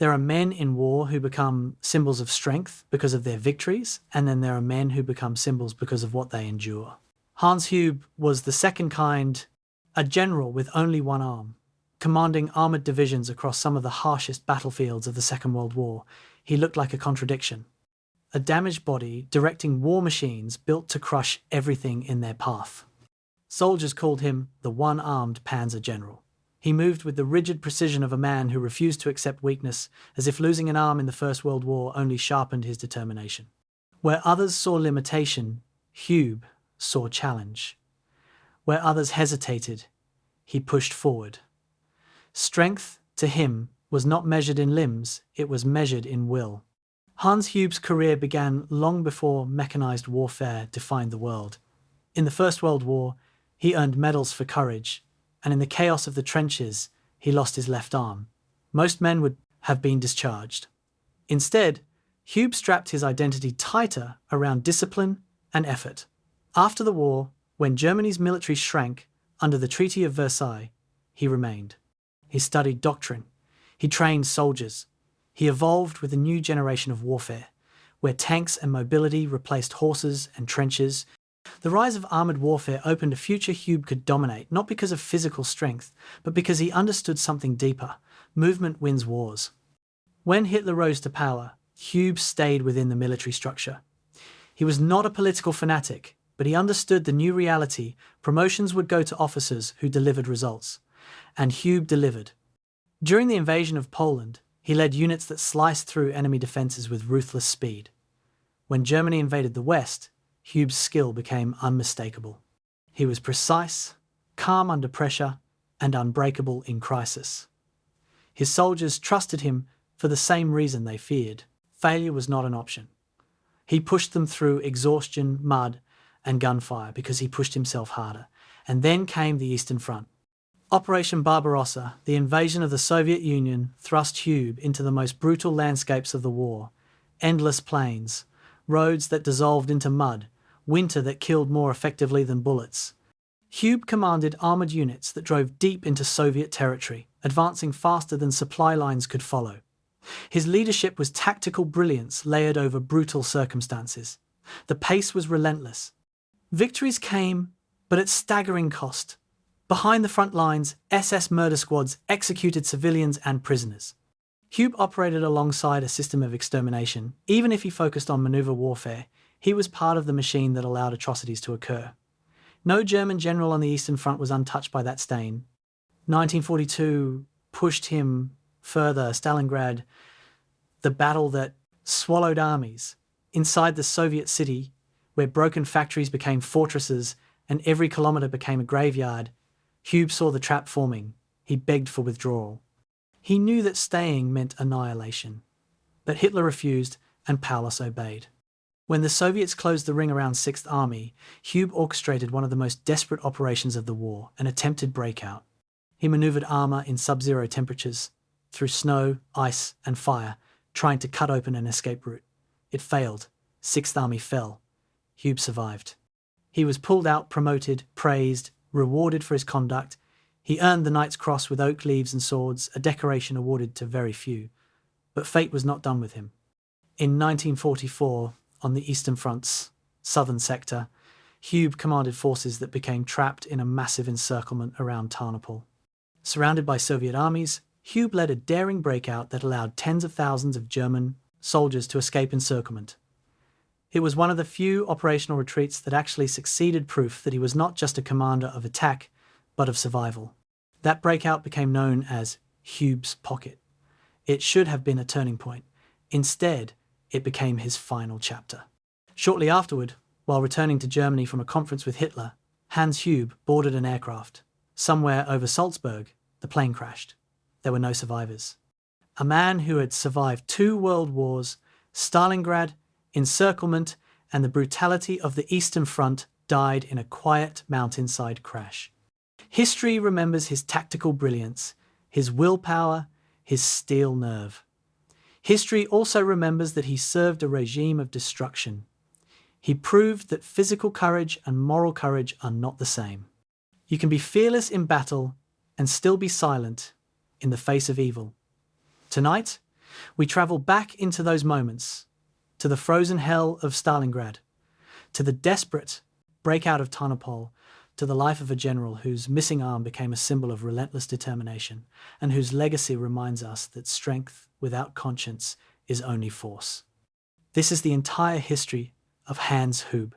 There are men in war who become symbols of strength because of their victories, and then there are men who become symbols because of what they endure. Hans Hube was the second kind, a general with only one arm. Commanding armoured divisions across some of the harshest battlefields of the Second World War, he looked like a contradiction. A damaged body directing war machines built to crush everything in their path. Soldiers called him the one-armed Panzer general. He moved with the rigid precision of a man who refused to accept weakness, as if losing an arm in the First World War only sharpened his determination. Where others saw limitation, Hube saw challenge. Where others hesitated, he pushed forward. Strength, to him, was not measured in limbs, it was measured in will. Hans Hube's career began long before mechanized warfare defined the world. In the First World War, he earned medals for courage, and in the chaos of the trenches, he lost his left arm. Most men would have been discharged. Instead, Hube strapped his identity tighter around discipline and effort. After the war, when Germany's military shrank under the Treaty of Versailles, he remained. He studied doctrine. He trained soldiers. He evolved with a new generation of warfare, where tanks and mobility replaced horses and trenches. The rise of armoured warfare opened a future Hube could dominate, not because of physical strength, but because he understood something deeper. Movement wins wars. When Hitler rose to power, Hube stayed within the military structure. He was not a political fanatic, but he understood the new reality. Promotions would go to officers who delivered results. And Hube delivered. During the invasion of Poland, he led units that sliced through enemy defences with ruthless speed. When Germany invaded the West, Hube's skill became unmistakable. He was precise, calm under pressure, and unbreakable in crisis. His soldiers trusted him for the same reason they feared. Failure was not an option. He pushed them through exhaustion, mud, and gunfire because he pushed himself harder. And then came the Eastern Front. Operation Barbarossa, the invasion of the Soviet Union, thrust Hube into the most brutal landscapes of the war. Endless plains, roads that dissolved into mud, winter that killed more effectively than bullets. Hube commanded armoured units that drove deep into Soviet territory, advancing faster than supply lines could follow. His leadership was tactical brilliance layered over brutal circumstances. The pace was relentless. Victories came, but at staggering cost. Behind the front lines, SS murder squads executed civilians and prisoners. Hube operated alongside a system of extermination. Even if he focused on maneuver warfare, he was part of the machine that allowed atrocities to occur. No German general on the Eastern Front was untouched by that stain. 1942 pushed him further. Stalingrad, the battle that swallowed armies. Inside the Soviet city, where broken factories became fortresses and every kilometre became a graveyard, Hube saw the trap forming. He begged for withdrawal. He knew that staying meant annihilation. But Hitler refused, and Paulus obeyed. When the Soviets closed the ring around 6th Army, Hube orchestrated one of the most desperate operations of the war, an attempted breakout. He manoeuvred armour in sub-zero temperatures, through snow, ice, and fire, trying to cut open an escape route. It failed. 6th Army fell. Hube survived. He was pulled out, promoted, praised, rewarded for his conduct. He earned the Knight's Cross with oak leaves and swords, a decoration awarded to very few. But fate was not done with him. In 1944, on the Eastern Front's southern sector, Hube commanded forces that became trapped in a massive encirclement around Tarnopol. Surrounded by Soviet armies, Hube led a daring breakout that allowed tens of thousands of German soldiers to escape encirclement. It was one of the few operational retreats that actually succeeded, proof that he was not just a commander of attack, but of survival. That breakout became known as Hube's Pocket. It should have been a turning point. Instead, it became his final chapter. Shortly afterward, while returning to Germany from a conference with Hitler, Hans Hube boarded an aircraft. Somewhere over Salzburg, the plane crashed. There were no survivors. A man who had survived 2 world wars, Stalingrad, encirclement, and the brutality of the Eastern Front died in a quiet mountainside crash. History remembers his tactical brilliance, his willpower, his steel nerve. History also remembers that he served a regime of destruction. He proved that physical courage and moral courage are not the same. You can be fearless in battle and still be silent in the face of evil. Tonight, We travel back into those moments, to the frozen hell of Stalingrad, to the desperate breakout of Tarnopol, to the life of a general whose missing arm became a symbol of relentless determination, and whose legacy reminds us that strength without conscience is only force. This is the entire history of Hans Hube,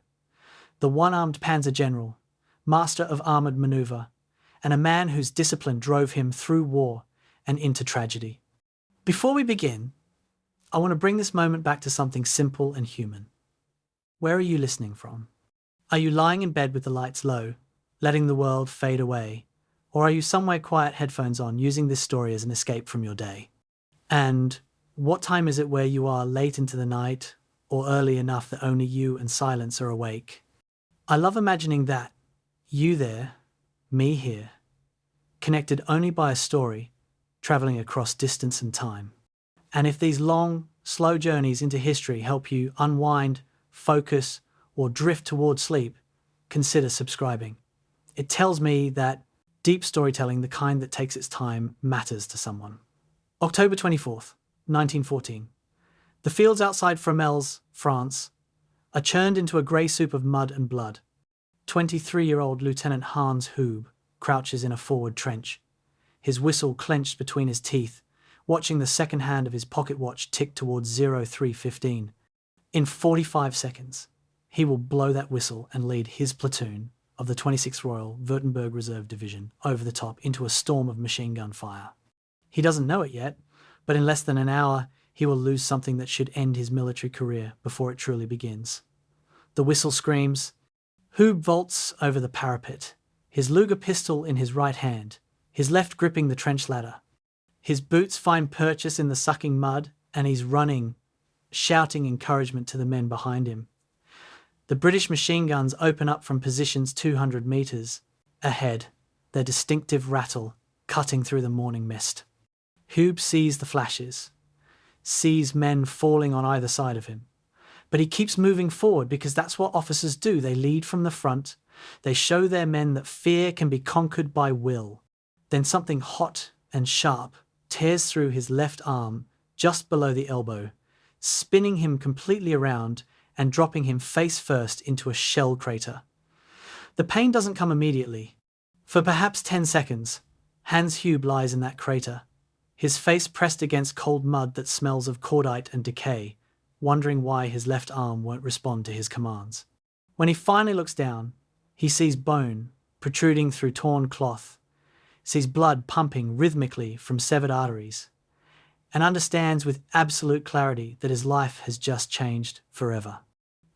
the one-armed Panzer general, master of armoured manoeuvre, and a man whose discipline drove him through war and into tragedy. Before we begin, I want to bring this moment back to something simple and human. Where are you listening from? Are you lying in bed with the lights low, letting the world fade away? Or are you somewhere quiet, headphones on, using this story as an escape from your day? And what time is it where you are, late into the night, or early enough that only you and silence are awake? I love imagining that, you there, me here, connected only by a story, travelling across distance and time. And if these long, slow journeys into history help you unwind, focus, or drift towards sleep, consider subscribing. It tells me that deep storytelling, the kind that takes its time, matters to someone. October 24th, 1914. The fields outside Fromelles, France, are churned into a grey soup of mud and blood. 23-year-old Lieutenant Hans Hube crouches in a forward trench, his whistle clenched between his teeth, watching the second hand of his pocket watch tick towards 03:15. In 45 seconds, he will blow that whistle and lead his platoon of the 26th Royal Württemberg Reserve Division over the top into a storm of machine gun fire. He doesn't know it yet, but in less than an hour, he will lose something that should end his military career before it truly begins. The whistle screams. Hube vaults over the parapet, his Luger pistol in his right hand, his left gripping the trench ladder. His boots find purchase in the sucking mud, and he's running, shouting encouragement to the men behind him. The British machine guns open up from positions 200 metres ahead, their distinctive rattle cutting through the morning mist. Hube sees the flashes, sees men falling on either side of him. But he keeps moving forward because that's what officers do. They lead from the front. They show their men that fear can be conquered by will. Then something hot and sharp tears through his left arm just below the elbow, spinning him completely around and dropping him face first into a shell crater. The pain doesn't come immediately. For perhaps 10 seconds, Hans Hube lies in that crater, his face pressed against cold mud that smells of cordite and decay, wondering why his left arm won't respond to his commands. When he finally looks down, he sees bone protruding through torn cloth, sees blood pumping rhythmically from severed arteries, and understands with absolute clarity that his life has just changed forever.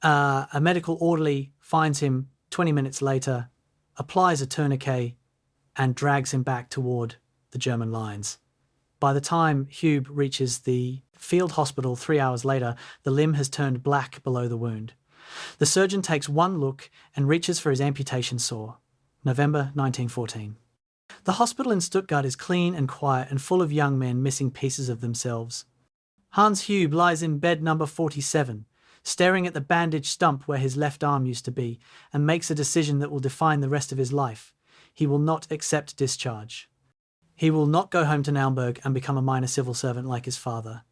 A medical orderly finds him 20 minutes later, applies a tourniquet, and drags him back toward the German lines. By the time Hube reaches the field hospital 3 hours later, the limb has turned black below the wound. The surgeon takes one look and reaches for his amputation saw. November 1914. The hospital in Stuttgart is clean and quiet and full of young men missing pieces of themselves. Hans Hube lies in bed number 47, staring at the bandaged stump where his left arm used to be, and makes a decision that will define the rest of his life. He will not accept discharge. He will not go home to Naumburg and become a minor civil servant like his father.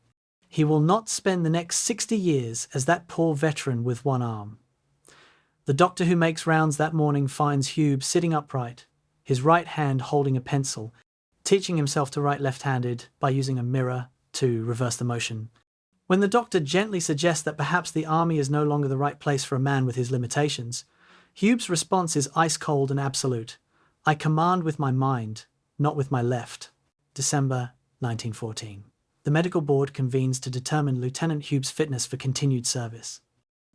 He will not spend the next 60 years as that poor veteran with one arm. The doctor who makes rounds that morning finds Hube sitting upright, his right hand holding a pencil, teaching himself to write left-handed by using a mirror to reverse the motion. When the doctor gently suggests that perhaps the army is no longer the right place for a man with his limitations, Hube's response is ice-cold and absolute. I command with my mind, not with my left. December 1914. The medical board convenes to determine Lieutenant Hube's fitness for continued service.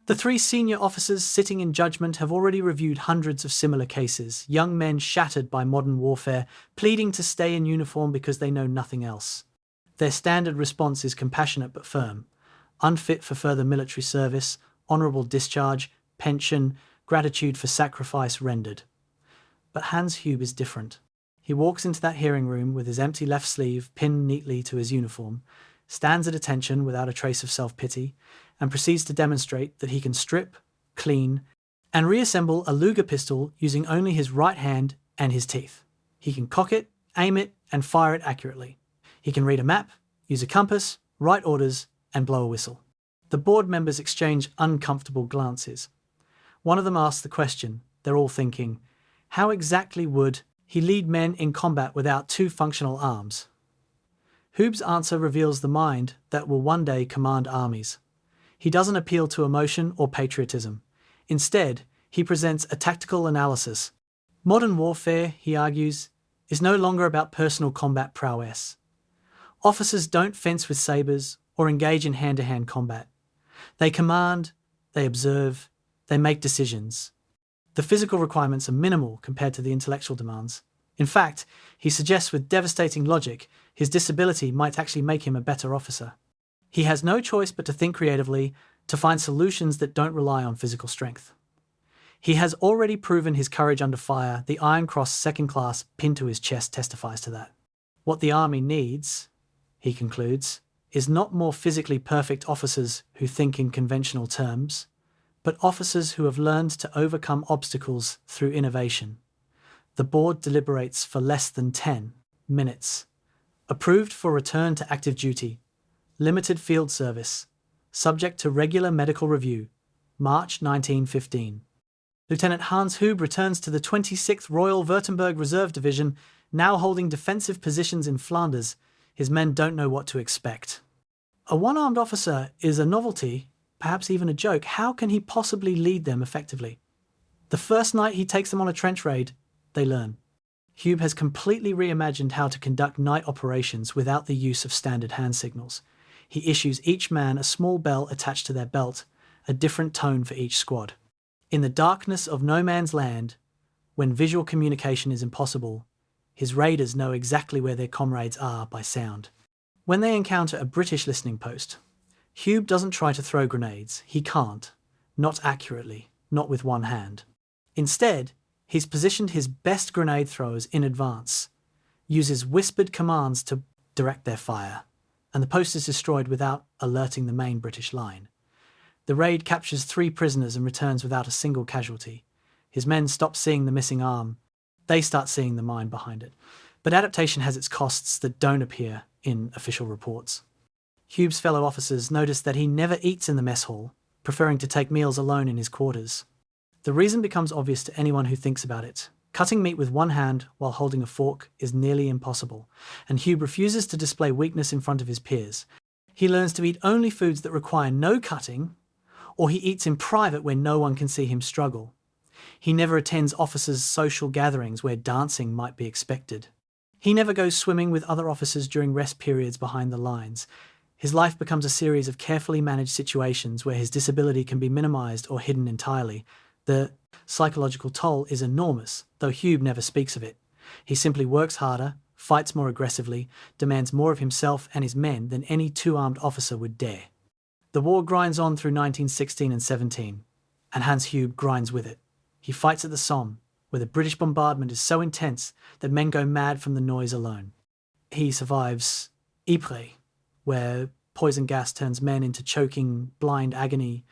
The 3 senior officers sitting in judgment have already reviewed hundreds of similar cases, young men shattered by modern warfare, pleading to stay in uniform because they know nothing else. Their standard response is compassionate but firm: unfit for further military service, honourable discharge, pension, gratitude for sacrifice rendered. But Hans Hube is different. He walks into that hearing room with his empty left sleeve pinned neatly to his uniform, stands at attention without a trace of self-pity, and proceeds to demonstrate that he can strip, clean, and reassemble a Luger pistol using only his right hand and his teeth. He can cock it, aim it, and fire it accurately. He can read a map, use a compass, write orders, and blow a whistle. The board members exchange uncomfortable glances. One of them asks the question, they're all thinking, how exactly would he lead men in combat without two functional arms? Hube's answer reveals the mind that will one day command armies. He doesn't appeal to emotion or patriotism. Instead, he presents a tactical analysis. Modern warfare, he argues, is no longer about personal combat prowess. Officers don't fence with sabers or engage in hand-to-hand combat. They command, they observe, they make decisions. The physical requirements are minimal compared to the intellectual demands. In fact, he suggests with devastating logic, his disability might actually make him a better officer. He has no choice but to think creatively, to find solutions that don't rely on physical strength. He has already proven his courage under fire. The Iron Cross second class pinned to his chest testifies to that. What the army needs, he concludes, is not more physically perfect officers who think in conventional terms, but officers who have learned to overcome obstacles through innovation. The board deliberates for less than 10 minutes. Approved for return to active duty. Limited field service. Subject to regular medical review. March 1915. Lieutenant Hans Hube returns to the 26th Royal Württemberg Reserve Division, now holding defensive positions in Flanders. His men don't know what to expect. A one-armed officer is a novelty, perhaps even a joke. How can he possibly lead them effectively? The first night he takes them on a trench raid, they learn. Hube has completely reimagined how to conduct night operations without the use of standard hand signals. He issues each man a small bell attached to their belt, a different tone for each squad. In the darkness of no man's land, when visual communication is impossible, his raiders know exactly where their comrades are by sound. When they encounter a British listening post, Hube doesn't try to throw grenades. He can't. Not accurately. Not with one hand. Instead, he's positioned his best grenade throwers in advance, uses whispered commands to direct their fire, and the post is destroyed without alerting the main British line. The raid captures 3 prisoners and returns without a single casualty. His men stop seeing the missing arm. They start seeing the mind behind it. But adaptation has its costs that don't appear in official reports. Hube's fellow officers notice that he never eats in the mess hall, preferring to take meals alone in his quarters. The reason becomes obvious to anyone who thinks about it. Cutting meat with one hand while holding a fork is nearly impossible, and Hube refuses to display weakness in front of his peers. He learns to eat only foods that require no cutting, or he eats in private where no one can see him struggle. He never attends officers' social gatherings where dancing might be expected. He never goes swimming with other officers during rest periods behind the lines. His life becomes a series of carefully managed situations where his disability can be minimized or hidden entirely. The psychological toll is enormous, though Hube never speaks of it. He simply works harder, fights more aggressively, demands more of himself and his men than any two-armed officer would dare. The war grinds on through 1916 and 17, and Hans Hube grinds with it. He fights at the Somme, where the British bombardment is so intense that men go mad from the noise alone. He survives Ypres, where poison gas turns men into choking, blind agony.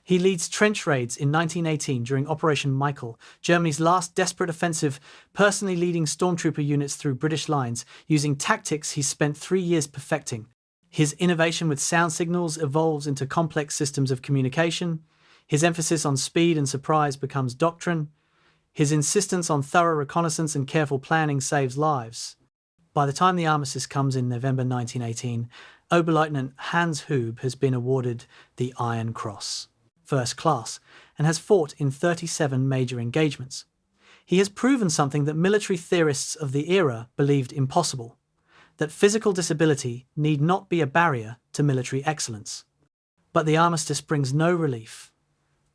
He leads trench raids in 1918 during Operation Michael, Germany's last desperate offensive, personally leading stormtrooper units through British lines, using tactics he spent 3 years perfecting. His innovation with sound signals evolves into complex systems of communication. His emphasis on speed and surprise becomes doctrine. His insistence on thorough reconnaissance and careful planning saves lives. By the time the armistice comes in November 1918, Oberleutnant Hans Hube has been awarded the Iron Cross, first class, and has fought in 37 major engagements. He has proven something that military theorists of the era believed impossible, that physical disability need not be a barrier to military excellence. But the armistice brings no relief,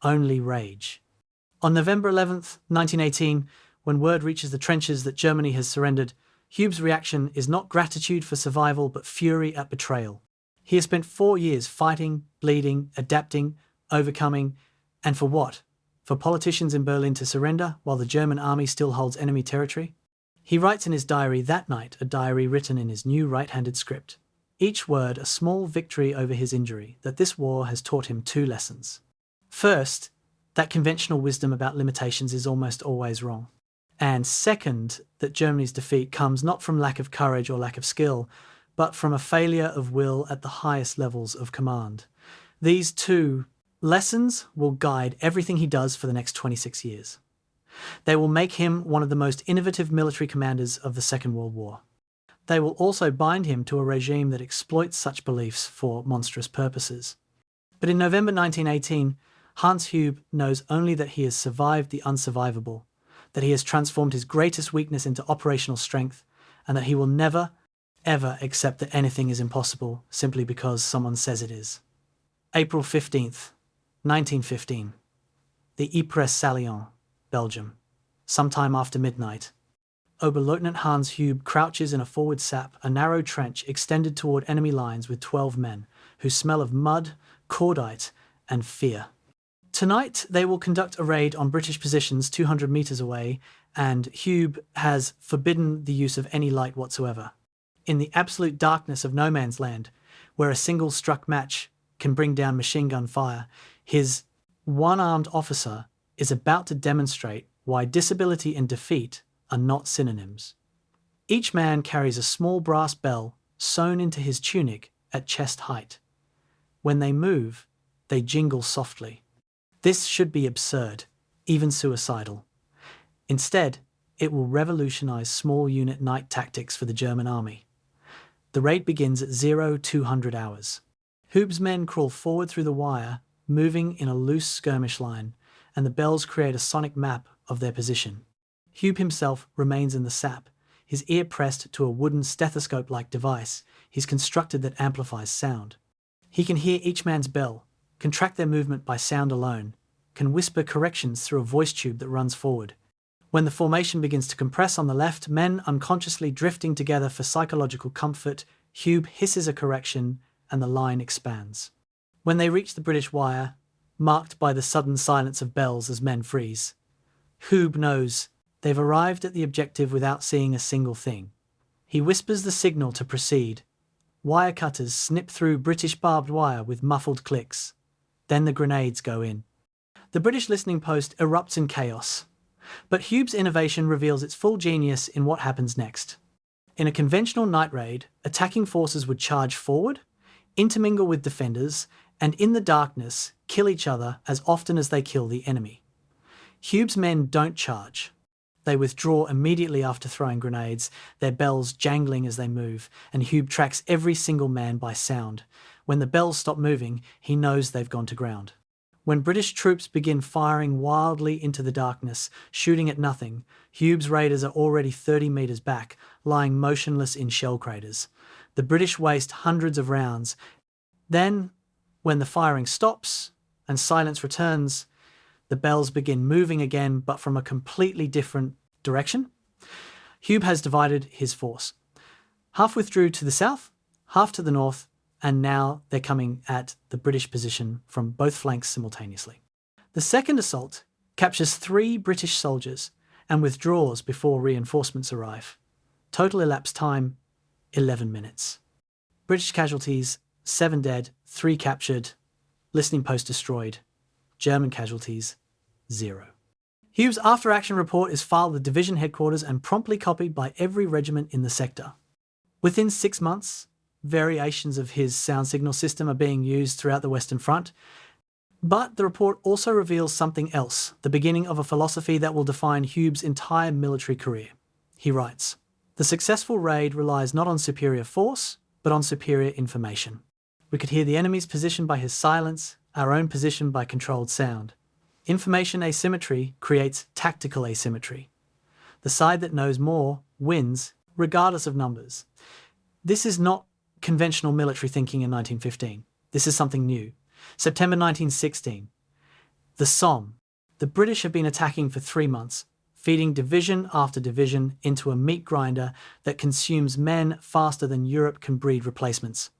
only rage. On November 11th, 1918, when word reaches the trenches that Germany has surrendered, Hube's reaction is not gratitude for survival but fury at betrayal. He has spent 4 years fighting, bleeding, adapting, overcoming, and for what? For politicians in Berlin to surrender while the German army still holds enemy territory? He writes in his diary that night, a diary written in his new right-handed script. Each word a small victory over his injury, that this war has taught him 2 lessons. First, that conventional wisdom about limitations is almost always wrong. And second, that Germany's defeat comes not from lack of courage or lack of skill, but from a failure of will at the highest levels of command. These two lessons will guide everything he does for the next 26 years. They will make him one of the most innovative military commanders of the Second World War. They will also bind him to a regime that exploits such beliefs for monstrous purposes. But in November 1918, Hans Hube knows only that he has survived the unsurvivable, that he has transformed his greatest weakness into operational strength, and that he will never, ever accept that anything is impossible simply because someone says it is. April 15th, 1915. The Ypres Salient, Belgium. Sometime after midnight. Oberleutnant Hans Hube crouches in a forward sap, a narrow trench extended toward enemy lines with 12 men, who smell of mud, cordite, and fear. Tonight, they will conduct a raid on British positions 200 meters away, and Hube has forbidden the use of any light whatsoever. In the absolute darkness of no man's land, where a single struck match can bring down machine gun fire, his one-armed officer is about to demonstrate why disability and defeat are not synonyms. Each man carries a small brass bell sewn into his tunic at chest height. When they move, they jingle softly. This should be absurd, even suicidal. Instead, it will revolutionize small unit night tactics for the German army. The raid begins at 0200 hours. Hube's men crawl forward through the wire, moving in a loose skirmish line, and the bells create a sonic map of their position. Hube himself remains in the sap, his ear pressed to a wooden stethoscope-like device he's constructed that amplifies sound. He can hear each man's bell, can track their movement by sound alone, can whisper corrections through a voice tube that runs forward. When the formation begins to compress on the left, men unconsciously drifting together for psychological comfort, Hube hisses a correction and the line expands. When they reach the British wire, marked by the sudden silence of bells as men freeze, Hube knows they've arrived at the objective without seeing a single thing. He whispers the signal to proceed. Wire cutters snip through British barbed wire with muffled clicks. Then the grenades go in. The British listening post erupts in chaos. But Hube's innovation reveals its full genius in what happens next. In a conventional night raid, attacking forces would charge forward, intermingle with defenders, and in the darkness, kill each other as often as they kill the enemy. Hube's men don't charge. They withdraw immediately after throwing grenades, their bells jangling as they move, and Hube tracks every single man by sound. When the bells stop moving, he knows they've gone to ground. When British troops begin firing wildly into the darkness, shooting at nothing, Hube's raiders are already 30 meters back, lying motionless in shell craters. The British waste hundreds of rounds. Then, when the firing stops and silence returns, the bells begin moving again, but from a completely different direction. Hube has divided his force. Half withdrew to the south, half to the north, and now they're coming at the British position from both flanks simultaneously. The second assault captures 3 British soldiers and withdraws before reinforcements arrive. Total elapsed time, 11 minutes. British casualties, 7 dead, 3 captured, listening post destroyed. German casualties, 0. Hube's after-action report is filed with division headquarters and promptly copied by every regiment in the sector. Within 6 months, variations of his sound signal system are being used throughout the Western Front. But the report also reveals something else, the beginning of a philosophy that will define Hube's entire military career. He writes, "The successful raid relies not on superior force, but on superior information. We could hear the enemy's position by his silence, our own position by controlled sound. Information asymmetry creates tactical asymmetry. The side that knows more wins, regardless of numbers." This is not conventional military thinking in 1915. This is something new. September 1916. The Somme. The British have been attacking for 3 months, feeding division after division into a meat grinder that consumes men faster than Europe can breed replacements.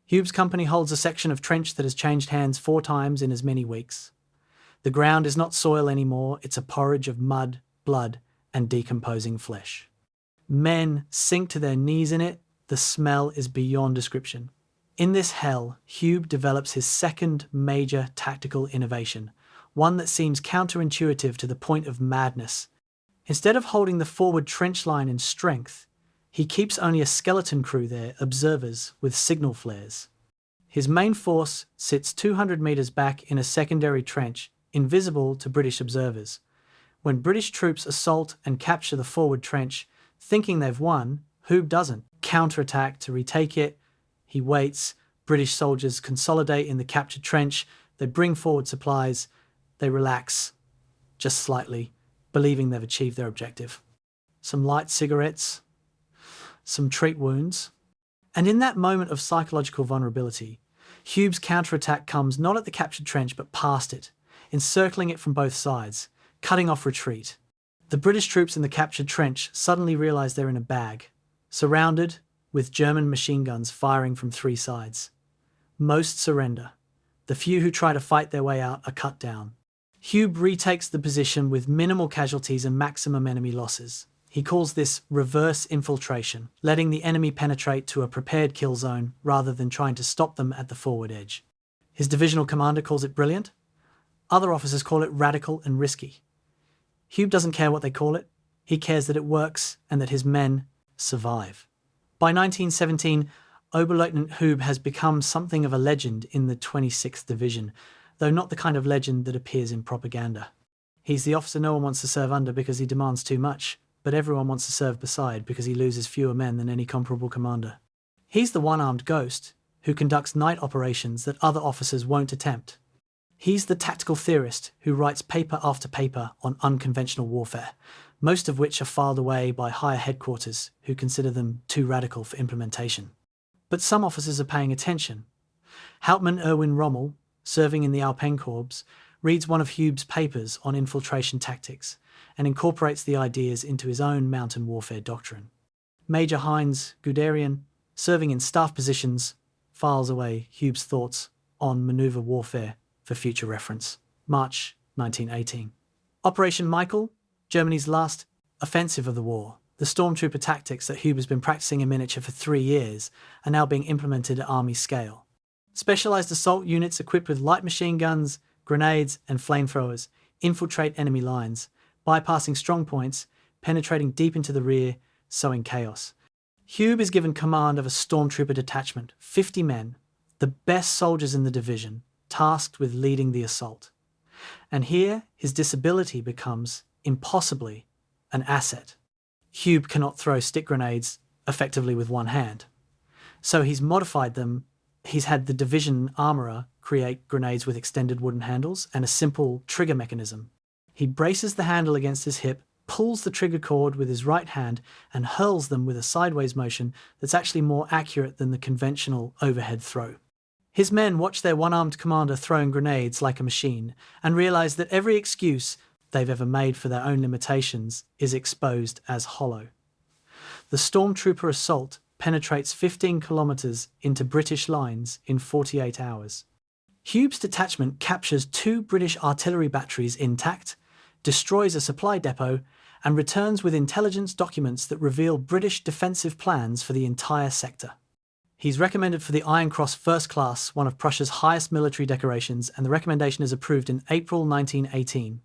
Hube's company holds a section of trench that has changed hands 4 times in as many weeks. The ground is not soil anymore, it's a porridge of mud, blood, and decomposing flesh. Men sink to their knees in it. The smell is beyond description. In this hell, Hube develops his second major tactical innovation, one that seems counterintuitive to the point of madness. Instead of holding the forward trench line in strength, He keeps only a skeleton crew there, observers with signal flares. His main force sits 200 metres back in a secondary trench, invisible to British observers. When British troops assault and capture the forward trench, thinking they've won, Hube doesn't counterattack to retake it. He waits. British soldiers consolidate in the captured trench. They bring forward supplies. They relax, just slightly, believing they've achieved their objective. Some light cigarettes, some treat wounds. And in that moment of psychological vulnerability, Hube's counterattack comes not at the captured trench but past it, encircling it from both sides, cutting off retreat. The British troops in the captured trench suddenly realise they're in a bag, surrounded with German machine guns firing from three sides. Most surrender. The few who try to fight their way out are cut down. Hube retakes the position with minimal casualties and maximum enemy losses. He calls this reverse infiltration, letting the enemy penetrate to a prepared kill zone rather than trying to stop them at the forward edge. His divisional commander calls it brilliant. Other officers call it radical and risky. Hube doesn't care what they call it. He cares that it works and that his men survive. By 1917, Oberleutnant Hube has become something of a legend in the 26th Division, though not the kind of legend that appears in propaganda. He's the officer no one wants to serve under because he demands too much, but everyone wants to serve beside because he loses fewer men than any comparable commander. He's the one-armed ghost who conducts night operations that other officers won't attempt. He's the tactical theorist who writes paper after paper on unconventional warfare, most of which are filed away by higher headquarters who consider them too radical for implementation. But some officers are paying attention. Hauptmann Erwin Rommel, serving in the Alpenkorps, reads one of Hube's papers on infiltration tactics and incorporates the ideas into his own mountain warfare doctrine. Major Heinz Guderian, serving in staff positions, files away Hube's thoughts on manoeuvre warfare for future reference. March 1918. Operation Michael, Germany's last offensive of the war. The stormtrooper tactics that Hube has been practicing in miniature for 3 years are now being implemented at army scale. Specialised assault units equipped with light machine guns, grenades and flamethrowers infiltrate enemy lines, bypassing strong points, penetrating deep into the rear, sowing chaos. Hube is given command of a stormtrooper detachment, 50 men, the best soldiers in the division, tasked with leading the assault. And here his disability becomes, impossibly, an asset. Hube cannot throw stick grenades effectively with one hand. So he's modified them. He's had the division armourer create grenades with extended wooden handles and a simple trigger mechanism. He braces the handle against his hip, pulls the trigger cord with his right hand and hurls them with a sideways motion that's actually more accurate than the conventional overhead throw. His men watch their one-armed commander throwing grenades like a machine and realise that every excuse they've ever made for their own limitations is exposed as hollow. The stormtrooper assault penetrates 15 kilometres into British lines in 48 hours. Hube's detachment captures 2 British artillery batteries intact, destroys a supply depot, and returns with intelligence documents that reveal British defensive plans for the entire sector. He's recommended for the Iron Cross First Class, one of Prussia's highest military decorations, and the recommendation is approved in April 1918.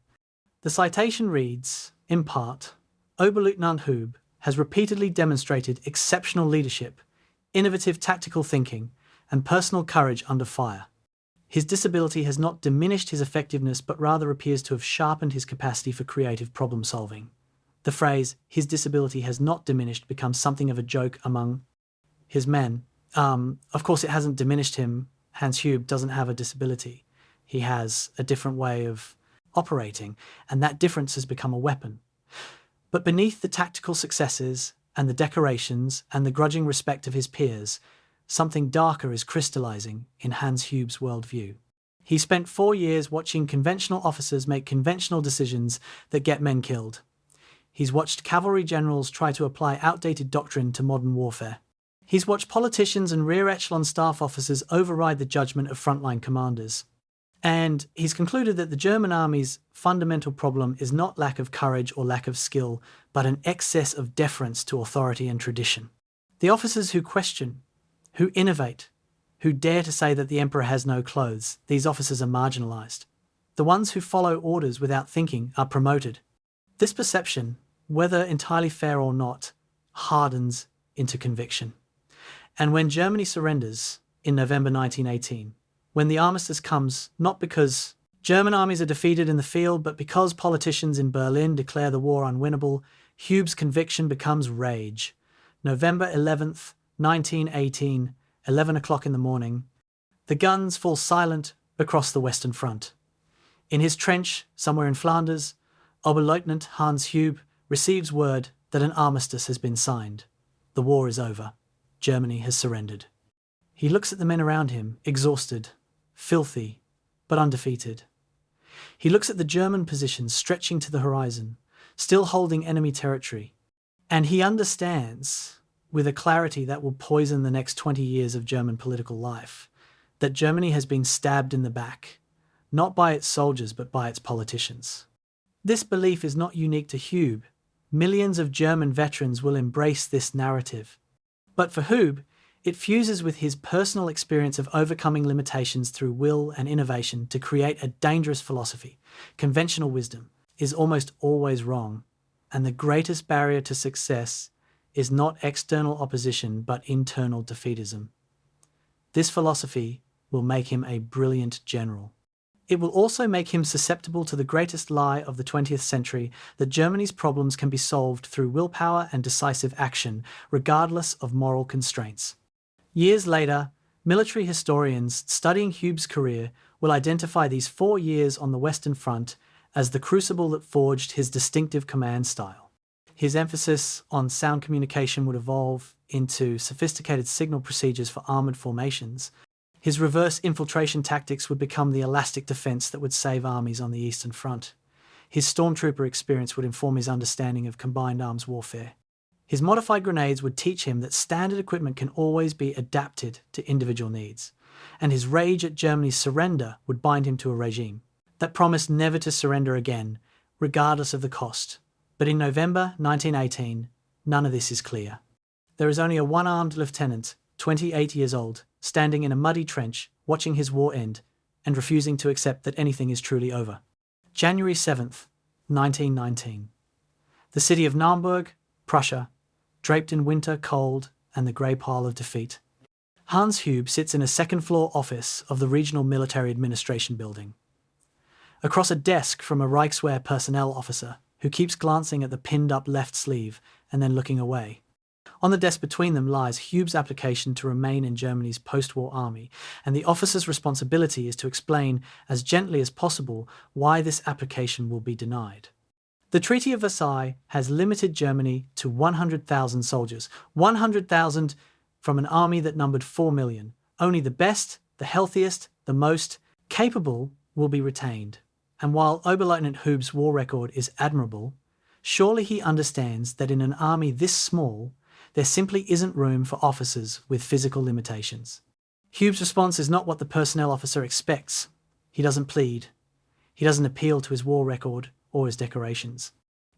The citation reads, in part, Oberleutnant Hube has repeatedly demonstrated exceptional leadership, innovative tactical thinking, and personal courage under fire. His disability has not diminished his effectiveness but rather appears to have sharpened his capacity for creative problem solving. The phrase, his disability has not diminished, becomes something of a joke among his men. Of course it hasn't diminished him. Hans Hube doesn't have a disability. He has a different way of operating, and that difference has become a weapon. But beneath the tactical successes and the decorations and the grudging respect of his peers, something darker is crystallising in Hans Hube's worldview. He spent 4 years watching conventional officers make conventional decisions that get men killed. He's watched cavalry generals try to apply outdated doctrine to modern warfare. He's watched politicians and rear echelon staff officers override the judgment of frontline commanders. And he's concluded that the German army's fundamental problem is not lack of courage or lack of skill, but an excess of deference to authority and tradition. The officers who question, who innovate, who dare to say that the emperor has no clothes, these officers are marginalised. The ones who follow orders without thinking are promoted. This perception, whether entirely fair or not, hardens into conviction. And when Germany surrenders in November 1918, when the armistice comes not because German armies are defeated in the field, but because politicians in Berlin declare the war unwinnable, Hube's conviction becomes rage. November 11th, 1918, 11 o'clock in the morning, the guns fall silent across the Western Front. In his trench, somewhere in Flanders, Oberleutnant Hans Hube receives word that an armistice has been signed. The war is over. Germany has surrendered. He looks at the men around him, exhausted, filthy, but undefeated. He looks at the German positions stretching to the horizon, still holding enemy territory, and he understands, with a clarity that will poison the next 20 years of German political life, that Germany has been stabbed in the back, not by its soldiers but by its politicians. This belief is not unique to Hube. Millions of German veterans will embrace this narrative. But for Hube, it fuses with his personal experience of overcoming limitations through will and innovation to create a dangerous philosophy. Conventional wisdom is almost always wrong, and the greatest barrier to success is not external opposition but internal defeatism. This philosophy will make him a brilliant general. It will also make him susceptible to the greatest lie of the 20th century, that Germany's problems can be solved through willpower and decisive action, regardless of moral constraints. Years later, military historians studying Hube's career will identify these 4 years on the Western Front as the crucible that forged his distinctive command style. His emphasis on sound communication would evolve into sophisticated signal procedures for armoured formations. His reverse infiltration tactics would become the elastic defence that would save armies on the Eastern Front. His stormtrooper experience would inform his understanding of combined arms warfare. His modified grenades would teach him that standard equipment can always be adapted to individual needs. And his rage at Germany's surrender would bind him to a regime that promised never to surrender again, regardless of the cost. But in November 1918, none of this is clear. There is only a one-armed lieutenant, 28 years old, standing in a muddy trench, watching his war end, and refusing to accept that anything is truly over. January 7th, 1919. The city of Naumburg, Prussia, draped in winter, cold, and the grey pile of defeat. Hans Hube sits in a second-floor office of the Regional Military Administration building. Across a desk from a Reichswehr personnel officer, who keeps glancing at the pinned-up left sleeve and then looking away. On the desk between them lies Hube's application to remain in Germany's post-war army, and the officer's responsibility is to explain as gently as possible why this application will be denied. The Treaty of Versailles has limited Germany to 100,000 soldiers, 100,000 from an army that numbered 4 million. Only the best, the healthiest, the most capable will be retained. And while Oberleutnant Hube's war record is admirable, surely he understands that in an army this small, there simply isn't room for officers with physical limitations. Hube's response is not what the personnel officer expects. He doesn't plead. He doesn't appeal to his war record or his decorations.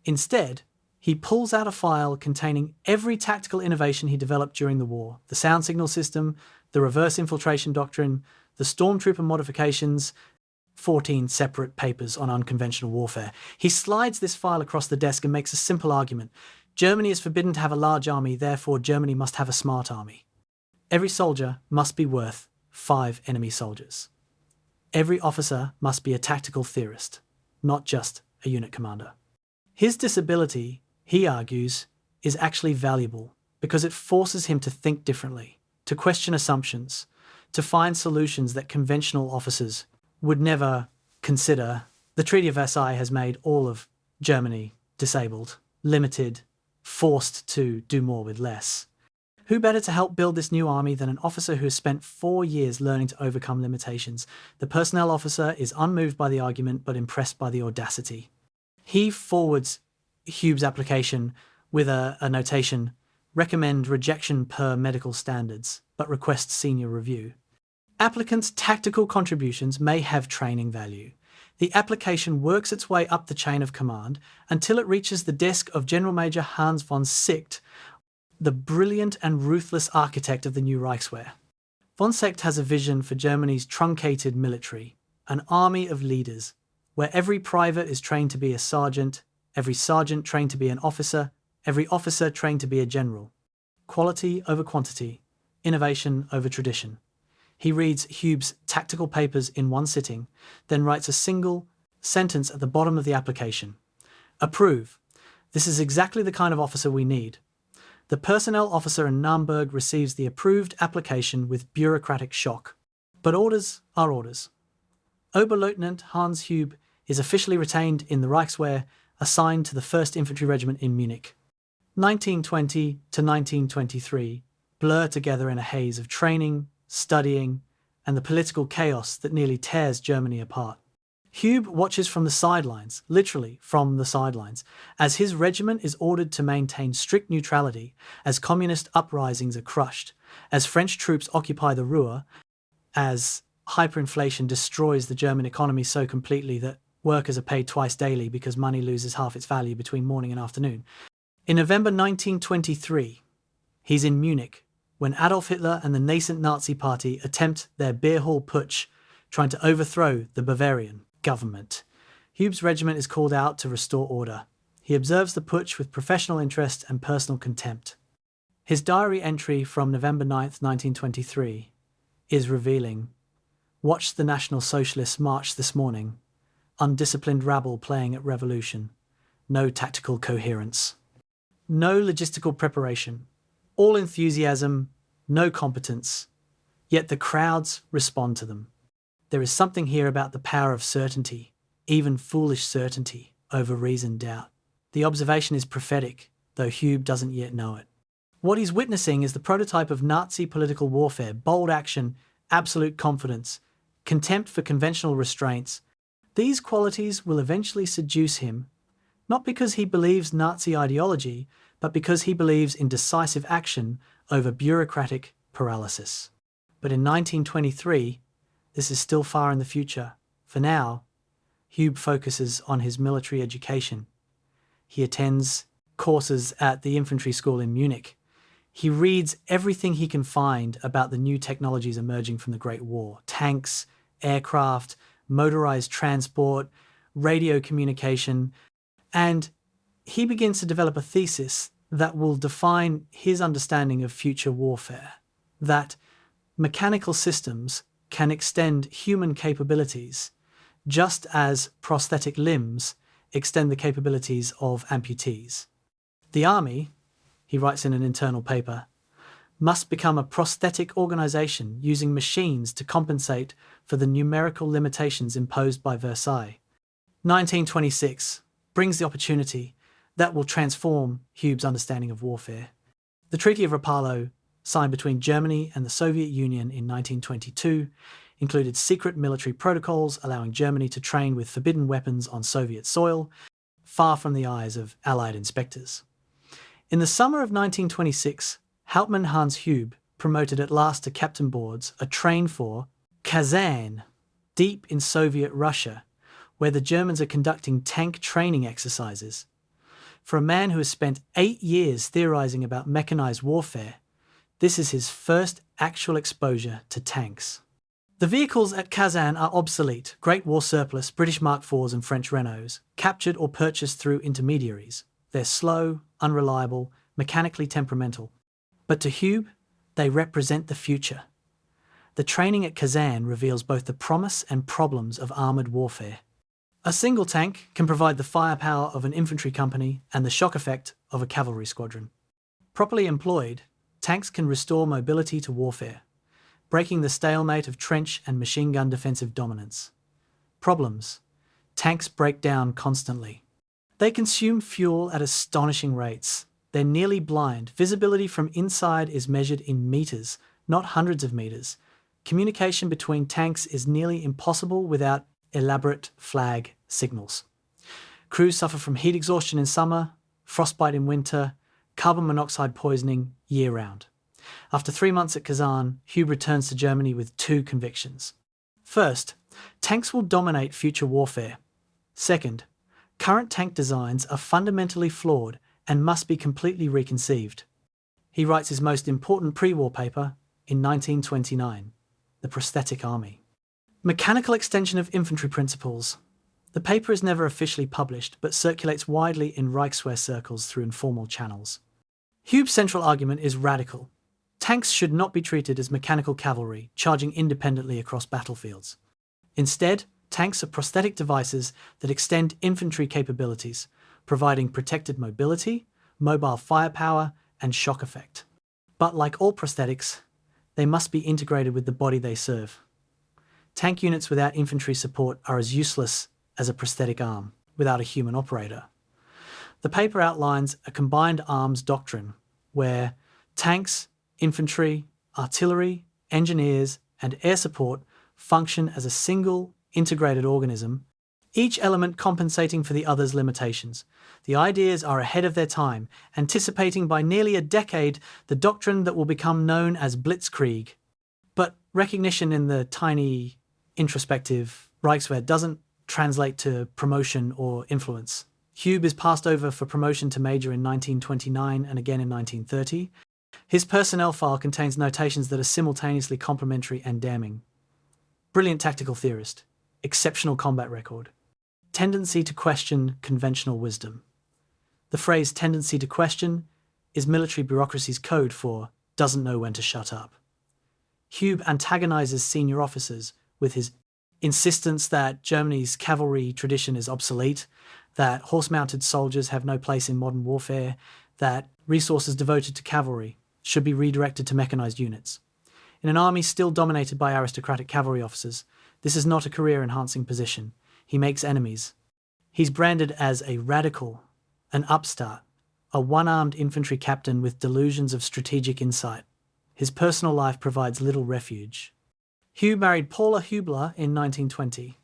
Instead, he pulls out a file containing every tactical innovation he developed during the war: the sound signal system, the reverse infiltration doctrine, the stormtrooper modifications, 14 separate papers on unconventional warfare. He slides this file across the desk and makes a simple argument. Germany is forbidden to have a large army, therefore Germany must have a smart army. Every soldier must be worth 5 enemy soldiers. Every officer must be a tactical theorist, not just a unit commander. His disability, he argues, is actually valuable because it forces him to think differently, to question assumptions, to find solutions that conventional officers would never consider. The Treaty of Versailles has made all of Germany disabled, limited, forced to do more with less. Who better to help build this new army than an officer who has spent 4 years learning to overcome limitations? The personnel officer is unmoved by the argument but impressed by the audacity. He forwards Hube's application with a notation: recommend rejection per medical standards, but request senior review. Applicants' tactical contributions may have training value. The application works its way up the chain of command until it reaches the desk of General Major Hans von Sicht, the brilliant and ruthless architect of the new Reichswehr. Von Sicht has a vision for Germany's truncated military, an army of leaders, where every private is trained to be a sergeant, every sergeant trained to be an officer, every officer trained to be a general. quality over quantity, innovation over tradition. He reads Hube's tactical papers in one sitting, then writes a single sentence at the bottom of the application. Approve. This is exactly the kind of officer we need. The personnel officer in Naumburg receives the approved application with bureaucratic shock. But orders are orders. Oberleutnant Hans Hube is officially retained in the Reichswehr, assigned to the 1st Infantry Regiment in Munich. 1920 to 1923 blur together in a haze of training, studying, and the political chaos that nearly tears Germany apart. Hube watches from the sidelines, literally from the sidelines, as his regiment is ordered to maintain strict neutrality, as communist uprisings are crushed, as French troops occupy the Ruhr, as hyperinflation destroys the German economy so completely that workers are paid twice daily because money loses half its value between morning and afternoon. In November 1923, he's in Munich when Adolf Hitler and the nascent Nazi Party attempt their beer hall putsch, trying to overthrow the Bavarian government. Hube's regiment is called out to restore order. He observes the putsch with professional interest and personal contempt. His diary entry from November 9th, 1923 is revealing. Watched the National Socialists march this morning. Undisciplined rabble playing at revolution. No tactical coherence. No logistical preparation. All enthusiasm, no competence. Yet the crowds respond to them. There is something here about the power of certainty, even foolish certainty, over reasoned doubt. The observation is prophetic, though Hube doesn't yet know it. What he's witnessing is the prototype of Nazi political warfare: bold action, absolute confidence, contempt for conventional restraints. These qualities will eventually seduce him, not because he believes Nazi ideology, but because he believes in decisive action over bureaucratic paralysis. But in 1923, this is still far in the future. For now, Hube focuses on his military education. He attends courses at the infantry school in Munich. He reads everything he can find about the new technologies emerging from the Great War: tanks, aircraft, motorized transport, radio communication, and he begins to develop a thesis that will define his understanding of future warfare, that mechanical systems can extend human capabilities just as prosthetic limbs extend the capabilities of amputees. The army, he writes in an internal paper, must become a prosthetic organization using machines to compensate for the numerical limitations imposed by Versailles. 1926 brings the opportunity that will transform Hube's understanding of warfare. The Treaty of Rapallo, signed between Germany and the Soviet Union in 1922, included secret military protocols allowing Germany to train with forbidden weapons on Soviet soil, far from the eyes of Allied inspectors. In the summer of 1926, Hauptmann Hans Hube, promoted at last to captain boards, are trained for Kazan, deep in Soviet Russia, where the Germans are conducting tank training exercises. For a man who has spent 8 years theorizing about mechanized warfare, this is his first actual exposure to tanks. The vehicles at Kazan are obsolete, Great War surplus, British Mark IVs and French Renaults, captured or purchased through intermediaries. They're slow, unreliable, mechanically temperamental. But to Hube, they represent the future. The training at Kazan reveals both the promise and problems of armoured warfare. A single tank can provide the firepower of an infantry company and the shock effect of a cavalry squadron. Properly employed, tanks can restore mobility to warfare, breaking the stalemate of trench and machine gun defensive dominance. Problems: tanks break down constantly. They consume fuel at astonishing rates. They're nearly blind. Visibility from inside is measured in meters, not hundreds of meters. Communication between tanks is nearly impossible without elaborate flag signals. Crews suffer from heat exhaustion in summer, frostbite in winter, carbon monoxide poisoning year-round. After 3 months at Kazan, Hube returns to Germany with 2 convictions. First, tanks will dominate future warfare. Second, current tank designs are fundamentally flawed and must be completely reconceived. He writes his most important pre-war paper in 1929, The Prosthetic Army. Mechanical extension of infantry principles. The paper is never officially published, but circulates widely in Reichswehr circles through informal channels. Hube's central argument is radical. Tanks should not be treated as mechanical cavalry, charging independently across battlefields. Instead, tanks are prosthetic devices that extend infantry capabilities, providing protected mobility, mobile firepower, and shock effect. But like all prosthetics, they must be integrated with the body they serve. Tank units without infantry support are as useless as a prosthetic arm without a human operator. The paper outlines a combined arms doctrine where tanks, infantry, artillery, engineers, and air support function as a single, integrated organism, each element compensating for the other's limitations. The ideas are ahead of their time, anticipating by nearly a decade the doctrine that will become known as Blitzkrieg. But recognition in the tiny, introspective Reichswehr doesn't translate to promotion or influence. Hube is passed over for promotion to major in 1929 and again in 1930. His personnel file contains notations that are simultaneously complimentary and damning. Brilliant tactical theorist. Exceptional combat record. Tendency to question conventional wisdom. The phrase tendency to question is military bureaucracy's code for doesn't know when to shut up. Hube antagonizes senior officers with his insistence that Germany's cavalry tradition is obsolete, that horse-mounted soldiers have no place in modern warfare, that resources devoted to cavalry should be redirected to mechanized units. In an army still dominated by aristocratic cavalry officers, this is not a career-enhancing position. He makes enemies. He's branded as a radical, an upstart, a one-armed infantry captain with delusions of strategic insight. His personal life provides little refuge. Hube married Paula Hubler in 1920,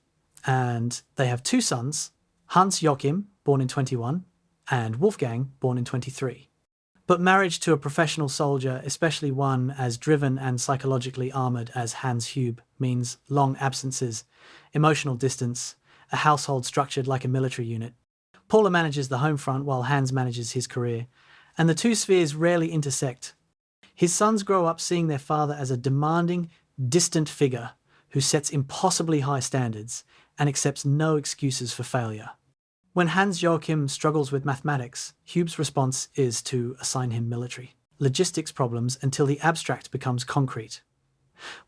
and they have two sons, Hans Joachim, born in 21, and Wolfgang, born in 23. But marriage to a professional soldier, especially one as driven and psychologically armoured as Hans Hube, means long absences, emotional distance, a household structured like a military unit. Paula manages the home front while Hans manages his career, and the two spheres rarely intersect. His sons grow up seeing their father as a demanding, distant figure who sets impossibly high standards and accepts no excuses for failure. When Hans Joachim struggles with mathematics, Hube's response is to assign him military logistics problems until the abstract becomes concrete.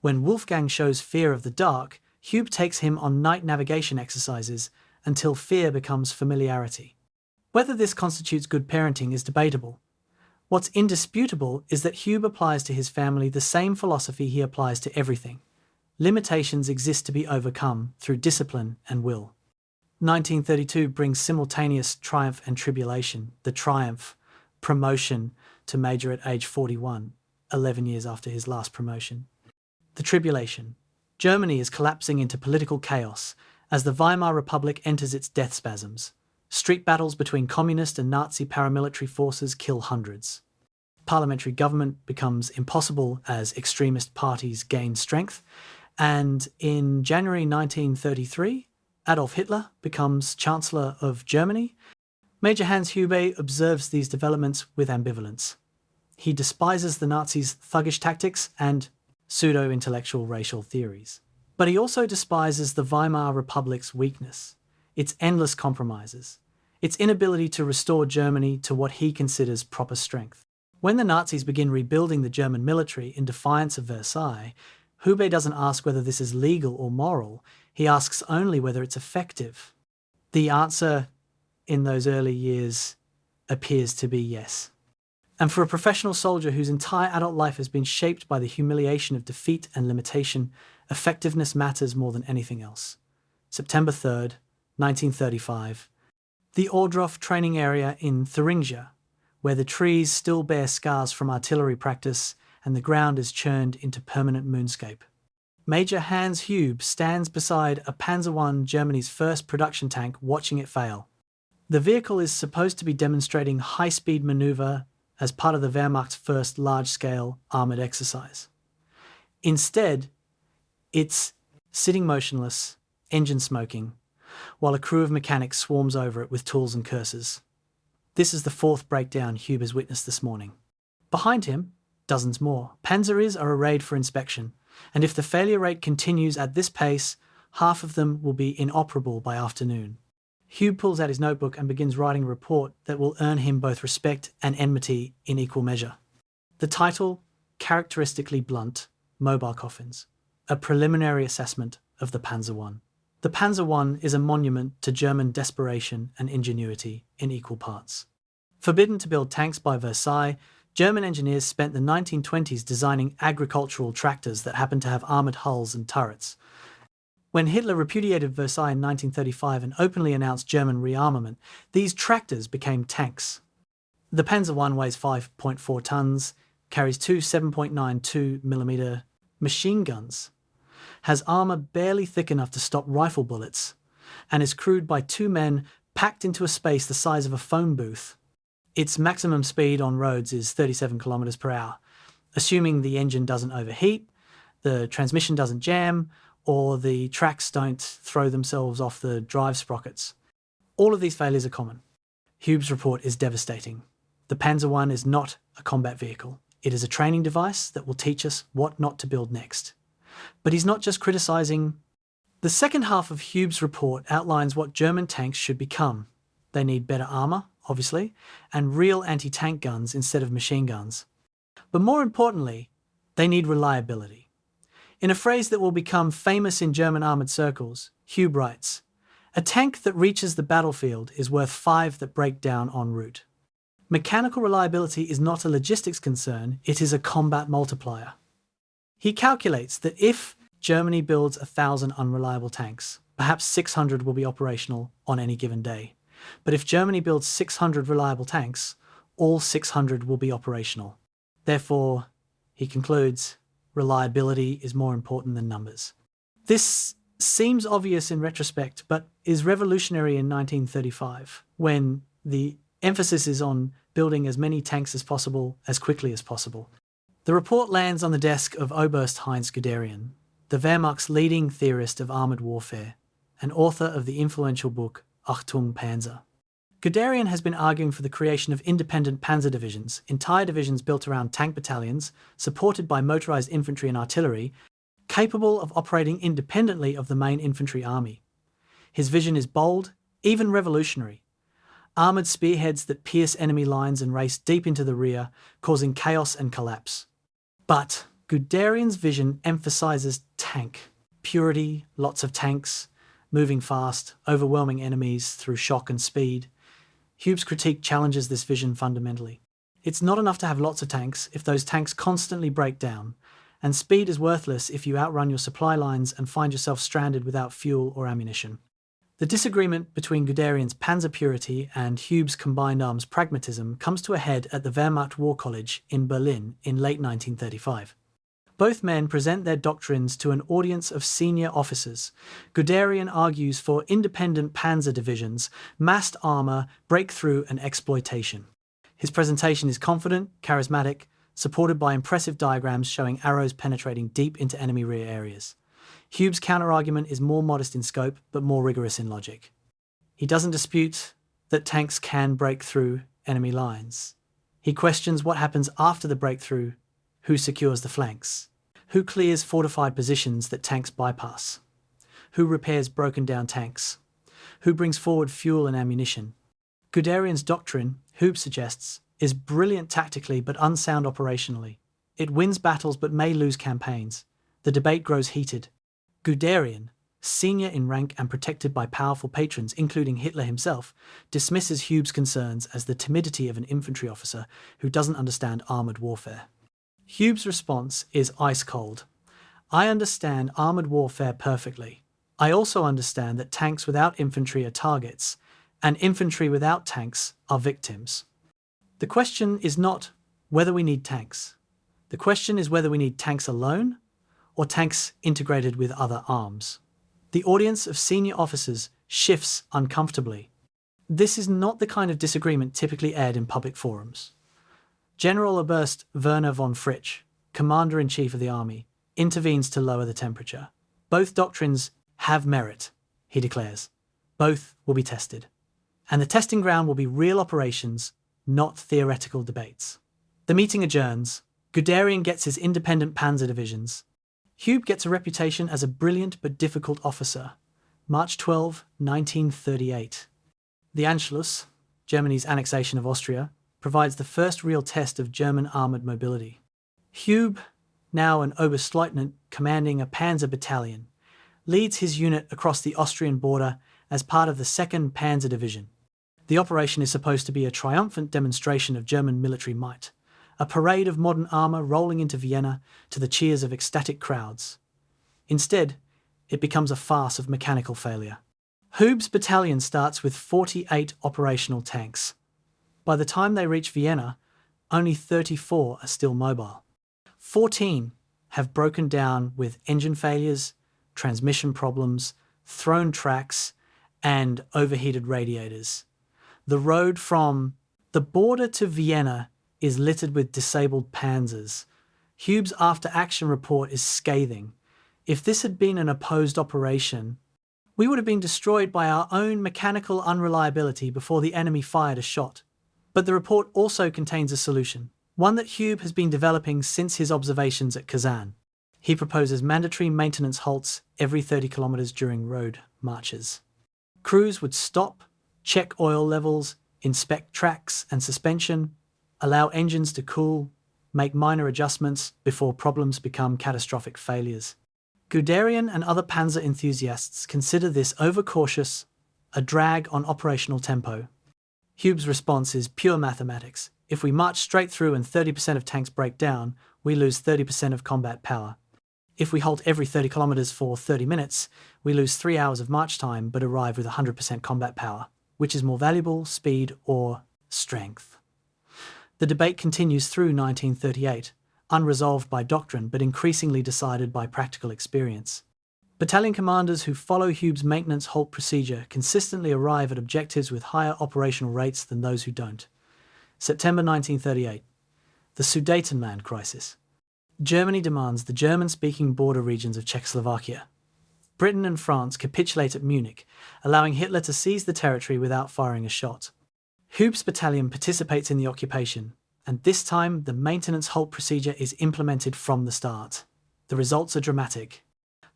When Wolfgang shows fear of the dark, Hube takes him on night navigation exercises until fear becomes familiarity. Whether this constitutes good parenting is debatable. What's indisputable is that Hube applies to his family the same philosophy he applies to everything. Limitations exist to be overcome through discipline and will. 1932 brings simultaneous triumph and tribulation. The triumph, promotion to major at age 41, 11 years after his last promotion. The tribulation. Germany is collapsing into political chaos as the Weimar Republic enters its death spasms. Street battles between communist and Nazi paramilitary forces kill hundreds. Parliamentary government becomes impossible as extremist parties gain strength, and in January 1933, Adolf Hitler becomes Chancellor of Germany. Major Hans Hube observes these developments with ambivalence. He despises the Nazis' thuggish tactics and pseudo-intellectual racial theories. But he also despises the Weimar Republic's weakness, its endless compromises, its inability to restore Germany to what he considers proper strength. When the Nazis begin rebuilding the German military in defiance of Versailles, Hube doesn't ask whether this is legal or moral, he asks only whether it's effective. The answer in those early years appears to be yes. And for a professional soldier whose entire adult life has been shaped by the humiliation of defeat and limitation, effectiveness matters more than anything else. September 3rd, 1935. The Ohrdruf training area in Thuringia, where the trees still bear scars from artillery practice and the ground is churned into permanent moonscape. Major Hans Hube stands beside a Panzer I, Germany's first production tank, watching it fail. The vehicle is supposed to be demonstrating high-speed maneuver as part of the Wehrmacht's first large-scale armoured exercise. Instead, it's sitting motionless, engine smoking, while a crew of mechanics swarms over it with tools and curses. This is the fourth breakdown Hube has witnessed this morning. Behind him, dozens more. Panzers are arrayed for inspection, and if the failure rate continues at this pace, half of them will be inoperable by afternoon. Hube pulls out his notebook and begins writing a report that will earn him both respect and enmity in equal measure. The title, characteristically blunt, Mobile Coffins, a preliminary assessment of the Panzer I. The Panzer I is a monument to German desperation and ingenuity in equal parts. Forbidden to build tanks by Versailles, German engineers spent the 1920s designing agricultural tractors that happened to have armoured hulls and turrets. When Hitler repudiated Versailles in 1935 and openly announced German rearmament, these tractors became tanks. The Panzer I weighs 5.4 tons, carries two 7.92mm machine guns, has armour barely thick enough to stop rifle bullets, and is crewed by two men packed into a space the size of a phone booth. Its maximum speed on roads is 37 km per hour, assuming the engine doesn't overheat, the transmission doesn't jam, or the tracks don't throw themselves off the drive sprockets. All of these failures are common. Hube's report is devastating. The Panzer I is not a combat vehicle. It is a training device that will teach us what not to build next. But he's not just criticising. The second half of Hube's report outlines what German tanks should become. They need better armour, obviously, and real anti-tank guns instead of machine guns. But more importantly, they need reliability. In a phrase that will become famous in German armoured circles, Hube writes, "A tank that reaches the battlefield is worth 5 that break down en route." Mechanical reliability is not a logistics concern, it is a combat multiplier. He calculates that if Germany builds 1,000 unreliable tanks, perhaps 600 will be operational on any given day. But if Germany builds 600 reliable tanks, all 600 will be operational. Therefore, he concludes, reliability is more important than numbers. This seems obvious in retrospect, but is revolutionary in 1935, when the emphasis is on building as many tanks as possible, as quickly as possible. The report lands on the desk of Oberst Heinz Guderian, the Wehrmacht's leading theorist of armoured warfare, and author of the influential book Achtung Panzer. Guderian has been arguing for the creation of independent panzer divisions, entire divisions built around tank battalions, supported by motorised infantry and artillery, capable of operating independently of the main infantry army. His vision is bold, even revolutionary. Armoured spearheads that pierce enemy lines and race deep into the rear, causing chaos and collapse. But Guderian's vision emphasises tank. Purity, lots of tanks, moving fast, overwhelming enemies through shock and speed. Hube's critique challenges this vision fundamentally. It's not enough to have lots of tanks if those tanks constantly break down, and speed is worthless if you outrun your supply lines and find yourself stranded without fuel or ammunition. The disagreement between Guderian's panzer purity and Hube's combined arms pragmatism comes to a head at the Wehrmacht War College in Berlin in late 1935. Both men present their doctrines to an audience of senior officers. Guderian argues for independent panzer divisions, massed armour, breakthrough and exploitation. His presentation is confident, charismatic, supported by impressive diagrams showing arrows penetrating deep into enemy rear areas. Hube's counter-argument is more modest in scope, but more rigorous in logic. He doesn't dispute that tanks can break through enemy lines. He questions what happens after the breakthrough, who secures the flanks, who clears fortified positions that tanks bypass, who repairs broken down tanks, who brings forward fuel and ammunition. Guderian's doctrine, Hube suggests, is brilliant tactically but unsound operationally. It wins battles but may lose campaigns. The debate grows heated. Guderian, senior in rank and protected by powerful patrons, including Hitler himself, dismisses Hube's concerns as the timidity of an infantry officer who doesn't understand armoured warfare. Hube's response is ice cold. I understand armoured warfare perfectly. I also understand that tanks without infantry are targets, and infantry without tanks are victims. The question is not whether we need tanks. The question is whether we need tanks alone, or tanks integrated with other arms. The audience of senior officers shifts uncomfortably. This is not the kind of disagreement typically aired in public forums. General Oberst Werner von Fritsch, Commander-in-Chief of the Army, intervenes to lower the temperature. Both doctrines have merit, he declares. Both will be tested. And the testing ground will be real operations, not theoretical debates. The meeting adjourns. Guderian gets his independent panzer divisions. Hube gets a reputation as a brilliant but difficult officer. March 12, 1938. The Anschluss, Germany's annexation of Austria, provides the first real test of German armoured mobility. Hube, now an Oberstleutnant commanding a Panzer battalion, leads his unit across the Austrian border as part of the 2nd Panzer Division. The operation is supposed to be a triumphant demonstration of German military might, a parade of modern armour rolling into Vienna to the cheers of ecstatic crowds. Instead, it becomes a farce of mechanical failure. Hube's battalion starts with 48 operational tanks. By the time they reach Vienna, only 34 are still mobile. 14 have broken down with engine failures, transmission problems, thrown tracks, and overheated radiators. The road from the border to Vienna is littered with disabled panzers. Hube's after-action report is scathing. If this had been an opposed operation, we would have been destroyed by our own mechanical unreliability before the enemy fired a shot. But the report also contains a solution, one that Hube has been developing since his observations at Kazan. He proposes mandatory maintenance halts every 30 kilometers during road marches. Crews would stop, check oil levels, inspect tracks and suspension, allow engines to cool, make minor adjustments before problems become catastrophic failures. Guderian and other Panzer enthusiasts consider this overcautious, a drag on operational tempo. Hube's response is pure mathematics. If we march straight through and 30% of tanks break down, we lose 30% of combat power. If we halt every 30 kilometers for 30 minutes, we lose 3 hours of march time but arrive with 100% combat power. Which is more valuable, speed or strength? The debate continues through 1938. Unresolved by doctrine but increasingly decided by practical experience. Battalion commanders who follow Hube's maintenance halt procedure consistently arrive at objectives with higher operational rates than those who don't. September 1938. The Sudetenland crisis. Germany demands the German-speaking border regions of Czechoslovakia. Britain and France capitulate at Munich, allowing Hitler to seize the territory without firing a shot. Hube's battalion participates in the occupation, and this time the maintenance halt procedure is implemented from the start. The results are dramatic.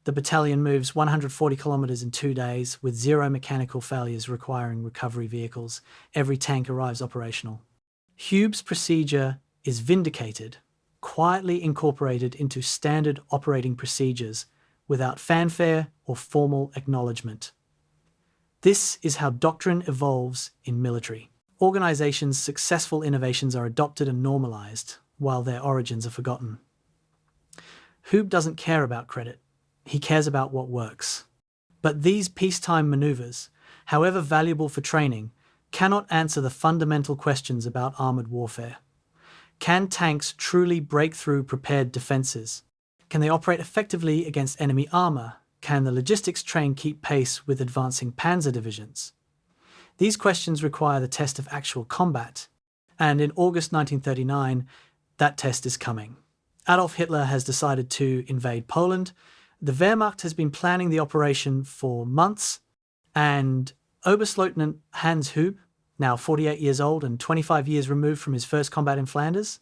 The battalion moves 140 kilometers in 2 days with 0 mechanical failures requiring recovery vehicles. Every tank arrives operational. Hube's procedure is vindicated, quietly incorporated into standard operating procedures without fanfare or formal acknowledgement. This is how doctrine evolves in military. Organizations' successful innovations are adopted and normalized, while their origins are forgotten. Hube doesn't care about credit. He cares about what works. But these peacetime maneuvers, however valuable for training, cannot answer the fundamental questions about armored warfare. Can tanks truly break through prepared defenses? Can they operate effectively against enemy armor? Can the logistics train keep pace with advancing panzer divisions? These questions require the test of actual combat, and in August 1939, that test is coming. Adolf Hitler has decided to invade Poland. The Wehrmacht has been planning the operation for months, and Oberstleutnant Hans Hube, now 48 years old and 25 years removed from his first combat in Flanders,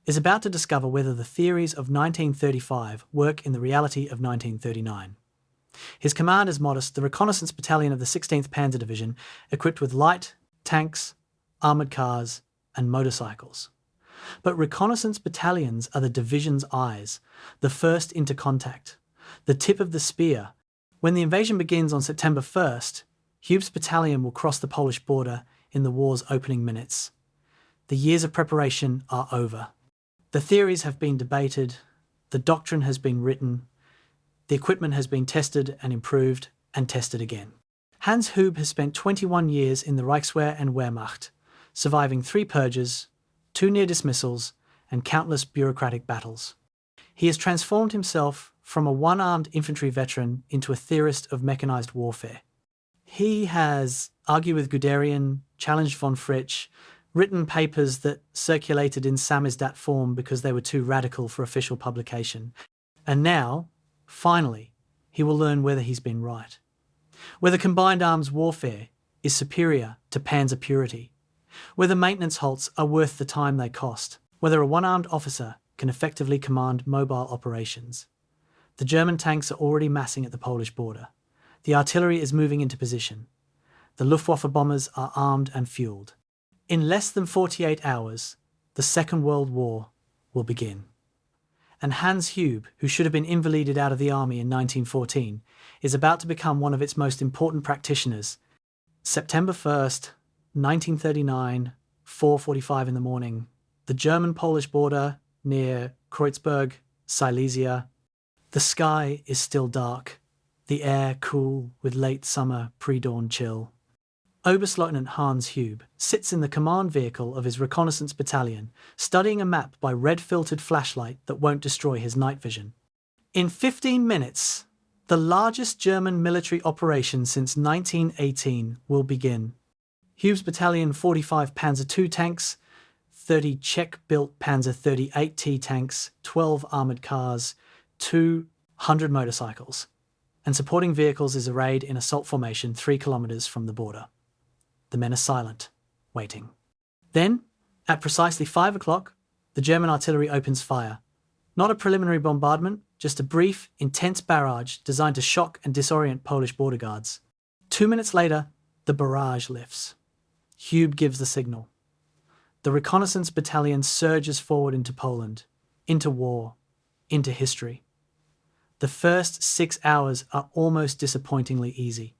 is about to discover whether the theories of 1935 work in the reality of 1939. His command is modest, the reconnaissance battalion of the 16th Panzer Division, equipped with light, tanks, armoured cars, and motorcycles. But reconnaissance battalions are the division's eyes, the first into contact, the tip of the spear. When the invasion begins on September 1st, Hube's battalion will cross the Polish border in the war's opening minutes. The years of preparation are over. The theories have been debated, the doctrine has been written, the equipment has been tested and improved and tested again. Hans Hube has spent 21 years in the Reichswehr and Wehrmacht, surviving 3 purges, 2 near dismissals, and countless bureaucratic battles. He has transformed himself from a one-armed infantry veteran into a theorist of mechanized warfare. He has argued with Guderian, challenged von Fritsch, written papers that circulated in samizdat form because they were too radical for official publication. And now, finally, he will learn whether he's been right. Whether combined arms warfare is superior to panzer purity. Whether maintenance halts are worth the time they cost. Whether a one-armed officer can effectively command mobile operations. The German tanks are already massing at the Polish border. The artillery is moving into position. The Luftwaffe bombers are armed and fueled. In less than 48 hours, the Second World War will begin. And Hans Hube, who should have been invalided out of the army in 1914, is about to become one of its most important practitioners. September 1st, 1939, 4:45 in the morning, the German-Polish border near Kreuzberg, Silesia. The sky is still dark, the air cool with late summer pre-dawn chill. Oberstleutnant Hans Hube sits in the command vehicle of his reconnaissance battalion, studying a map by red-filtered flashlight that won't destroy his night vision. In 15 minutes, the largest German military operation since 1918 will begin. Hube's battalion 45 Panzer II tanks, 30 Czech-built Panzer 38T tanks, 12 armoured cars, 200 motorcycles, and supporting vehicles is arrayed in assault formation 3 kilometres from the border. The men are silent, waiting. Then, at precisely 5 o'clock, the German artillery opens fire. Not a preliminary bombardment, just a brief, intense barrage designed to shock and disorient Polish border guards. 2 minutes later, the barrage lifts. Hube gives the signal. The reconnaissance battalion surges forward into Poland, into war, into history. The first 6 hours are almost disappointingly easy.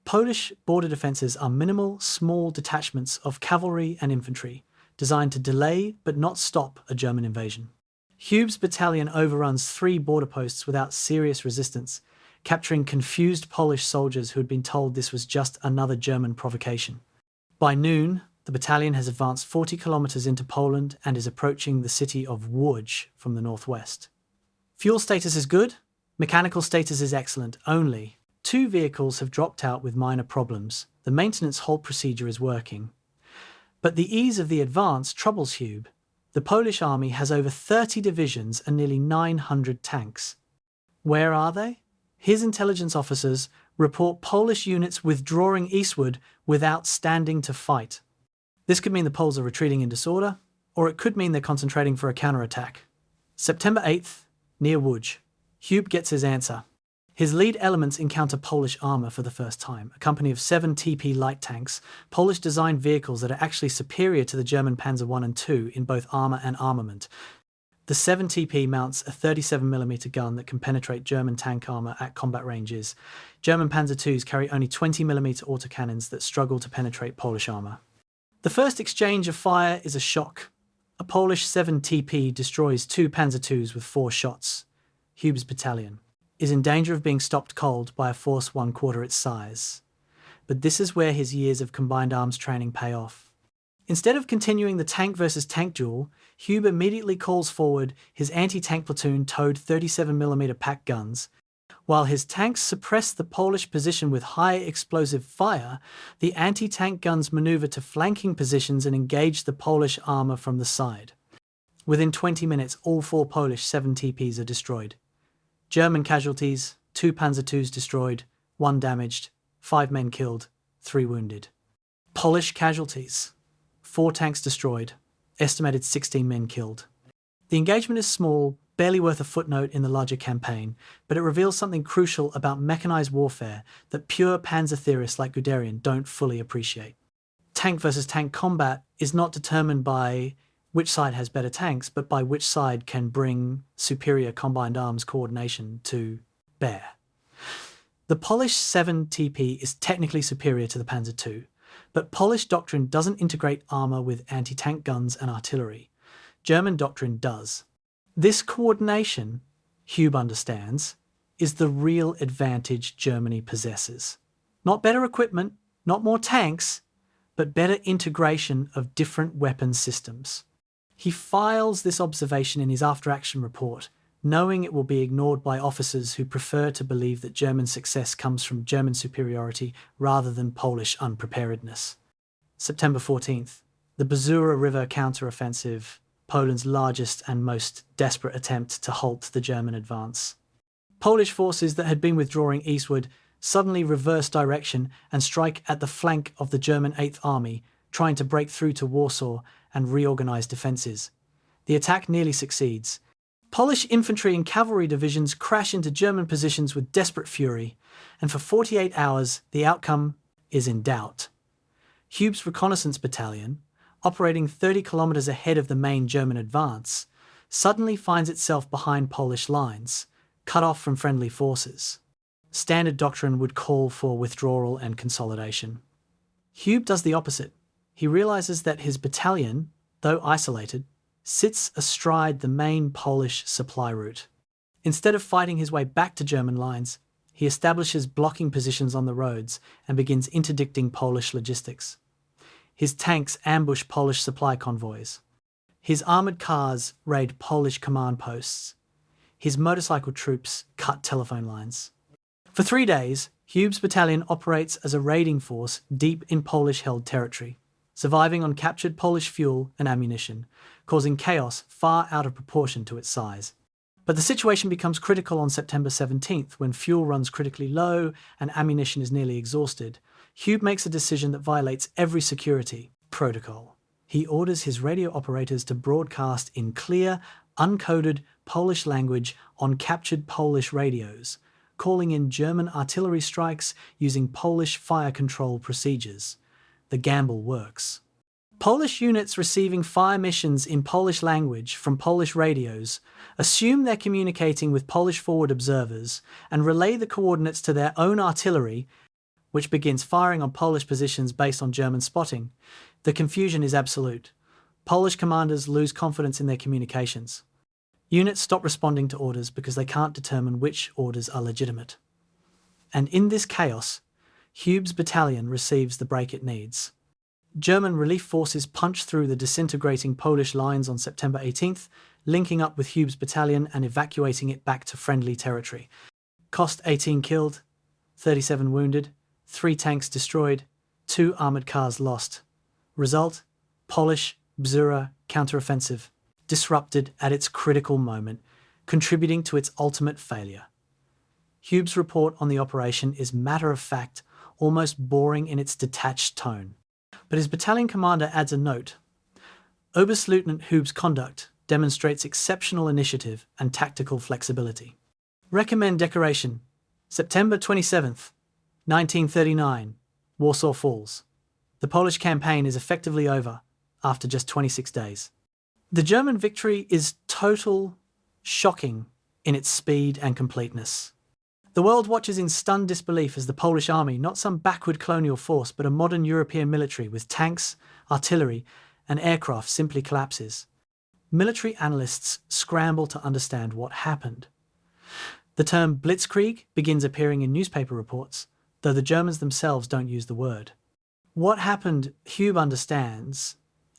Polish border defences are minimal, small detachments of cavalry and infantry, designed to delay but not stop a German invasion. Hube's battalion overruns 3 border posts without serious resistance, capturing confused Polish soldiers who had been told this was just another German provocation. By noon, the battalion has advanced 40 kilometres into Poland and is approaching the city of Łódź from the northwest. Fuel status is good, mechanical status is excellent, only 2 vehicles have dropped out with minor problems. The maintenance halt procedure is working. But the ease of the advance troubles Hube. The Polish army has over 30 divisions and nearly 900 tanks. Where are they? His intelligence officers report Polish units withdrawing eastward without standing to fight. This could mean the Poles are retreating in disorder, or it could mean they're concentrating for a counterattack. September 8th, near Łódź, Hube gets his answer. His lead elements encounter Polish armour for the first time, a company of 7 TP light tanks, Polish-designed vehicles that are actually superior to the German Panzer I and II in both armour and armament. The 7 TP mounts a 37mm gun that can penetrate German tank armour at combat ranges. German Panzer IIs carry only 20mm autocannons that struggle to penetrate Polish armour. The first exchange of fire is a shock. A Polish 7 TP destroys 2 Panzer IIs with 4 shots. Hube's battalion is in danger of being stopped cold by a force 1/4 its size. But this is where his years of combined arms training pay off. Instead of continuing the tank versus tank duel, Hube immediately calls forward his anti-tank platoon towed 37mm pack guns. While his tanks suppress the Polish position with high explosive fire, the anti-tank guns maneuver to flanking positions and engage the Polish armour from the side. Within 20 minutes, all 4 Polish 7 TPs are destroyed. German casualties, 2 Panzer IIs destroyed, 1 damaged, 5 men killed, 3 wounded. Polish casualties, 4 tanks destroyed, estimated 16 men killed. The engagement is small, barely worth a footnote in the larger campaign, but it reveals something crucial about mechanized warfare that pure panzer theorists like Guderian don't fully appreciate. Tank versus tank combat is not determined by which side has better tanks, but by which side can bring superior combined arms coordination to bear. The Polish 7 TP is technically superior to the Panzer II, but Polish doctrine doesn't integrate armour with anti-tank guns and artillery. German doctrine does. This coordination, Hube understands, is the real advantage Germany possesses. Not better equipment, not more tanks, but better integration of different weapon systems. He files this observation in his after-action report, knowing it will be ignored by officers who prefer to believe that German success comes from German superiority rather than Polish unpreparedness. September 14th, the Bzura River counter-offensive, Poland's largest and most desperate attempt to halt the German advance. Polish forces that had been withdrawing eastward suddenly reverse direction and strike at the flank of the German 8th Army, trying to break through to Warsaw and reorganise defences. The attack nearly succeeds. Polish infantry and cavalry divisions crash into German positions with desperate fury, and for 48 hours the outcome is in doubt. Hube's reconnaissance battalion, operating 30 kilometers ahead of the main German advance, suddenly finds itself behind Polish lines, cut off from friendly forces. Standard doctrine would call for withdrawal and consolidation. Hube does the opposite. He realizes that his battalion, though isolated, sits astride the main Polish supply route. Instead of fighting his way back to German lines, he establishes blocking positions on the roads and begins interdicting Polish logistics. His tanks ambush Polish supply convoys. His armoured cars raid Polish command posts. His motorcycle troops cut telephone lines. For 3 days, Hube's battalion operates as a raiding force deep in Polish-held territory, surviving on captured Polish fuel and ammunition, causing chaos far out of proportion to its size. But the situation becomes critical on September 17th when fuel runs critically low and ammunition is nearly exhausted. Hube makes a decision that violates every security protocol. He orders his radio operators to broadcast in clear, uncoded Polish language on captured Polish radios, calling in German artillery strikes using Polish fire control procedures. The gamble works. Polish units receiving fire missions in Polish language from Polish radios assume they're communicating with Polish forward observers and relay the coordinates to their own artillery, which begins firing on Polish positions based on German spotting. The confusion is absolute. Polish commanders lose confidence in their communications. Units stop responding to orders because they can't determine which orders are legitimate. And in this chaos, Hube's battalion receives the break it needs. German relief forces punch through the disintegrating Polish lines on September 18th, linking up with Hube's battalion and evacuating it back to friendly territory. Cost 18 killed, 37 wounded, 3 tanks destroyed, 2 armoured cars lost. Result: Polish Bzura counteroffensive, disrupted at its critical moment, contributing to its ultimate failure. Hube's report on the operation is matter-of-fact, almost boring in its detached tone. But his battalion commander adds a note. Oberstleutnant Hube's conduct demonstrates exceptional initiative and tactical flexibility. Recommend decoration. September 27th, 1939, Warsaw Falls. The Polish campaign is effectively over after just 26 days. The German victory is total, shocking in its speed and completeness. The world watches in stunned disbelief as the Polish army, not some backward colonial force, but a modern European military with tanks, artillery, and aircraft simply collapses. Military analysts scramble to understand what happened. The term blitzkrieg begins appearing in newspaper reports, though the Germans themselves don't use the word. What happened, Hube understands,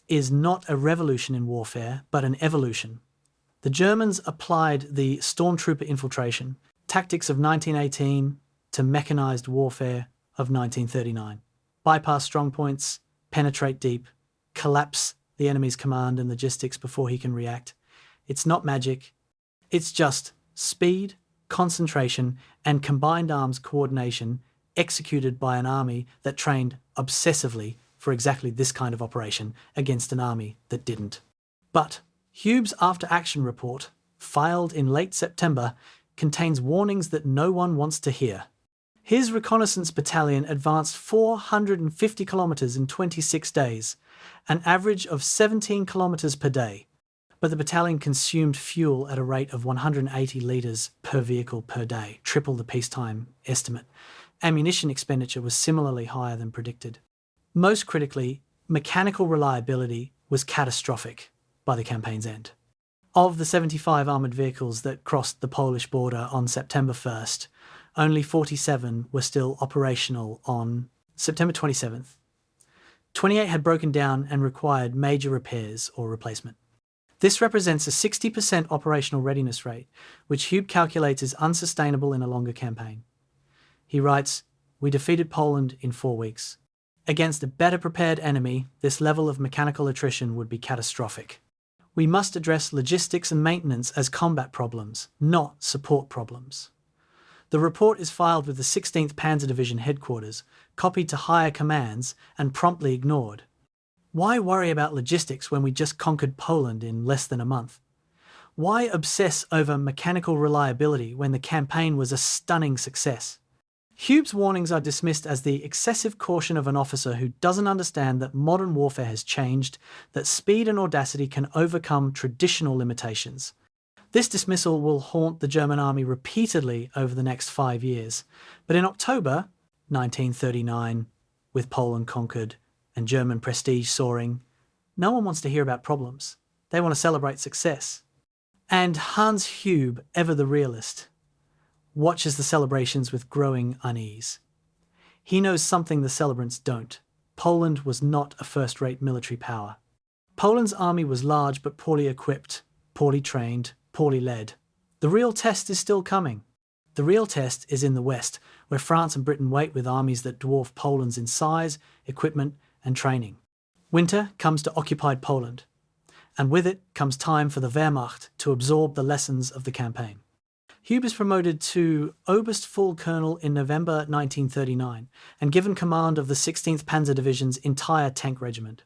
is not a revolution in warfare, but an evolution. The Germans applied the stormtrooper infiltration tactics of 1918 to mechanized warfare of 1939. Bypass strongpoints, penetrate deep, collapse the enemy's command and logistics before he can react. It's not magic. It's just speed, concentration, and combined arms coordination executed by an army that trained obsessively for exactly this kind of operation against an army that didn't. But Hube's after-action report, filed in late September, contains warnings that no one wants to hear. His reconnaissance battalion advanced 450 kilometers in 26 days, an average of 17 kilometers per day. But the battalion consumed fuel at a rate of 180 liters per vehicle per day, triple the peacetime estimate. Ammunition expenditure was similarly higher than predicted. Most critically, mechanical reliability was catastrophic by the campaign's end. Of the 75 armoured vehicles that crossed the Polish border on September 1st, only 47 were still operational on September 27th. 28 had broken down and required major repairs or replacement. This represents a 60% operational readiness rate, which Hube calculates is unsustainable in a longer campaign. He writes, "We defeated Poland in 4 weeks. Against a better prepared enemy, this level of mechanical attrition would be catastrophic. We must address logistics and maintenance as combat problems, not support problems." The report is filed with the 16th Panzer Division headquarters, copied to higher commands, and promptly ignored. Why worry about logistics when we just conquered Poland in less than a month? Why obsess over mechanical reliability when the campaign was a stunning success? Hube's warnings are dismissed as the excessive caution of an officer who doesn't understand that modern warfare has changed, that speed and audacity can overcome traditional limitations. This dismissal will haunt the German army repeatedly over the next 5 years. But in October 1939, with Poland conquered and German prestige soaring, no one wants to hear about problems. They want to celebrate success. And Hans Hube, ever the realist, watches the celebrations with growing unease. He knows something the celebrants don't. Poland was not a first-rate military power. Poland's army was large but poorly equipped, poorly trained, poorly led. The real test is still coming. The real test is in the West, where France and Britain wait with armies that dwarf Poland's in size, equipment, and training. Winter comes to occupied Poland, and with it comes time for the Wehrmacht to absorb the lessons of the campaign. Hube is promoted to Oberst full colonel in November 1939 and given command of the 16th Panzer Division's entire tank regiment.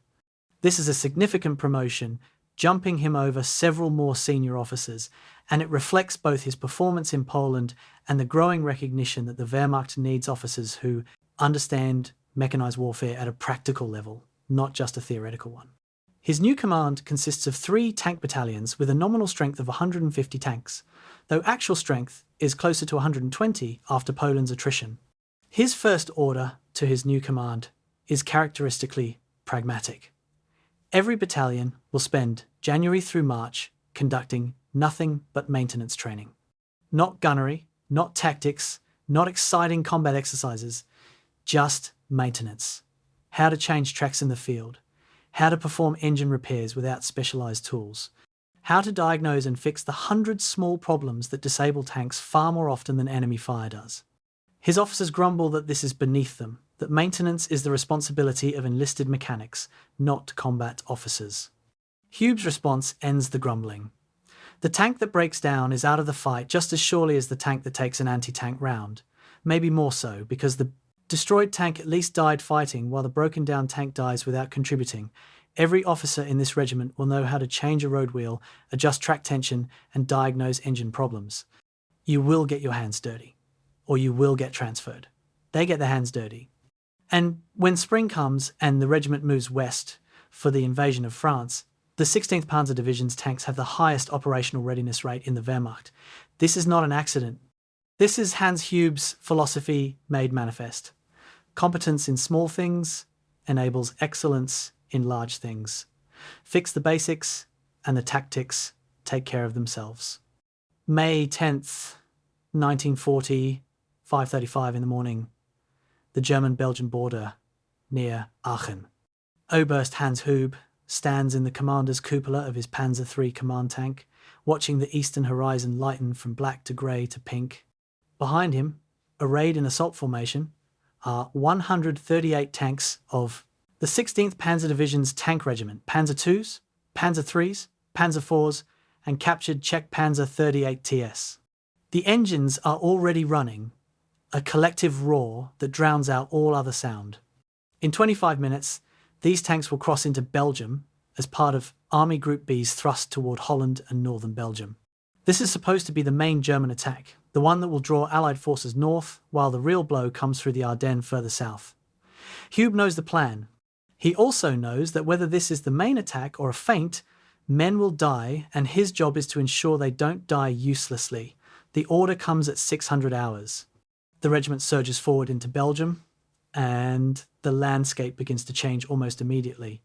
This is a significant promotion, jumping him over several more senior officers, and it reflects both his performance in Poland and the growing recognition that the Wehrmacht needs officers who understand mechanized warfare at a practical level, not just a theoretical one. His new command consists of 3 tank battalions with a nominal strength of 150 tanks, though actual strength is closer to 120 after Poland's attrition. His first order to his new command is characteristically pragmatic. Every battalion will spend January through March conducting nothing but maintenance training. Not gunnery, not tactics, not exciting combat exercises, just maintenance. How to change tracks in the field, how to perform engine repairs without specialized tools, how to diagnose and fix the 100 small problems that disable tanks far more often than enemy fire does. His officers grumble that this is beneath them, that maintenance is the responsibility of enlisted mechanics, not combat officers. Hube's response ends the grumbling. The tank that breaks down is out of the fight just as surely as the tank that takes an anti-tank round, maybe more so, because the destroyed tank at least died fighting while the broken down tank dies without contributing. Every officer in this regiment will know how to change a road wheel, adjust track tension, and diagnose engine problems. You will get your hands dirty, or you will get transferred. They get their hands dirty. And when spring comes and the regiment moves west for the invasion of France, the 16th Panzer Division's tanks have the highest operational readiness rate in the Wehrmacht. This is not an accident. This is Hans Hube's philosophy made manifest. Competence in small things enables excellence in large things. Fix the basics and the tactics take care of themselves. May 10th, 1940, 5:35 in the morning, the German-Belgian border near Aachen. Oberst Hans Hube stands in the commander's cupola of his Panzer III command tank, watching the eastern horizon lighten from black to grey to pink. Behind him, arrayed in assault formation, are 138 tanks of the 16th Panzer Division's tank regiment, Panzer IIs, Panzer IIIs, Panzer IVs, and captured Czech Panzer 38 TS. The engines are already running, a collective roar that drowns out all other sound. In 25 minutes, these tanks will cross into Belgium as part of Army Group B's thrust toward Holland and northern Belgium. This is supposed to be the main German attack, the one that will draw Allied forces north, while the real blow comes through the Ardennes further south. Hube knows the plan. He also knows that whether this is the main attack or a feint, men will die, and his job is to ensure they don't die uselessly. The order comes at 600 hours. The regiment surges forward into Belgium, and the landscape begins to change almost immediately.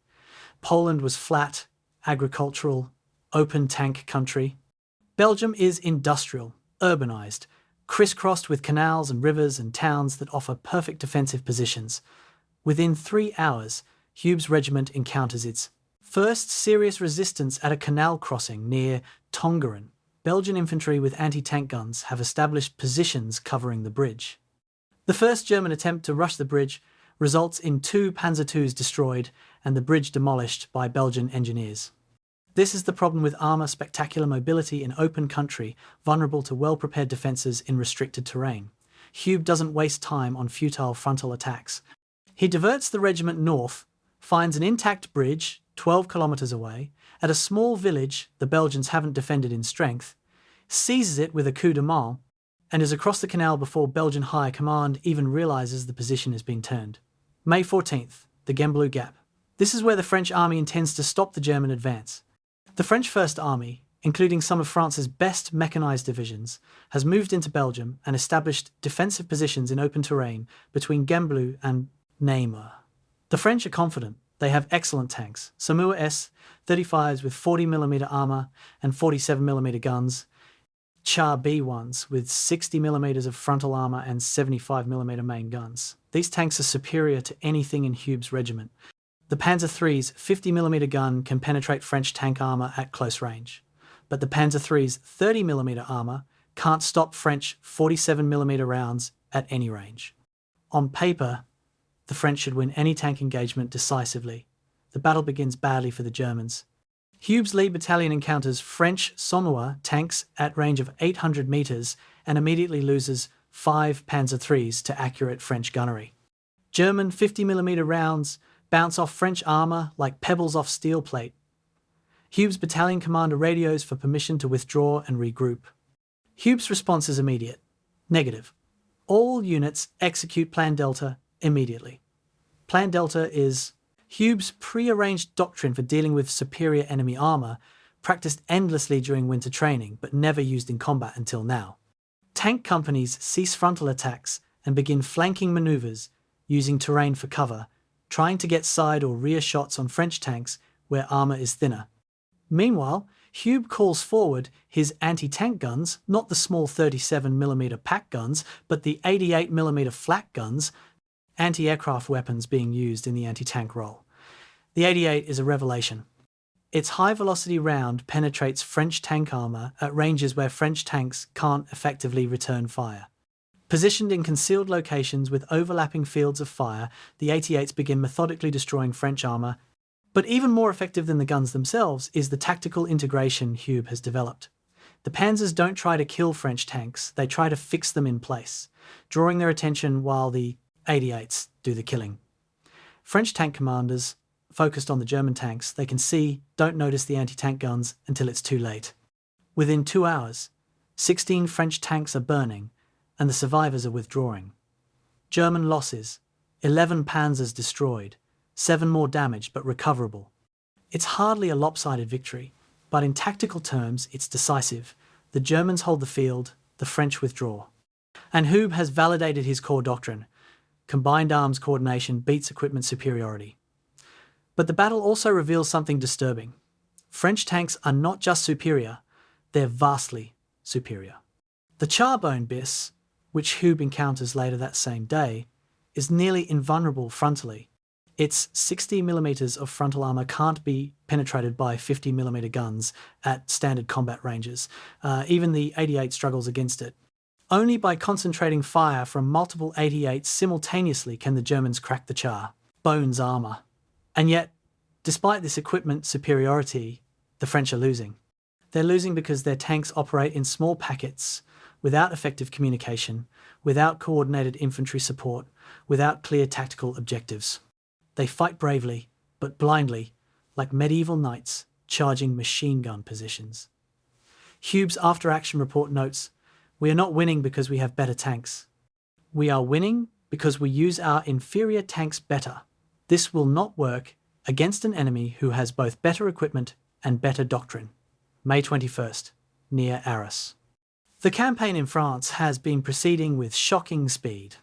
Poland was flat, agricultural, open tank country. Belgium is industrial, urbanized, crisscrossed with canals and rivers and towns that offer perfect defensive positions. Within 3 hours, Hube's regiment encounters its first serious resistance at a canal crossing near Tongeren. Belgian infantry with anti-tank guns have established positions covering the bridge. The first German attempt to rush the bridge results in 2 Panzer IIs destroyed and the bridge demolished by Belgian engineers. This is the problem with armour spectacular mobility in open country, vulnerable to well-prepared defences in restricted terrain. Hube doesn't waste time on futile frontal attacks. He diverts the regiment north, finds an intact bridge 12 kilometres away, at a small village the Belgians haven't defended in strength, seizes it with a coup de main, and is across the canal before Belgian High Command even realises the position has been turned. May 14th, the Gembloux Gap. This is where the French army intends to stop the German advance. The French First Army, including some of France's best mechanised divisions, has moved into Belgium and established defensive positions in open terrain between Gembloux and Namur. The French are confident. They have excellent tanks, Saumur S-35s with 40mm armour and 47mm guns, Char B1s with 60mm of frontal armour and 75mm main guns. These tanks are superior to anything in Hube's regiment. The Panzer III's 50mm gun can penetrate French tank armour at close range, but the Panzer III's 30mm armour can't stop French 47mm rounds at any range. On paper, the French should win any tank engagement decisively. The battle begins badly for the Germans. Hube's lead battalion encounters French Saumur tanks at range of 800 metres and immediately loses 5 Panzer IIIs to accurate French gunnery. German 50mm rounds bounce off French armour like pebbles off steel plate. Hube's battalion commander radios for permission to withdraw and regroup. Hube's response is immediate. Negative. All units execute Plan Delta immediately. Plan Delta is Hube's pre-arranged doctrine for dealing with superior enemy armour, practiced endlessly during winter training but never used in combat until now. Tank companies cease frontal attacks and begin flanking manoeuvres using terrain for cover, trying to get side or rear shots on French tanks where armour is thinner. Meanwhile, Hube calls forward his anti-tank guns, not the small 37mm pack guns, but the 88mm flak guns, anti-aircraft weapons being used in the anti-tank role. The 88 is a revelation. Its high-velocity round penetrates French tank armour at ranges where French tanks can't effectively return fire. Positioned in concealed locations with overlapping fields of fire, the 88s begin methodically destroying French armour. But even more effective than the guns themselves is the tactical integration Hube has developed. The Panzers don't try to kill French tanks, they try to fix them in place, drawing their attention while the 88s do the killing. French tank commanders, focused on the German tanks, they can see, don't notice the anti-tank guns until it's too late. Within 2 hours, 16 French tanks are burning, and the survivors are withdrawing. German losses, 11 Panzers destroyed, 7 more damaged but recoverable. It's hardly a lopsided victory, but in tactical terms it's decisive. The Germans hold the field, the French withdraw. And Hube has validated his core doctrine. Combined arms coordination beats equipment superiority. But the battle also reveals something disturbing. French tanks are not just superior, they're vastly superior. The Charbonne bis, which Hube encounters later that same day, is nearly invulnerable frontally. Its 60mm of frontal armour can't be penetrated by 50mm guns at standard combat ranges. Even the 88 struggles against it. Only by concentrating fire from multiple 88s simultaneously can the Germans crack the Charbonne's armour. And yet, despite this equipment superiority, the French are losing. They're losing because their tanks operate in small packets, without effective communication, without coordinated infantry support, without clear tactical objectives. They fight bravely, but blindly, like medieval knights charging machine gun positions. Hube's after-action report notes, "We are not winning because we have better tanks. We are winning because we use our inferior tanks better. This will not work against an enemy who has both better equipment and better doctrine." May 21st, near Arras. The campaign in France has been proceeding with shocking speed.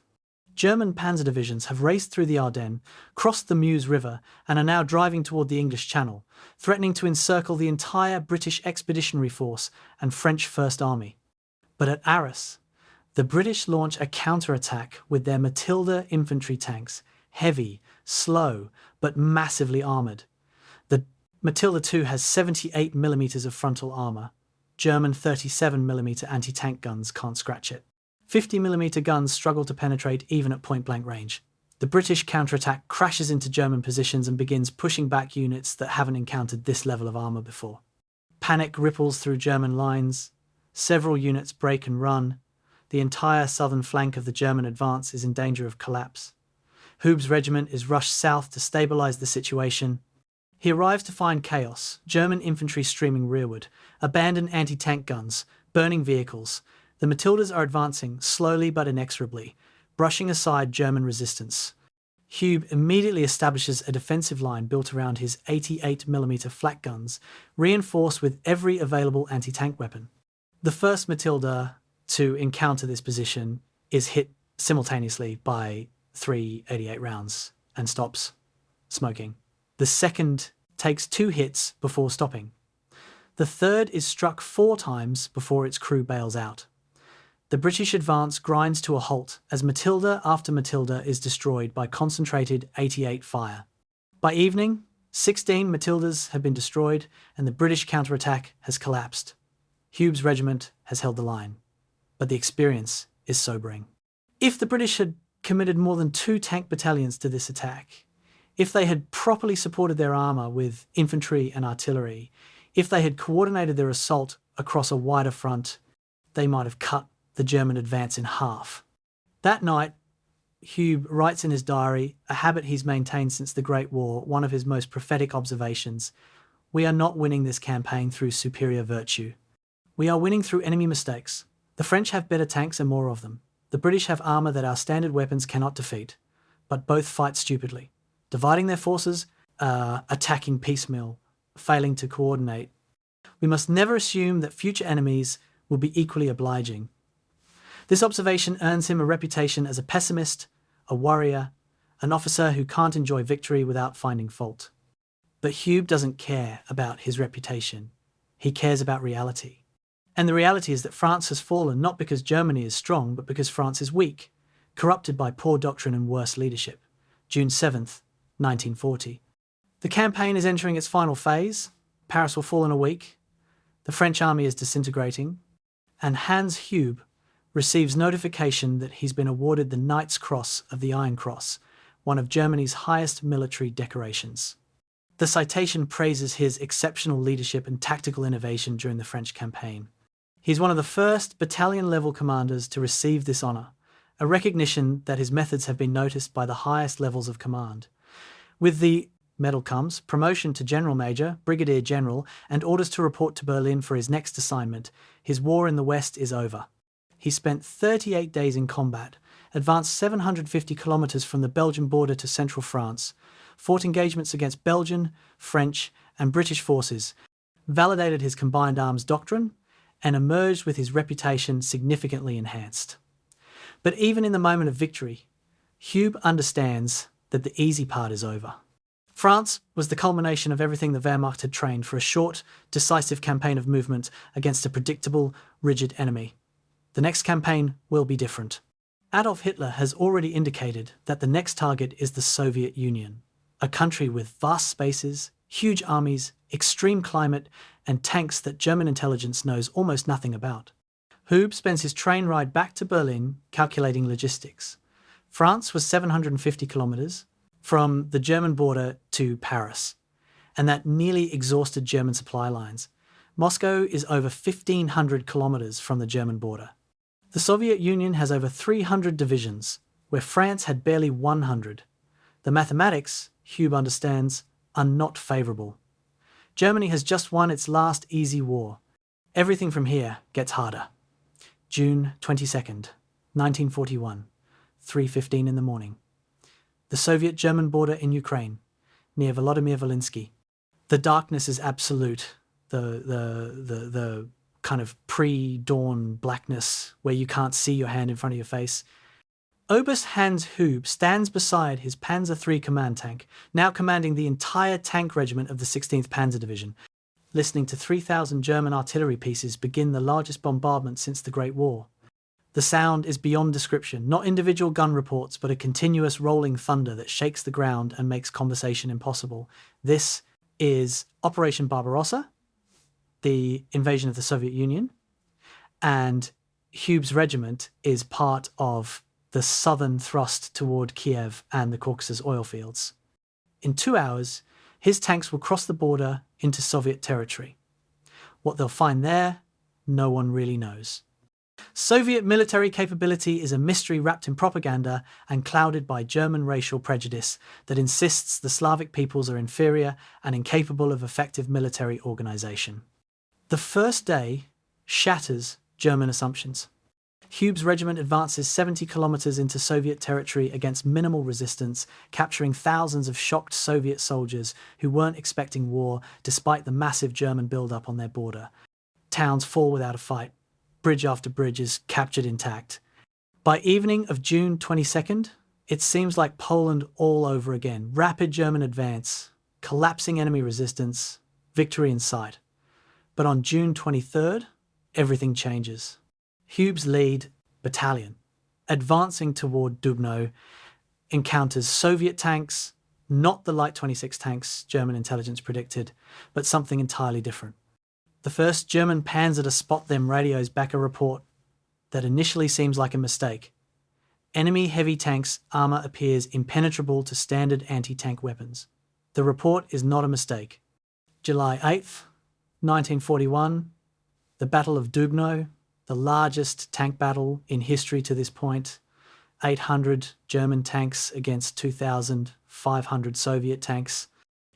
German panzer divisions have raced through the Ardennes, crossed the Meuse River, and are now driving toward the English Channel, threatening to encircle the entire British Expeditionary Force and French First Army. But at Arras, the British launch a counterattack with their Matilda infantry tanks, heavy, slow, but massively armoured. The Matilda II has 78mm of frontal armour. German 37mm anti-tank guns can't scratch it. 50mm guns struggle to penetrate even at point-blank range. The British counterattack crashes into German positions and begins pushing back units that haven't encountered this level of armour before. Panic ripples through German lines. Several units break and run. The entire southern flank of the German advance is in danger of collapse. Hube's regiment is rushed south to stabilise the situation. He arrives to find chaos, German infantry streaming rearward, abandoned anti-tank guns, burning vehicles, The Matildas are advancing, slowly but inexorably, brushing aside German resistance. Hube immediately establishes a defensive line built around his 88mm flak guns, reinforced with every available anti-tank weapon. The first Matilda to encounter this position is hit simultaneously by 388 rounds and stops smoking. The second takes 2 hits before stopping. The third is struck 4 times before its crew bails out. The British advance grinds to a halt as Matilda after Matilda is destroyed by concentrated 88 fire. By evening, 16 Matildas have been destroyed and the British counterattack has collapsed. Hube's regiment has held the line, but the experience is sobering. If the British had committed more than 2 tank battalions to this attack, if they had properly supported their armour with infantry and artillery, if they had coordinated their assault across a wider front, they might have cut the German advance in half. That night, Hube writes in his diary, a habit he's maintained since the Great War, one of his most prophetic observations: "We are not winning this campaign through superior virtue. We are winning through enemy mistakes. The French have better tanks and more of them. The British have armour that our standard weapons cannot defeat, but both fight stupidly, dividing their forces, attacking piecemeal, failing to coordinate. We must never assume that future enemies will be equally obliging." This observation earns him a reputation as a pessimist, a worrier, an officer who can't enjoy victory without finding fault. But Hube doesn't care about his reputation. He cares about reality. And the reality is that France has fallen not because Germany is strong, but because France is weak, corrupted by poor doctrine and worse leadership. June 7th, 1940. The campaign is entering its final phase. Paris will fall in a week. The French army is disintegrating. And Hans Hube receives notification that he's been awarded the Knight's Cross of the Iron Cross, one of Germany's highest military decorations. The citation praises his exceptional leadership and tactical innovation during the French campaign. He's one of the first battalion-level commanders to receive this honour, a recognition that his methods have been noticed by the highest levels of command. With the medal comes promotion to General Major, Brigadier General, and orders to report to Berlin for his next assignment. His war in the West is over. He spent 38 days in combat, advanced 750 kilometres from the Belgian border to central France, fought engagements against Belgian, French and British forces, validated his combined arms doctrine, and emerged with his reputation significantly enhanced. But even in the moment of victory, Hube understands that the easy part is over. France was the culmination of everything the Wehrmacht had trained for a short, decisive campaign of movement against a predictable, rigid enemy. The next campaign will be different. Adolf Hitler has already indicated that the next target is the Soviet Union, a country with vast spaces, huge armies, extreme climate, and tanks that German intelligence knows almost nothing about. Hube spends his train ride back to Berlin calculating logistics. France was 750 kilometres from the German border to Paris, and that nearly exhausted German supply lines. Moscow is over 1,500 kilometres from the German border. The Soviet Union has over 300 divisions, where France had barely 100. The mathematics, Hube understands, are not favourable. Germany has just won its last easy war. Everything from here gets harder. June 22nd, 1941, 3:15 in the morning. The Soviet-German border in Ukraine, near Volodymyr-Volynski. The darkness is absolute. The kind of pre-dawn blackness where you can't see your hand in front of your face. Oberst Hans Hube stands beside his Panzer III command tank, now commanding the entire tank regiment of the 16th Panzer Division, listening to 3,000 German artillery pieces begin the largest bombardment since the Great War. The sound is beyond description, not individual gun reports, but a continuous rolling thunder that shakes the ground and makes conversation impossible. This is Operation Barbarossa, the invasion of the Soviet Union, and Hube's regiment is part of the southern thrust toward Kiev and the Caucasus oil fields. In 2 hours, his tanks will cross the border into Soviet territory. What they'll find there, no one really knows. Soviet military capability is a mystery wrapped in propaganda and clouded by German racial prejudice that insists the Slavic peoples are inferior and incapable of effective military organisation. The first day shatters German assumptions. Hube's regiment advances 70 kilometers into Soviet territory against minimal resistance, capturing thousands of shocked Soviet soldiers who weren't expecting war despite the massive German buildup on their border. Towns fall without a fight. Bridge after bridge is captured intact. By evening of June 22nd, it seems like Poland all over again. Rapid German advance, collapsing enemy resistance, victory in sight. But on June 23rd, everything changes. Hube's lead battalion, advancing toward Dubno, encounters Soviet tanks, not the Light 26 tanks German intelligence predicted, but something entirely different. The first German Panzer to spot them radios back a report that initially seems like a mistake. Enemy heavy tanks' armour appears impenetrable to standard anti-tank weapons. The report is not a mistake. July 8th, 1941, the Battle of Dubno, the largest tank battle in history to this point. 800 German tanks against 2,500 Soviet tanks.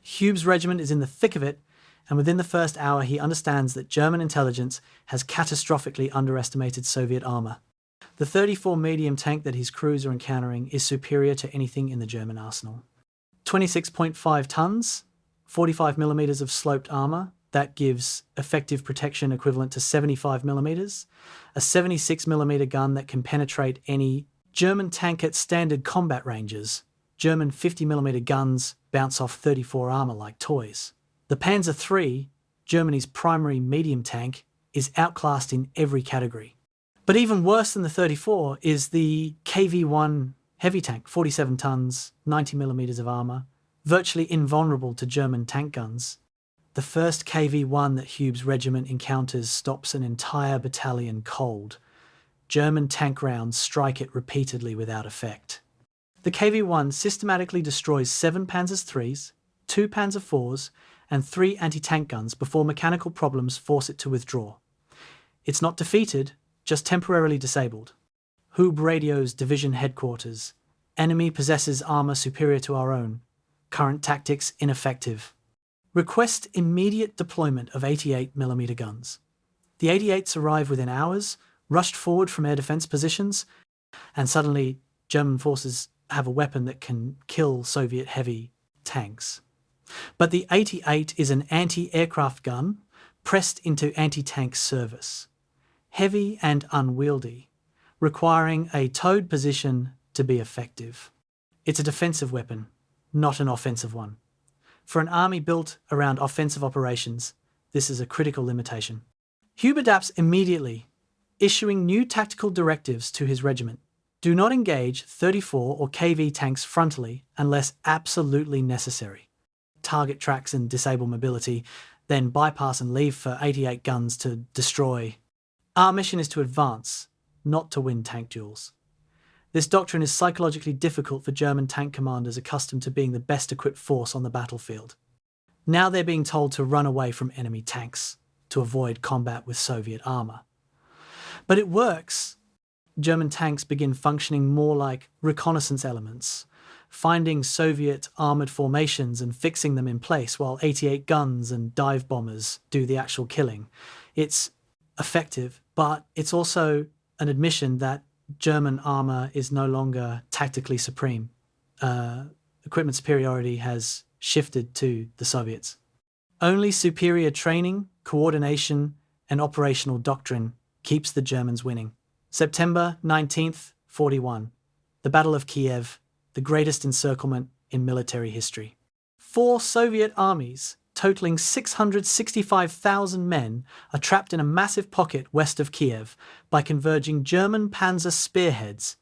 Hube's regiment is in the thick of it, and within the first hour he understands that German intelligence has catastrophically underestimated Soviet armour. The 34 medium tank that his crews are encountering is superior to anything in the German arsenal. 26.5 tons, 45 millimeters of sloped armour, that gives effective protection equivalent to 75 millimeters, a 76 millimeter gun that can penetrate any German tank at standard combat ranges. German 50 millimeter guns bounce off 34 armour like toys. The Panzer III, Germany's primary medium tank, is outclassed in every category. But even worse than the 34 is the KV-1 heavy tank, 47 tons, 90 millimeters of armour, virtually invulnerable to German tank guns. The first KV-1 that Hube's regiment encounters stops an entire battalion cold. German tank rounds strike it repeatedly without effect. The KV-1 systematically destroys 7 Panzer IIIs, 2 Panzer IVs, and 3 anti-tank guns before mechanical problems force it to withdraw. It's not defeated, just temporarily disabled. Hube radios division headquarters. Enemy possesses armour superior to our own. Current tactics ineffective. Request immediate deployment of 88mm guns. The 88s arrive within hours, rushed forward from air defence positions, and suddenly German forces have a weapon that can kill Soviet heavy tanks. But the 88 is an anti-aircraft gun pressed into anti-tank service. Heavy and unwieldy, requiring a towed position to be effective. It's a defensive weapon, not an offensive one. For an army built around offensive operations, this is a critical limitation. Hube adapts immediately, issuing new tactical directives to his regiment. Do not engage 34 or KV tanks frontally unless absolutely necessary. Target tracks and disable mobility, then bypass and leave for 88 guns to destroy. Our mission is to advance, not to win tank duels. This doctrine is psychologically difficult for German tank commanders accustomed to being the best equipped force on the battlefield. Now they're being told to run away from enemy tanks to avoid combat with Soviet armour. But it works. German tanks begin functioning more like reconnaissance elements, finding Soviet armoured formations and fixing them in place while 88 guns and dive bombers do the actual killing. It's effective, but it's also an admission that German armour is no longer tactically supreme. Equipment superiority has shifted to the Soviets. Only superior training, coordination, and operational doctrine keeps the Germans winning. September 19th, 41. The Battle of Kiev, the greatest encirclement in military history. 4 Soviet armies, totaling 665,000 men, are trapped in a massive pocket west of Kiev by converging German Panzer spearheads.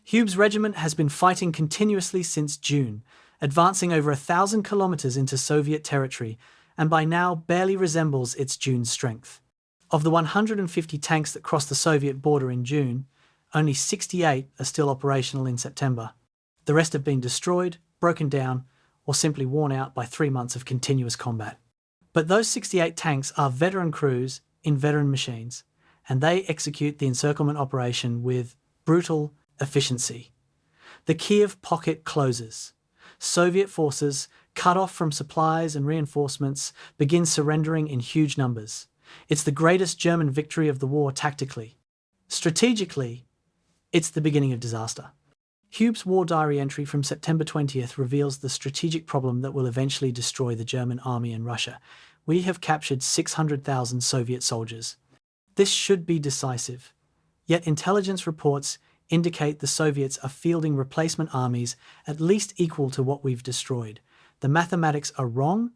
Hube's regiment has been fighting continuously since June, advancing over 1,000 kilometers into Soviet territory, and by now barely resembles its June strength. Of the 150 tanks that crossed the Soviet border in June, only 68 are still operational in September. The rest have been destroyed, broken down, or simply worn out by 3 months of continuous combat. But those 68 tanks are veteran crews in veteran machines, and they execute the encirclement operation with brutal efficiency. The Kiev pocket closes. Soviet forces, cut off from supplies and reinforcements, begin surrendering in huge numbers. It's the greatest German victory of the war tactically. Strategically, it's the beginning of disaster. Hube's war diary entry from September 20th reveals the strategic problem that will eventually destroy the German army in Russia. We have captured 600,000 Soviet soldiers. This should be decisive. Yet intelligence reports indicate the Soviets are fielding replacement armies at least equal to what we've destroyed. The mathematics are wrong.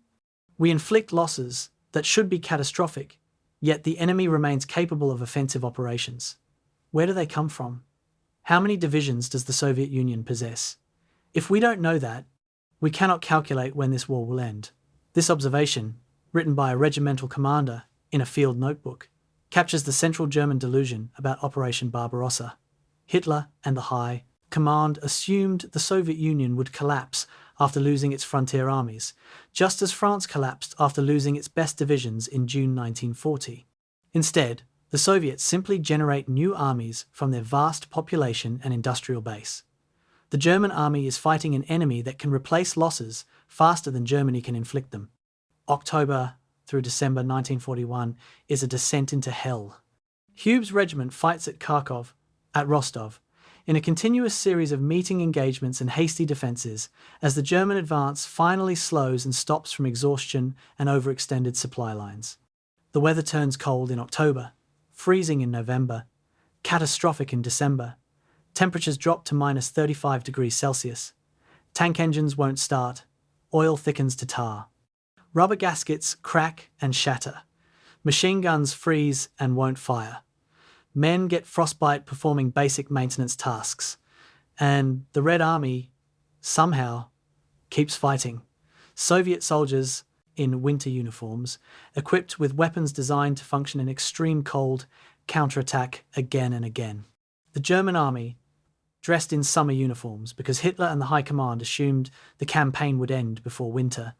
We inflict losses that should be catastrophic, yet the enemy remains capable of offensive operations. Where do they come from? How many divisions does the Soviet Union possess? If we don't know that, we cannot calculate when this war will end. This observation, written by a regimental commander in a field notebook, captures the central German delusion about Operation Barbarossa. Hitler and the High Command assumed the Soviet Union would collapse after losing its frontier armies, just as France collapsed after losing its best divisions in June 1940. Instead, the Soviets simply generate new armies from their vast population and industrial base. The German army is fighting an enemy that can replace losses faster than Germany can inflict them. October through December 1941 is a descent into hell. Hube's regiment fights at Kharkov, at Rostov, in a continuous series of meeting engagements and hasty defences as the German advance finally slows and stops from exhaustion and overextended supply lines. The weather turns cold in October, freezing in November, catastrophic in December. Temperatures drop to minus 35 degrees Celsius. Tank engines won't start. Oil thickens to tar. Rubber gaskets crack and shatter. Machine guns freeze and won't fire. Men get frostbite performing basic maintenance tasks. And the Red Army, somehow, keeps fighting. Soviet soldiers in winter uniforms, equipped with weapons designed to function in extreme cold, counterattack again and again. The German army, dressed in summer uniforms because Hitler and the High Command assumed the campaign would end before winter,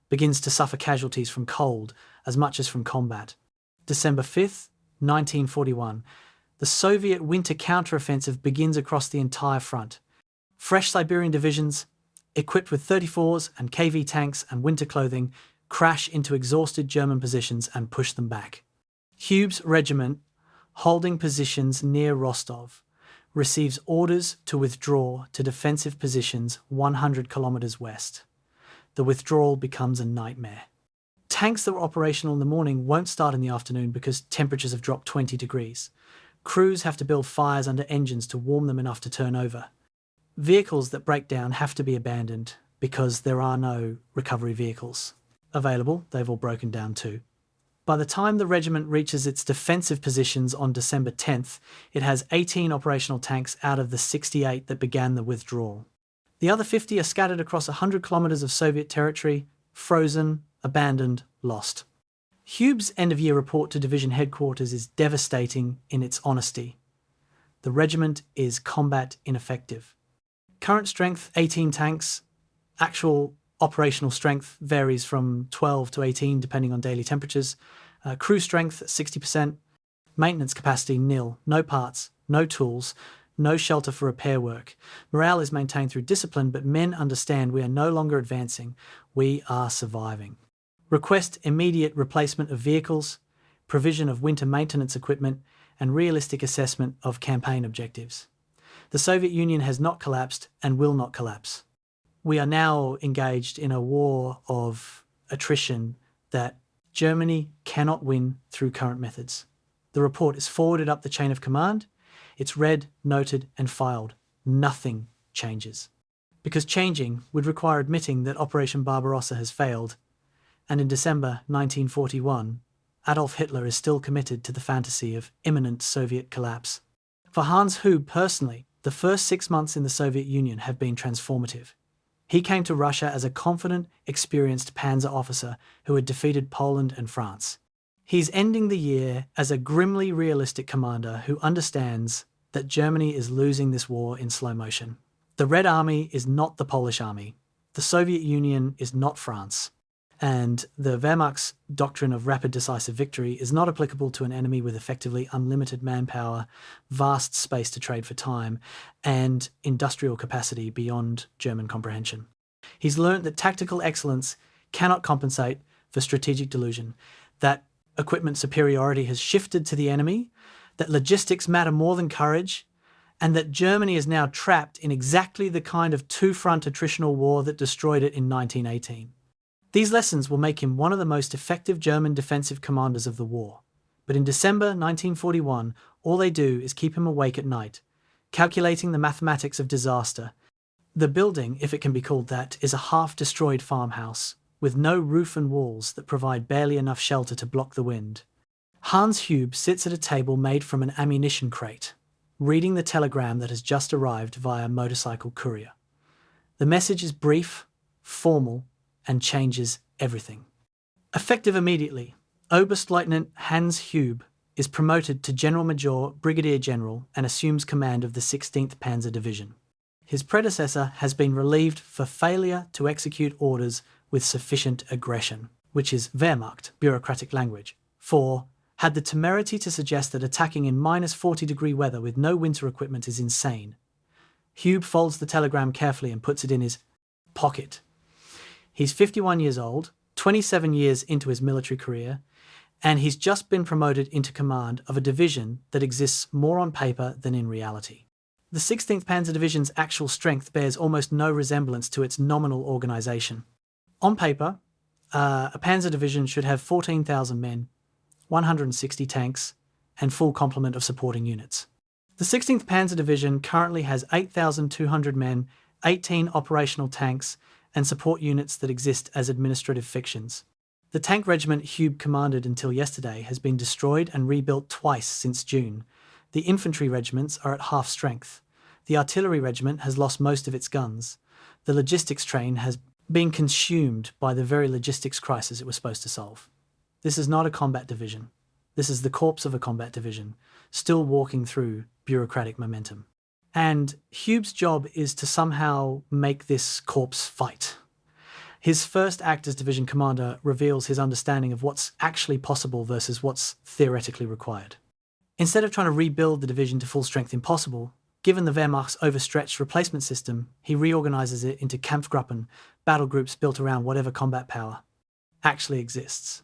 begins to suffer casualties from cold as much as from combat. December 5th, 1941, the Soviet winter counteroffensive begins across the entire front. Fresh Siberian divisions, equipped with 34s and KV tanks and winter clothing, crash into exhausted German positions and push them back. Hube's regiment, holding positions near Rostov, receives orders to withdraw to defensive positions 100 kilometers west. The withdrawal becomes a nightmare. Tanks that were operational in the morning won't start in the afternoon because temperatures have dropped 20 degrees. Crews have to build fires under engines to warm them enough to turn over. Vehicles that break down have to be abandoned because there are no recovery vehicles available. They've all broken down too. By the time the regiment reaches its defensive positions on December 10th, it has 18 operational tanks out of the 68 that began the withdrawal. The other 50 are scattered across 100 kilometers of Soviet territory, frozen, abandoned, lost. Hube's end-of-year report to division headquarters is devastating in its honesty. The regiment is combat ineffective. Current strength, 18 tanks. Actual operational strength varies from 12 to 18 depending on daily temperatures. Crew strength, 60%. Maintenance capacity, nil. No parts, no tools, no shelter for repair work. Morale is maintained through discipline, but men understand we are no longer advancing. We are surviving. Request immediate replacement of vehicles, provision of winter maintenance equipment, and realistic assessment of campaign objectives. The Soviet Union has not collapsed and will not collapse. We are now engaged in a war of attrition that Germany cannot win through current methods. The report is forwarded up the chain of command. It's read, noted, and filed. Nothing changes. Because changing would require admitting that Operation Barbarossa has failed, and in December 1941, Adolf Hitler is still committed to the fantasy of imminent Soviet collapse. For Hans Hube personally, the first 6 months in the Soviet Union have been transformative. He came to Russia as a confident, experienced Panzer officer who had defeated Poland and France. He's ending the year as a grimly realistic commander who understands that Germany is losing this war in slow motion. The Red Army is not the Polish army. The Soviet Union is not France. And the Wehrmacht's doctrine of rapid decisive victory is not applicable to an enemy with effectively unlimited manpower, vast space to trade for time, and industrial capacity beyond German comprehension. He's learnt that tactical excellence cannot compensate for strategic delusion, that equipment superiority has shifted to the enemy, that logistics matter more than courage, and that Germany is now trapped in exactly the kind of two-front attritional war that destroyed it in 1918. These lessons will make him one of the most effective German defensive commanders of the war. But in December 1941, all they do is keep him awake at night, calculating the mathematics of disaster. The building, if it can be called that, is a half-destroyed farmhouse, with no roof and walls that provide barely enough shelter to block the wind. Hans Hube sits at a table made from an ammunition crate, reading the telegram that has just arrived via motorcycle courier. The message is brief, formal, and changes everything. Effective immediately, Oberstleutnant Hans Hube is promoted to General Major Brigadier General and assumes command of the 16th Panzer Division. His predecessor has been relieved for failure to execute orders with sufficient aggression, which is Wehrmacht, bureaucratic language, for had the temerity to suggest that attacking in -40-degree weather with no winter equipment is insane. Hube folds the telegram carefully and puts it in his pocket. He's 51 years old, 27 years into his military career, and he's just been promoted into command of a division that exists more on paper than in reality. The 16th Panzer Division's actual strength bears almost no resemblance to its nominal organisation. On paper, a Panzer Division should have 14,000 men, 160 tanks, and full complement of supporting units. The 16th Panzer Division currently has 8,200 men, 18 operational tanks, and support units that exist as administrative fictions. The tank regiment Hube commanded until yesterday has been destroyed and rebuilt twice since June. The infantry regiments are at half strength. The artillery regiment has lost most of its guns. The logistics train has been consumed by the very logistics crisis it was supposed to solve. This is not a combat division. This is the corpse of a combat division, still walking through bureaucratic momentum. And Hube's job is to somehow make this corpse fight. His first act as division commander reveals his understanding of what's actually possible versus what's theoretically required. Instead of trying to rebuild the division to full strength impossible, given the Wehrmacht's overstretched replacement system, he reorganizes it into Kampfgruppen, battle groups built around whatever combat power actually exists.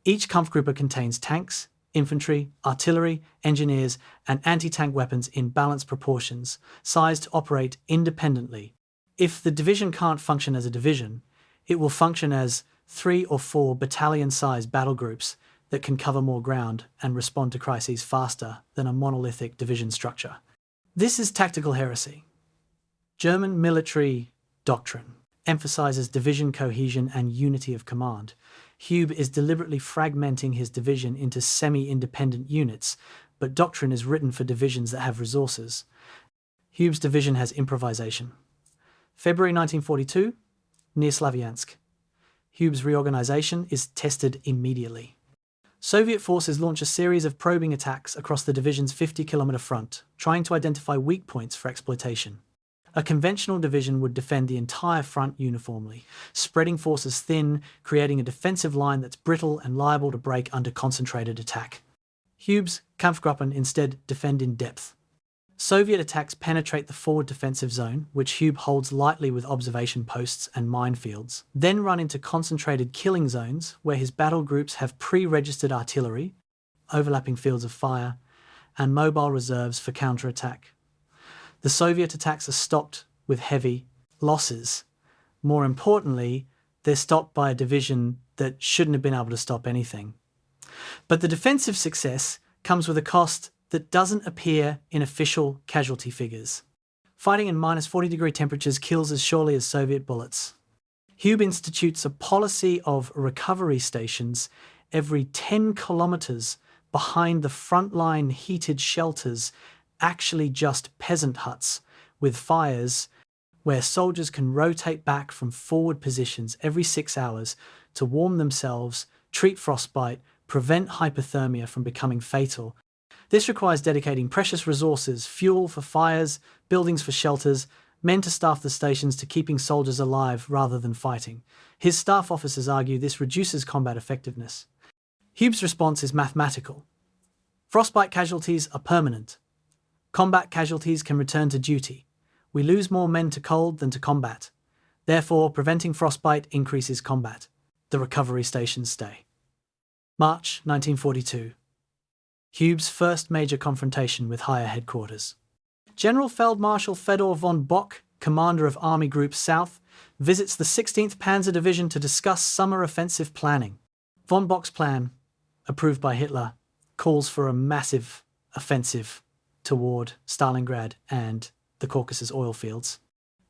Each Kampfgruppe contains tanks, infantry, artillery, engineers, and anti-tank weapons in balanced proportions, sized to operate independently. If the division can't function as a division, it will function as 3 or 4 battalion-sized battle groups that can cover more ground and respond to crises faster than a monolithic division structure. This is tactical heresy. German military doctrine emphasizes division cohesion and unity of command. Hube is deliberately fragmenting his division into semi-independent units, but doctrine is written for divisions that have resources. Hube's division has improvisation. February 1942, near Slavyansk. Hube's reorganization is tested immediately. Soviet forces launch a series of probing attacks across the division's 50-kilometer front, trying to identify weak points for exploitation. A conventional division would defend the entire front uniformly, spreading forces thin, creating a defensive line that's brittle and liable to break under concentrated attack. Hube's Kampfgruppen instead defend in depth. Soviet attacks penetrate the forward defensive zone, which Hube holds lightly with observation posts and minefields, then run into concentrated killing zones where his battle groups have pre-registered artillery, overlapping fields of fire, and mobile reserves for counterattack. The Soviet attacks are stopped with heavy losses. More importantly, they're stopped by a division that shouldn't have been able to stop anything. But the defensive success comes with a cost that doesn't appear in official casualty figures. Fighting in -40-degree temperatures kills as surely as Soviet bullets. Hube institutes a policy of recovery stations every 10 kilometers behind the frontline heated shelters, actually just peasant huts with fires where soldiers can rotate back from forward positions every 6 hours to warm themselves, treat frostbite, prevent hypothermia from becoming fatal. This requires dedicating precious resources, fuel for fires, buildings for shelters, men to staff the stations to keeping soldiers alive rather than fighting. His staff officers argue this reduces combat effectiveness. Hube's response is mathematical. Frostbite casualties are permanent. Combat casualties can return to duty. We lose more men to cold than to combat. Therefore, preventing frostbite increases combat. The recovery stations stay. March 1942. Hube's first major confrontation with higher headquarters. General Feldmarschall Fedor von Bock, commander of Army Group South, visits the 16th Panzer Division to discuss summer offensive planning. Von Bock's plan, approved by Hitler, calls for a massive offensive toward Stalingrad and the Caucasus oil fields.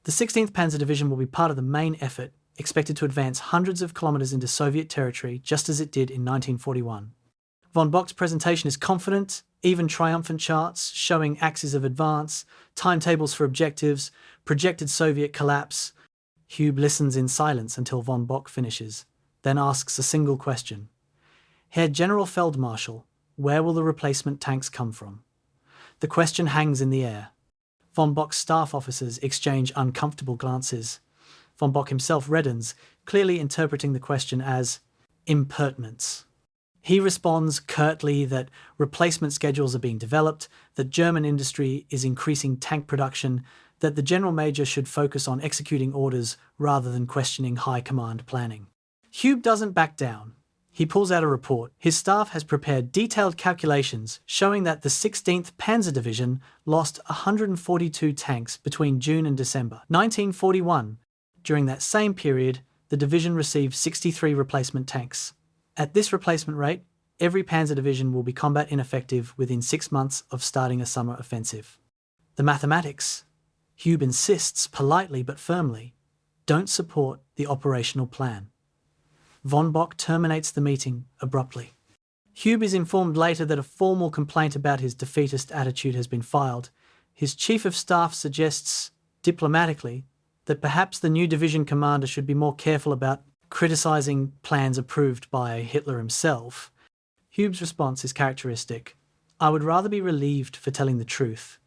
The 16th Panzer Division will be part of the main effort, expected to advance hundreds of kilometers into Soviet territory, just as it did in 1941. Von Bock's presentation is confident, even triumphant charts showing axes of advance, timetables for objectives, projected Soviet collapse. Hube listens in silence until von Bock finishes, then asks a single question. Herr General Feldmarschall, where will the replacement tanks come from? The question hangs in the air. Von Bock's staff officers exchange uncomfortable glances. Von Bock himself reddens, clearly interpreting the question as impertinence. He responds curtly that replacement schedules are being developed, that German industry is increasing tank production, that the General Major should focus on executing orders rather than questioning high command planning. Hube doesn't back down. He pulls out a report. His staff has prepared detailed calculations showing that the 16th Panzer Division lost 142 tanks between June and December 1941. During that same period, the division received 63 replacement tanks. At this replacement rate, every Panzer Division will be combat ineffective within 6 months of starting a summer offensive. The mathematics, Hube insists politely but firmly, don't support the operational plan. Von Bock terminates the meeting abruptly. Hube is informed later that a formal complaint about his defeatist attitude has been filed. His chief of staff suggests, diplomatically, that perhaps the new division commander should be more careful about criticizing plans approved by Hitler himself. Hube's response is characteristic. I would rather be relieved for telling the truth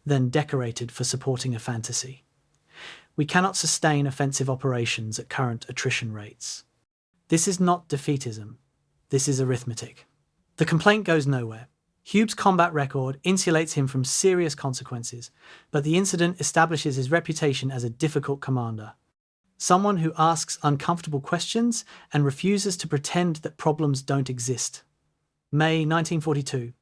than decorated for supporting a fantasy. We cannot sustain offensive operations at current attrition rates. This is not defeatism. This is arithmetic. The complaint goes nowhere. Hube's combat record insulates him from serious consequences, but the incident establishes his reputation as a difficult commander. Someone who asks uncomfortable questions and refuses to pretend that problems don't exist. May 1942.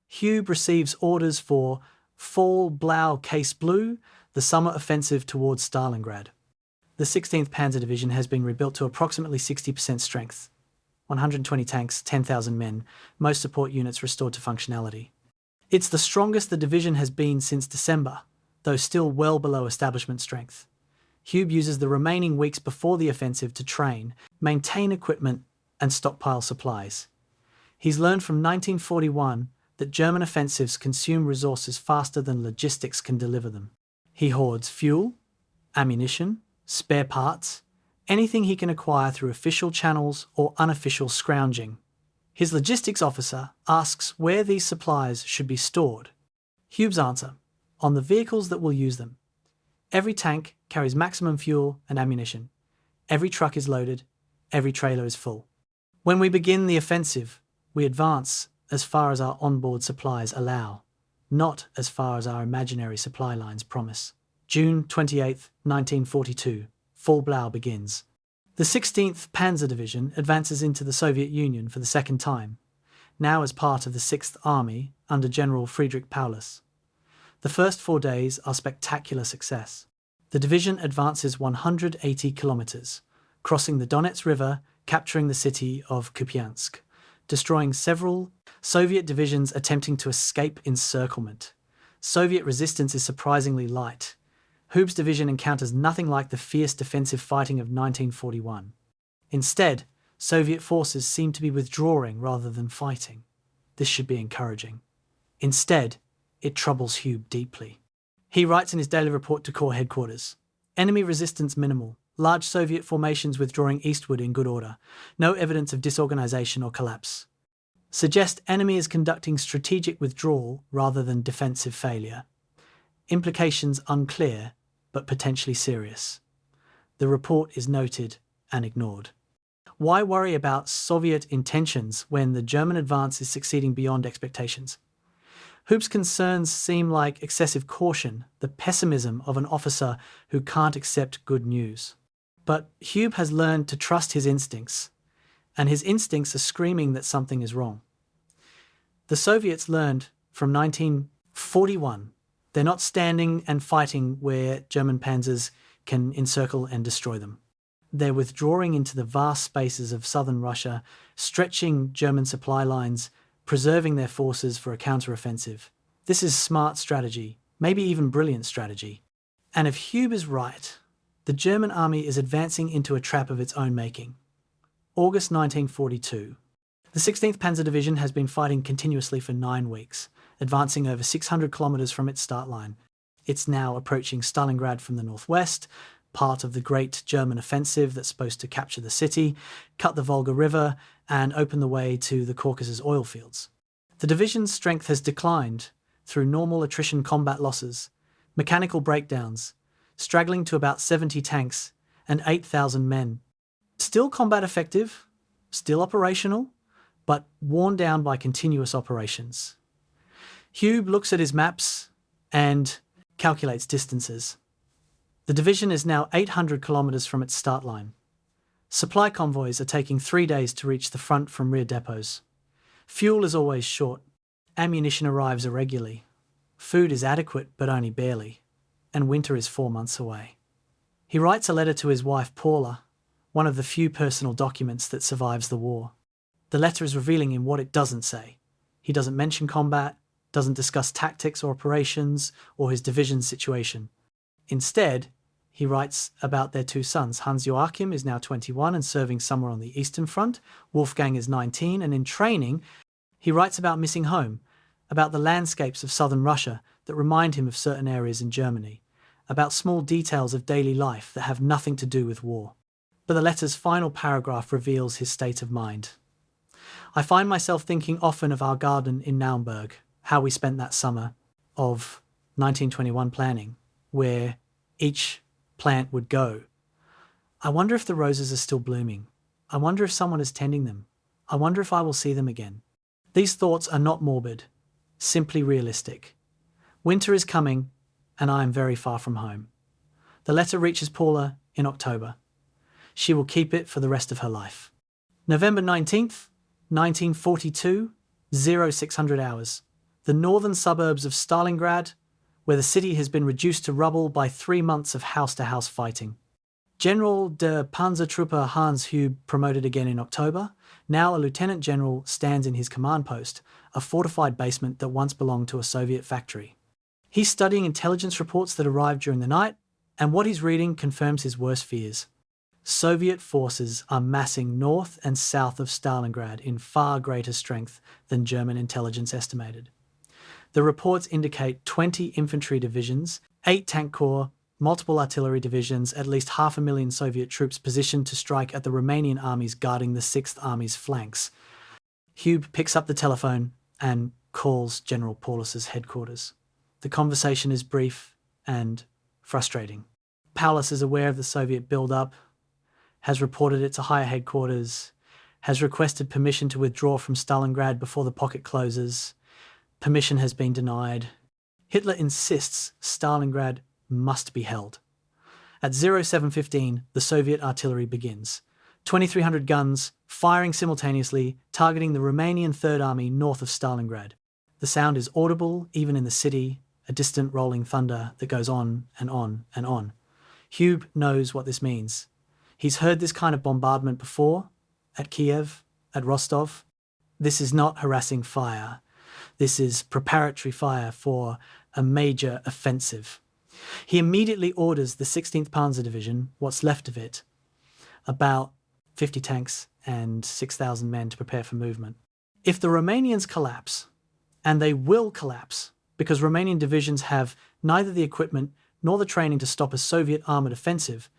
Hube receives orders for Fall Blau Case Blue, the summer offensive towards Stalingrad. The 16th Panzer Division has been rebuilt to approximately 60% strength. 120 tanks, 10,000 men, most support units restored to functionality. It's the strongest the division has been since December, though still well below establishment strength. Hube uses the remaining weeks before the offensive to train, maintain equipment, and stockpile supplies. He's learned from 1941 that German offensives consume resources faster than logistics can deliver them. He hoards fuel, ammunition, spare parts, anything he can acquire through official channels or unofficial scrounging. His logistics officer asks where these supplies should be stored. Hube's answer, on the vehicles that will use them. Every tank carries maximum fuel and ammunition. Every truck is loaded. Every trailer is full. When we begin the offensive, we advance as far as our onboard supplies allow, not as far as our imaginary supply lines promise. June 28, 1942. Fall Blau begins. The 16th Panzer Division advances into the Soviet Union for the second time, now as part of the 6th Army under General Friedrich Paulus. The first 4 days are spectacular success. The division advances 180 kilometers, crossing the Donets River, capturing the city of Kupiansk, destroying several Soviet divisions attempting to escape encirclement. Soviet resistance is surprisingly light. Hube's division encounters nothing like the fierce defensive fighting of 1941. Instead, Soviet forces seem to be withdrawing rather than fighting. This should be encouraging. Instead, it troubles Hube deeply. He writes in his daily report to Corps headquarters, enemy resistance minimal, large Soviet formations withdrawing eastward in good order, no evidence of disorganization or collapse. Suggest enemy is conducting strategic withdrawal rather than defensive failure. Implications unclear, but potentially serious. The report is noted and ignored. Why worry about Soviet intentions when the German advance is succeeding beyond expectations? Hube's concerns seem like excessive caution, the pessimism of an officer who can't accept good news. But Hube has learned to trust his instincts, and his instincts are screaming that something is wrong. The Soviets learned from 1941 they're not standing and fighting where German panzers can encircle and destroy them. They're withdrawing into the vast spaces of southern Russia, stretching German supply lines, preserving their forces for a counteroffensive. This is smart strategy, maybe even brilliant strategy. And if Hube is right, the German army is advancing into a trap of its own making. August 1942. The 16th Panzer Division has been fighting continuously for 9 weeks, advancing over 600 kilometers from its start line. It's now approaching Stalingrad from the northwest, part of the great German offensive that's supposed to capture the city, cut the Volga River, and open the way to the Caucasus oil fields. The division's strength has declined through normal attrition combat losses, mechanical breakdowns, straggling to about 70 tanks and 8,000 men. Still combat effective, still operational, but worn down by continuous operations. Hube looks at his maps and calculates distances. The division is now 800 kilometers from its start line. Supply convoys are taking 3 days to reach the front from rear depots. Fuel is always short. Ammunition arrives irregularly. Food is adequate, but only barely. And winter is 4 months away. He writes a letter to his wife Paula, one of the few personal documents that survives the war. The letter is revealing in what it doesn't say. He doesn't mention combat, doesn't discuss tactics or operations, or his division's situation. Instead, he writes about their 2 sons. Hans Joachim is now 21 and serving somewhere on the Eastern Front. Wolfgang is 19 and in training. He writes about missing home, about the landscapes of southern Russia that remind him of certain areas in Germany, about small details of daily life that have nothing to do with war. But the letter's final paragraph reveals his state of mind. I find myself thinking often of our garden in Naumburg, how we spent that summer of 1921 planning, where each plant would go. I wonder if the roses are still blooming. I wonder if someone is tending them. I wonder if I will see them again. These thoughts are not morbid, simply realistic. Winter is coming, and I am very far from home. The letter reaches Paula in October. She will keep it for the rest of her life. November 19th, 1942, 0600 hours. The northern suburbs of Stalingrad, where the city has been reduced to rubble by 3 months of house-to-house fighting. General de Panzertruppe Hans Hube, promoted again in October, now a lieutenant general, stands in his command post, a fortified basement that once belonged to a Soviet factory. He's studying intelligence reports that arrived during the night, and what he's reading confirms his worst fears. Soviet forces are massing north and south of Stalingrad in far greater strength than German intelligence estimated. The reports indicate 20 infantry divisions, 8 tank corps, multiple artillery divisions, at least 500,000 Soviet troops positioned to strike at the Romanian armies guarding the 6th Army's flanks. Hube picks up the telephone and calls General Paulus's headquarters. The conversation is brief and frustrating. Paulus is aware of the Soviet build-up, has reported it to higher headquarters, has requested permission to withdraw from Stalingrad before the pocket closes. Permission has been denied. Hitler insists Stalingrad must be held. At 0715, the Soviet artillery begins. 2,300 guns, firing simultaneously, targeting the Romanian Third Army north of Stalingrad. The sound is audible even in the city, a distant rolling thunder that goes on and on and on. Hube knows what this means. He's heard this kind of bombardment before, at Kiev, at Rostov. This is not harassing fire. This is preparatory fire for a major offensive. He immediately orders the 16th Panzer Division, what's left of it, about 50 tanks and 6,000 men to prepare for movement. If the Romanians collapse, and they will collapse, because Romanian divisions have neither the equipment nor the training to stop a Soviet armoured offensive,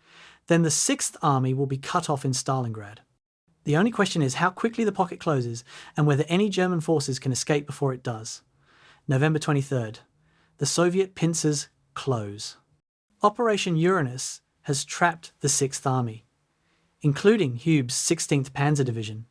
then the 6th Army will be cut off in Stalingrad. The only question is how quickly the pocket closes and whether any German forces can escape before it does. November 23rd. The Soviet pincers close. Operation Uranus has trapped the 6th Army, including Hube's 16th Panzer Division,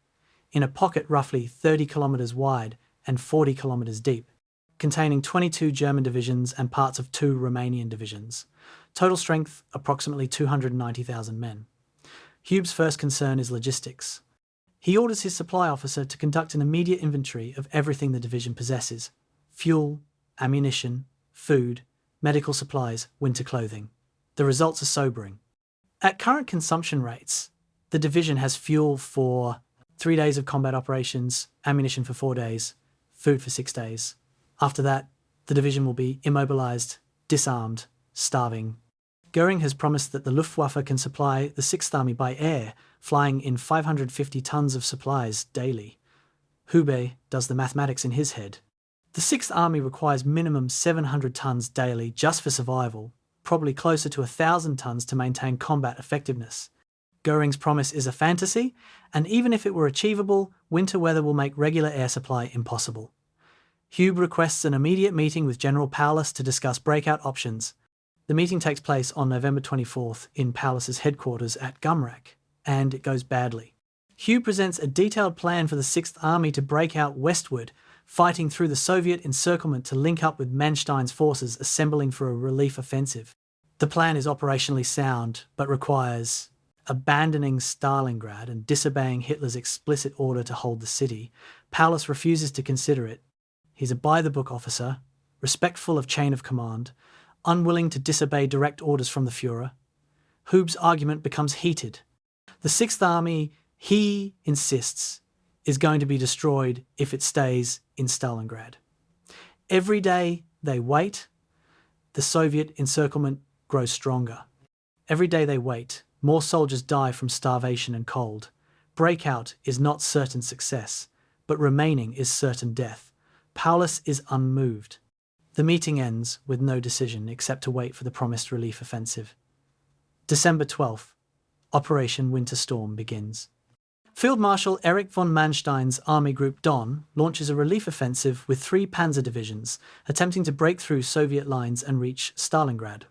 in a pocket roughly 30 kilometres wide and 40 kilometres deep, containing 22 German divisions and parts of 2 Romanian divisions. Total strength, approximately 290,000 men. Hube's first concern is logistics. He orders his supply officer to conduct an immediate inventory of everything the division possesses: fuel, ammunition, food, medical supplies, winter clothing. The results are sobering. At current consumption rates, the division has fuel for 3 days of combat operations, ammunition for 4 days, food for 6 days. After that, the division will be immobilized, disarmed, starving. Goering has promised that the Luftwaffe can supply the 6th Army by air, flying in 550 tons of supplies daily. Hube does the mathematics in his head. The 6th Army requires minimum 700 tons daily just for survival, probably closer to 1,000 tons to maintain combat effectiveness. Goering's promise is a fantasy, and even if it were achievable, winter weather will make regular air supply impossible. Hube requests an immediate meeting with General Paulus to discuss breakout options. The meeting takes place on November 24th in Paulus's headquarters at Gumrak, and it goes badly. Hube presents a detailed plan for the 6th Army to break out westward, fighting through the Soviet encirclement to link up with Manstein's forces assembling for a relief offensive. The plan is operationally sound, but requires abandoning Stalingrad and disobeying Hitler's explicit order to hold the city. Paulus refuses to consider it. He's a by-the-book officer, respectful of chain of command, unwilling to disobey direct orders from the Führer. Hube's argument becomes heated. The 6th Army, he insists, is going to be destroyed if it stays in Stalingrad. Every day they wait, the Soviet encirclement grows stronger. Every day they wait, more soldiers die from starvation and cold. Breakout is not certain success, but remaining is certain death. Paulus is unmoved. The meeting ends with no decision except to wait for the promised relief offensive. December 12th, Operation Winter Storm begins. Field Marshal Erich von Manstein's Army Group Don launches a relief offensive with 3 Panzer divisions, attempting to break through Soviet lines and reach Stalingrad.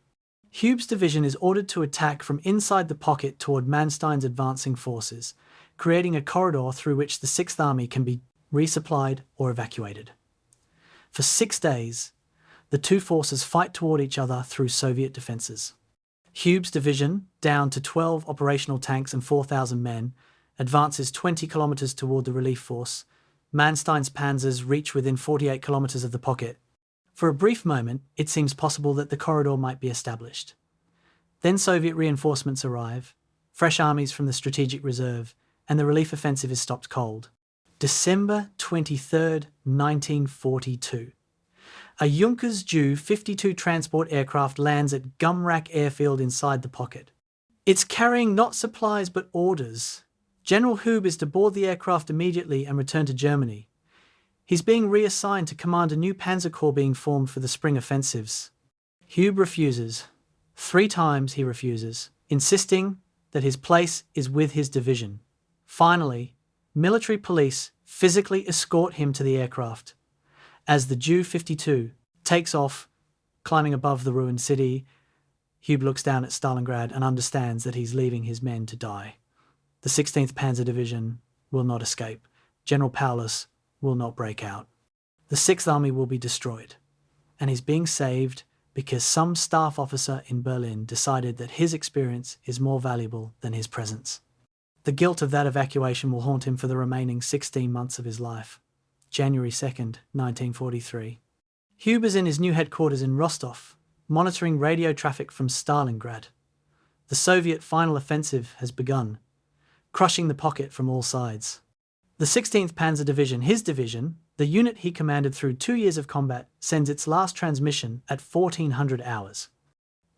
Hube's division is ordered to attack from inside the pocket toward Manstein's advancing forces, creating a corridor through which the 6th Army can be resupplied or evacuated. For 6 days, the two forces fight toward each other through Soviet defences. Hube's division, down to 12 operational tanks and 4,000 men, advances 20 kilometres toward the relief force. Manstein's panzers reach within 48 kilometres of the pocket. For a brief moment, it seems possible that the corridor might be established. Then Soviet reinforcements arrive, fresh armies from the Strategic Reserve, and the relief offensive is stopped cold. December 23rd, 1942. A Junkers Ju-52 transport aircraft lands at Gumrak airfield inside the pocket. It's carrying not supplies but orders. General Hube is to board the aircraft immediately and return to Germany. He's being reassigned to command a new Panzer Corps being formed for the spring offensives. Hube refuses. 3 times he refuses, insisting that his place is with his division. Finally, military police physically escort him to the aircraft. As the Ju-52 takes off, climbing above the ruined city, Hube looks down at Stalingrad and understands that he's leaving his men to die. The 16th Panzer Division will not escape. General Paulus will not break out. The 6th Army will be destroyed, and he's being saved because some staff officer in Berlin decided that his experience is more valuable than his presence. The guilt of that evacuation will haunt him for the remaining 16 months of his life. January 2nd, 1943. Hube is in his new headquarters in Rostov, monitoring radio traffic from Stalingrad. The Soviet final offensive has begun, crushing the pocket from all sides. The 16th Panzer Division, his division, the unit he commanded through 2 years of combat, sends its last transmission at 1400 hours.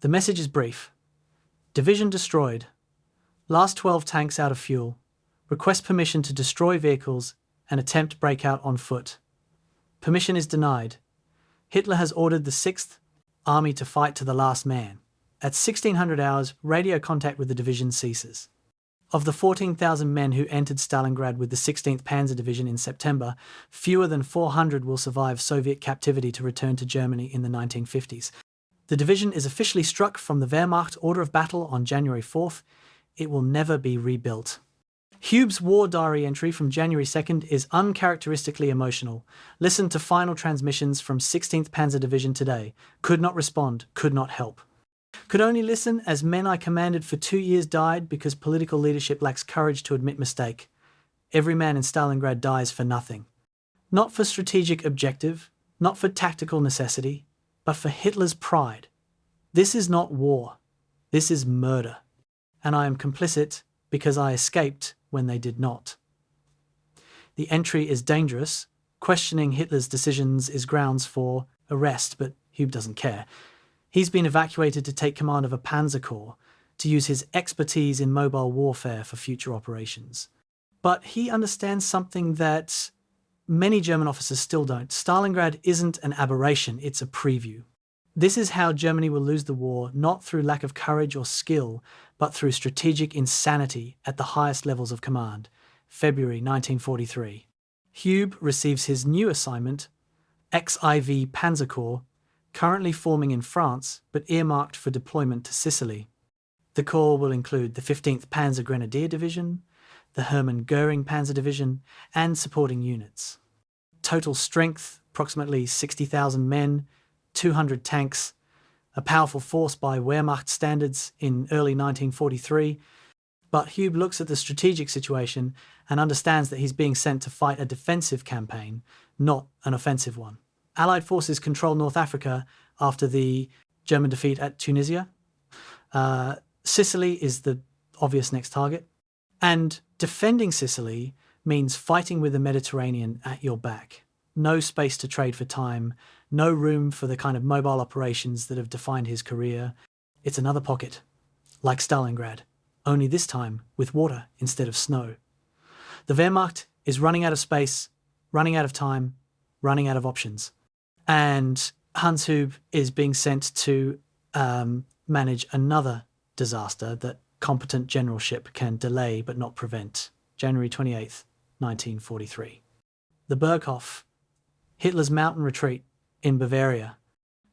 The message is brief. Division destroyed. Last 12 tanks out of fuel. Request permission to destroy vehicles and attempt breakout on foot. Permission is denied. Hitler has ordered the 6th Army to fight to the last man. At 1600 hours, radio contact with the division ceases. Of the 14,000 men who entered Stalingrad with the 16th Panzer Division in September, fewer than 400 will survive Soviet captivity to return to Germany in the 1950s. The division is officially struck from the Wehrmacht Order of Battle on January 4th. It will never be rebuilt. Hube's war diary entry from January 2nd is uncharacteristically emotional. Listen to final transmissions from 16th Panzer Division today. Could not respond, could not help. Could only listen as men I commanded for 2 years died because political leadership lacks courage to admit mistake. Every man in Stalingrad dies for nothing. Not for strategic objective, not for tactical necessity, but for Hitler's pride. This is not war. This is murder. And I am complicit because I escaped when they did not. The entry is dangerous. Questioning Hitler's decisions is grounds for arrest, but Hube doesn't care. He's been evacuated to take command of a Panzer Corps, to use his expertise in mobile warfare for future operations. But he understands something that many German officers still don't. Stalingrad isn't an aberration, it's a preview. This is how Germany will lose the war, not through lack of courage or skill, but through strategic insanity at the highest levels of command. February 1943. Hube receives his new assignment, XIV Panzer Corps, currently forming in France, but earmarked for deployment to Sicily. The Corps will include the 15th Panzer Grenadier Division, the Hermann Goering Panzer Division, and supporting units. Total strength, approximately 60,000 men, 200 tanks, a powerful force by Wehrmacht standards in early 1943, but Hube looks at the strategic situation and understands that he's being sent to fight a defensive campaign, not an offensive one. Allied forces control North Africa after the German defeat at Tunisia. Sicily is the obvious next target. And defending Sicily means fighting with the Mediterranean at your back. No space to trade for time, no room for the kind of mobile operations that have defined his career. It's another pocket, like Stalingrad, only this time with water instead of snow. The Wehrmacht is running out of space, running out of time, running out of options. And Hans Hube is being sent to manage another disaster that competent generalship can delay but not prevent. January 28th, 1943. The Berghof, Hitler's mountain retreat in Bavaria.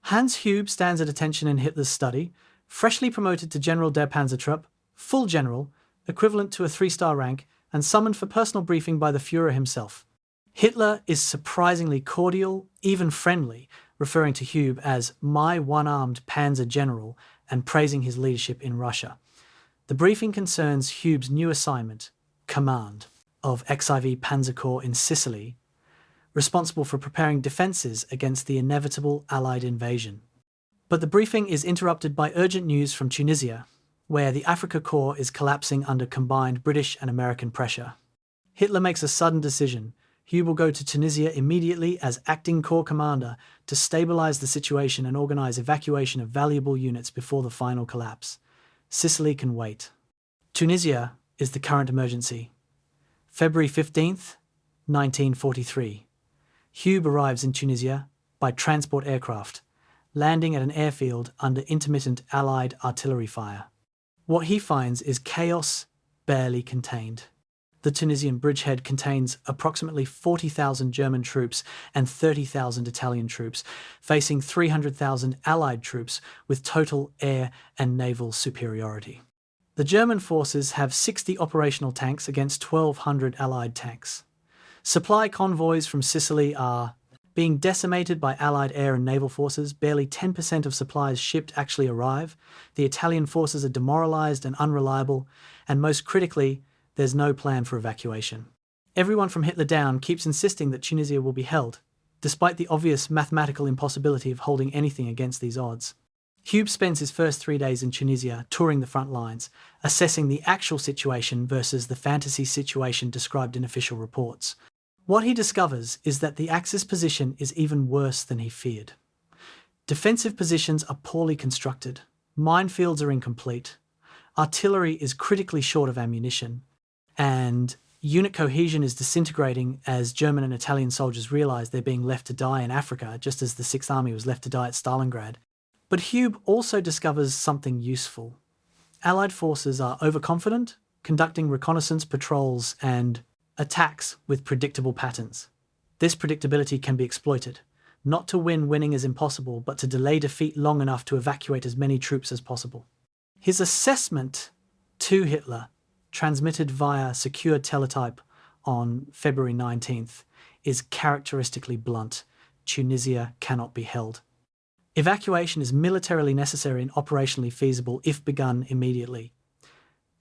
Hans Hube stands at attention in Hitler's study, freshly promoted to General der Panzertruppe, full general, equivalent to a 3-star rank, and summoned for personal briefing by the Führer himself. Hitler is surprisingly cordial, even friendly, referring to Hube as my one-armed panzer general and praising his leadership in Russia. The briefing concerns Hube's new assignment, command of XIV Panzer Corps in Sicily, responsible for preparing defences against the inevitable Allied invasion. But the briefing is interrupted by urgent news from Tunisia, where the Afrika Corps is collapsing under combined British and American pressure. Hitler makes a sudden decision. Hube will go to Tunisia immediately as acting corps commander to stabilise the situation and organise evacuation of valuable units before the final collapse. Sicily can wait. Tunisia is the current emergency. February 15th, 1943. Hube arrives in Tunisia by transport aircraft, landing at an airfield under intermittent Allied artillery fire. What he finds is chaos barely contained. The Tunisian bridgehead contains approximately 40,000 German troops and 30,000 Italian troops, facing 300,000 Allied troops with total air and naval superiority. The German forces have 60 operational tanks against 1,200 Allied tanks. Supply convoys from Sicily are being decimated by Allied air and naval forces. Barely 10% of supplies shipped actually arrive. The Italian forces are demoralised and unreliable, and most critically, there's no plan for evacuation. Everyone from Hitler down keeps insisting that Tunisia will be held, despite the obvious mathematical impossibility of holding anything against these odds. Hube spends his first 3 days in Tunisia touring the front lines, assessing the actual situation versus the fantasy situation described in official reports. What he discovers is that the Axis position is even worse than he feared. Defensive positions are poorly constructed, minefields are incomplete, artillery is critically short of ammunition, and unit cohesion is disintegrating as German and Italian soldiers realise they're being left to die in Africa, just as the 6th Army was left to die at Stalingrad. But Hube also discovers something useful. Allied forces are overconfident, conducting reconnaissance patrols and attacks with predictable patterns. This predictability can be exploited. Not to win, winning is impossible, but to delay defeat long enough to evacuate as many troops as possible. His assessment to Hitler, transmitted via secure teletype on February 19th, is characteristically blunt. Tunisia cannot be held. Evacuation is militarily necessary and operationally feasible if begun immediately.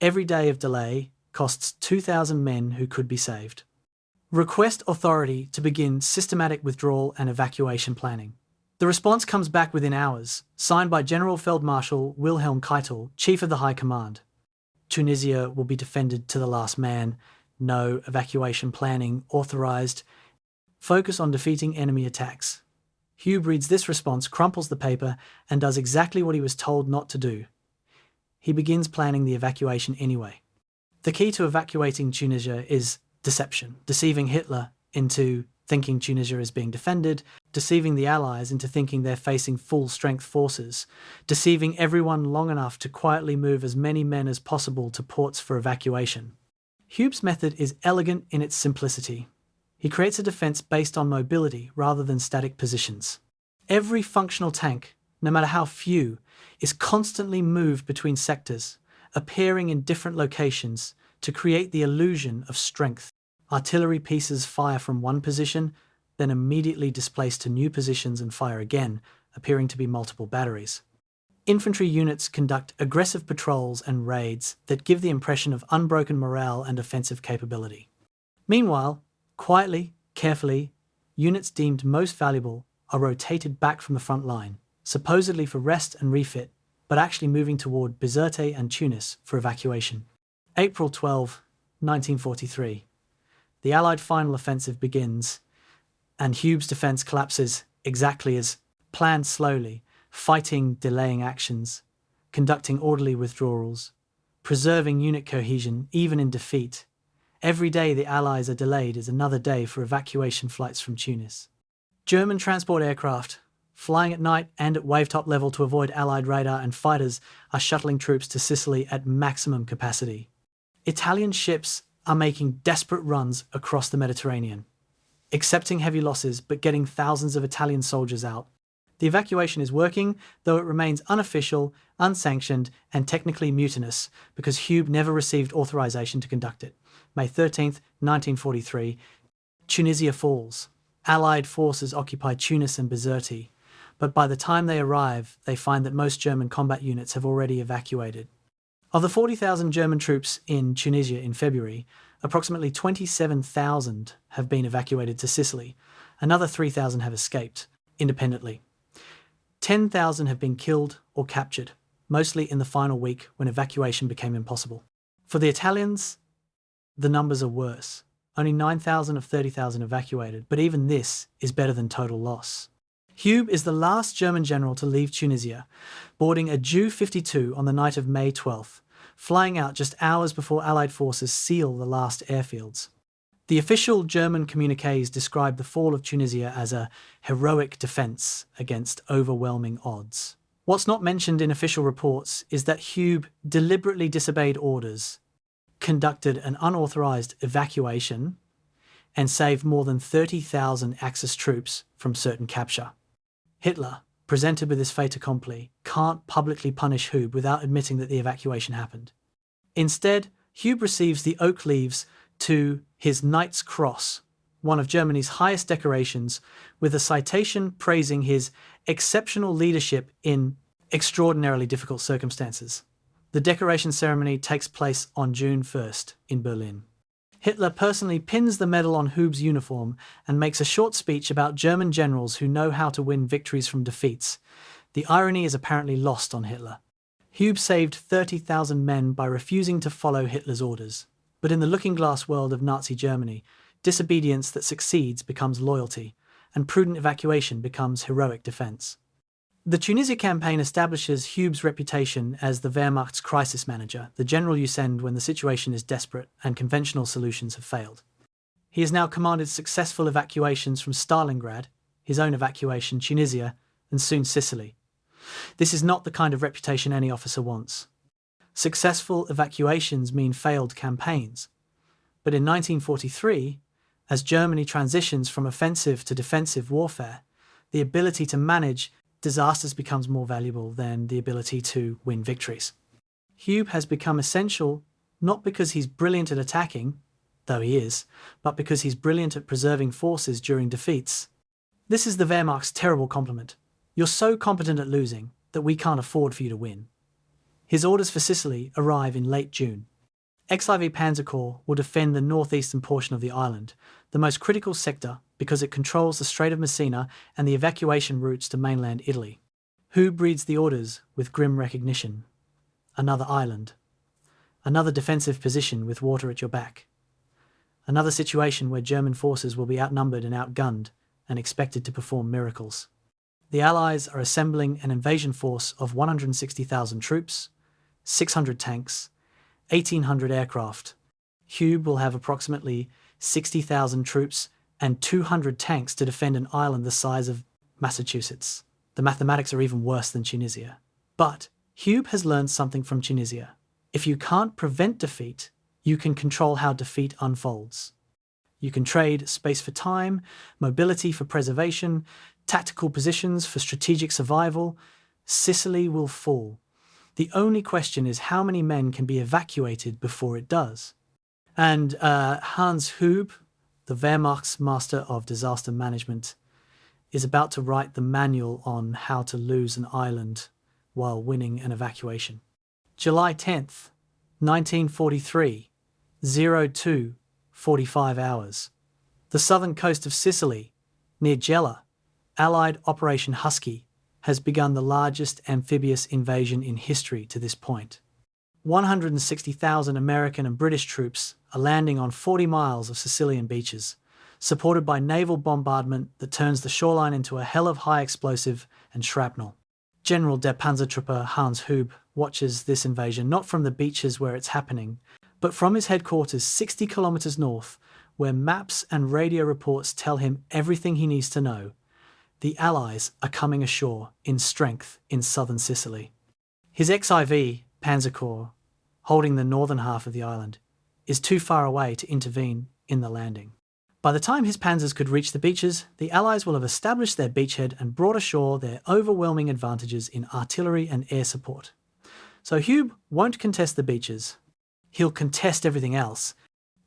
Every day of delay costs 2,000 men who could be saved. Request authority to begin systematic withdrawal and evacuation planning. The response comes back within hours, signed by General Feldmarschall Wilhelm Keitel, Chief of the High Command. Tunisia will be defended to the last man. No evacuation planning authorized. Focus on defeating enemy attacks. Hube reads this response, crumples the paper, and does exactly what he was told not to do. He begins planning the evacuation anyway. The key to evacuating Tunisia is deception, deceiving Hitler into thinking Tunisia is being defended, deceiving the Allies into thinking they're facing full-strength forces, deceiving everyone long enough to quietly move as many men as possible to ports for evacuation. Hube's method is elegant in its simplicity. He creates a defense based on mobility rather than static positions. Every functional tank, no matter how few, is constantly moved between sectors, appearing in different locations to create the illusion of strength. Artillery pieces fire from one position, then immediately displace to new positions and fire again, appearing to be multiple batteries. Infantry units conduct aggressive patrols and raids that give the impression of unbroken morale and offensive capability. Meanwhile, quietly, carefully, units deemed most valuable are rotated back from the front line, supposedly for rest and refit, but actually moving toward Bizerte and Tunis for evacuation. April 12, 1943. The Allied final offensive begins, and Hube's defence collapses exactly as planned, slowly, fighting delaying actions, conducting orderly withdrawals, preserving unit cohesion even in defeat. Every day the Allies are delayed is another day for evacuation flights from Tunis. German transport aircraft, flying at night and at wavetop level to avoid Allied radar and fighters, are shuttling troops to Sicily at maximum capacity. Italian ships are making desperate runs across the Mediterranean, accepting heavy losses but getting thousands of Italian soldiers out. The evacuation is working, though it remains unofficial, unsanctioned, and technically mutinous because Hube never received authorization to conduct it. May 13, 1943, Tunisia falls. Allied forces occupy Tunis and Bizerte, but by the time they arrive, they find that most German combat units have already evacuated. Of the 40,000 German troops in Tunisia in February, approximately 27,000 have been evacuated to Sicily. Another 3,000 have escaped, independently. 10,000 have been killed or captured, mostly in the final week when evacuation became impossible. For the Italians, the numbers are worse. Only 9,000 of 30,000 evacuated, but even this is better than total loss. Hube is the last German general to leave Tunisia, boarding a Ju-52 on the night of May 12th, flying out just hours before Allied forces seal the last airfields. The official German communiques describe the fall of Tunisia as a heroic defence against overwhelming odds. What's not mentioned in official reports is that Hube deliberately disobeyed orders, conducted an unauthorised evacuation, and saved more than 30,000 Axis troops from certain capture. Hitler, presented with his fait accompli, can't publicly punish Hube without admitting that the evacuation happened. Instead, Hube receives the oak leaves to his Knight's Cross, one of Germany's highest decorations, with a citation praising his exceptional leadership in extraordinarily difficult circumstances. The decoration ceremony takes place on June 1st in Berlin. Hitler personally pins the medal on Hube's uniform and makes a short speech about German generals who know how to win victories from defeats. The irony is apparently lost on Hitler. Hube saved 30,000 men by refusing to follow Hitler's orders. But in the looking-glass world of Nazi Germany, disobedience that succeeds becomes loyalty, and prudent evacuation becomes heroic defence. The Tunisia campaign establishes Hube's reputation as the Wehrmacht's crisis manager, the general you send when the situation is desperate and conventional solutions have failed. He has now commanded successful evacuations from Stalingrad, his own evacuation, Tunisia, and soon Sicily. This is not the kind of reputation any officer wants. Successful evacuations mean failed campaigns. But in 1943, as Germany transitions from offensive to defensive warfare, the ability to manage disasters becomes more valuable than the ability to win victories. Hube has become essential not because he's brilliant at attacking, though he is, but because he's brilliant at preserving forces during defeats. This is the Wehrmacht's terrible compliment. You're so competent at losing that we can't afford for you to win. His orders for Sicily arrive in late June. XIV Panzer Corps will defend the northeastern portion of the island, the most critical sector because it controls the Strait of Messina and the evacuation routes to mainland Italy. Hube reads the orders with grim recognition. Another island. Another defensive position with water at your back. Another situation where German forces will be outnumbered and outgunned and expected to perform miracles. The Allies are assembling an invasion force of 160,000 troops, 600 tanks, 1,800 aircraft. Hube will have approximately 60,000 troops and 200 tanks to defend an island the size of Massachusetts. The mathematics are even worse than Tunisia. But Hube has learned something from Tunisia. If you can't prevent defeat, you can control how defeat unfolds. You can trade space for time, mobility for preservation, tactical positions for strategic survival. Sicily will fall. The only question is how many men can be evacuated before it does. And Hans Hube, the Wehrmacht's master of disaster management, is about to write the manual on how to lose an island while winning an evacuation. July 10th, 1943, 02:45 hours. The southern coast of Sicily, near Gela, Allied Operation Husky, has begun the largest amphibious invasion in history to this point. 160,000 American and British troops are landing on 40 miles of Sicilian beaches, supported by naval bombardment that turns the shoreline into a hell of high explosive and shrapnel. General der Panzertruppe Hans Hube watches this invasion not from the beaches where it's happening, but from his headquarters 60 kilometers north, where maps and radio reports tell him everything he needs to know. The Allies are coming ashore in strength in southern Sicily. His XIV Panzer Corps, holding the northern half of the island, is too far away to intervene in the landing. By the time his panzers could reach the beaches, the Allies will have established their beachhead and brought ashore their overwhelming advantages in artillery and air support. So Hube won't contest the beaches. He'll contest everything else.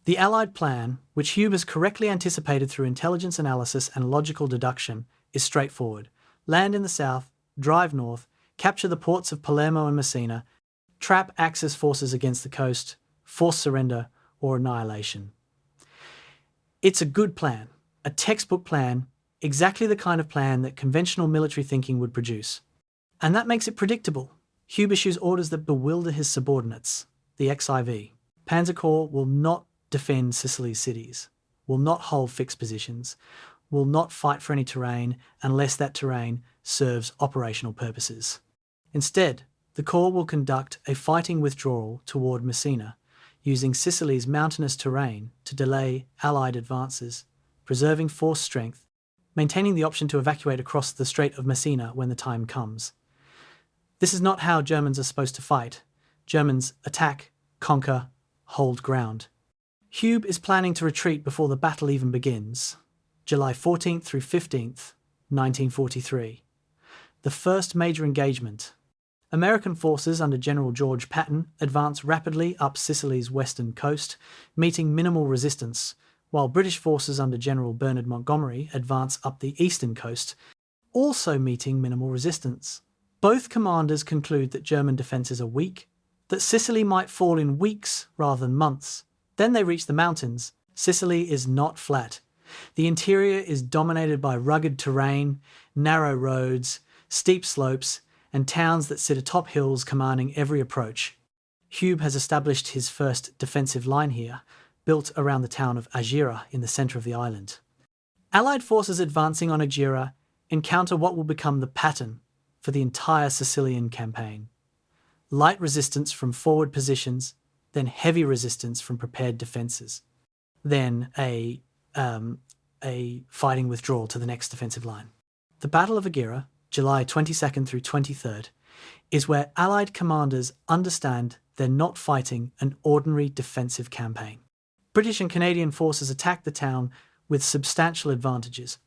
The Allied plan, which Hube has correctly anticipated through intelligence analysis and logical deduction, is straightforward. Land in the south, drive north, capture the ports of Palermo and Messina, trap Axis forces against the coast, force surrender or annihilation. It's a good plan, a textbook plan, exactly the kind of plan that conventional military thinking would produce. And that makes it predictable. Hube issues orders that bewilder his subordinates. The XIV Panzer Corps will not defend Sicily's cities, will not hold fixed positions, will not fight for any terrain unless that terrain serves operational purposes. Instead, the Corps will conduct a fighting withdrawal toward Messina, using Sicily's mountainous terrain to delay Allied advances, preserving force strength, maintaining the option to evacuate across the Strait of Messina when the time comes. This is not how Germans are supposed to fight. Germans attack, conquer, hold ground. Hube is planning to retreat before the battle even begins. July 14th through 15th, 1943. The first major engagement. American forces under General George Patton advance rapidly up Sicily's western coast, meeting minimal resistance, while British forces under General Bernard Montgomery advance up the eastern coast, also meeting minimal resistance. Both commanders conclude that German defences are weak, that Sicily might fall in weeks rather than months. Then they reach the mountains. Sicily is not flat. The interior is dominated by rugged terrain, narrow roads, steep slopes, and towns that sit atop hills commanding every approach. Hube has established his first defensive line here, built around the town of Agira in the centre of the island. Allied forces advancing on Agira encounter what will become the pattern for the entire Sicilian campaign. Light resistance from forward positions, then heavy resistance from prepared defences, then a fighting withdrawal to the next defensive line. The Battle of Agira, July 22nd through 23rd, is where Allied commanders understand they're not fighting an ordinary defensive campaign. British and Canadian forces attack the town with substantial advantages.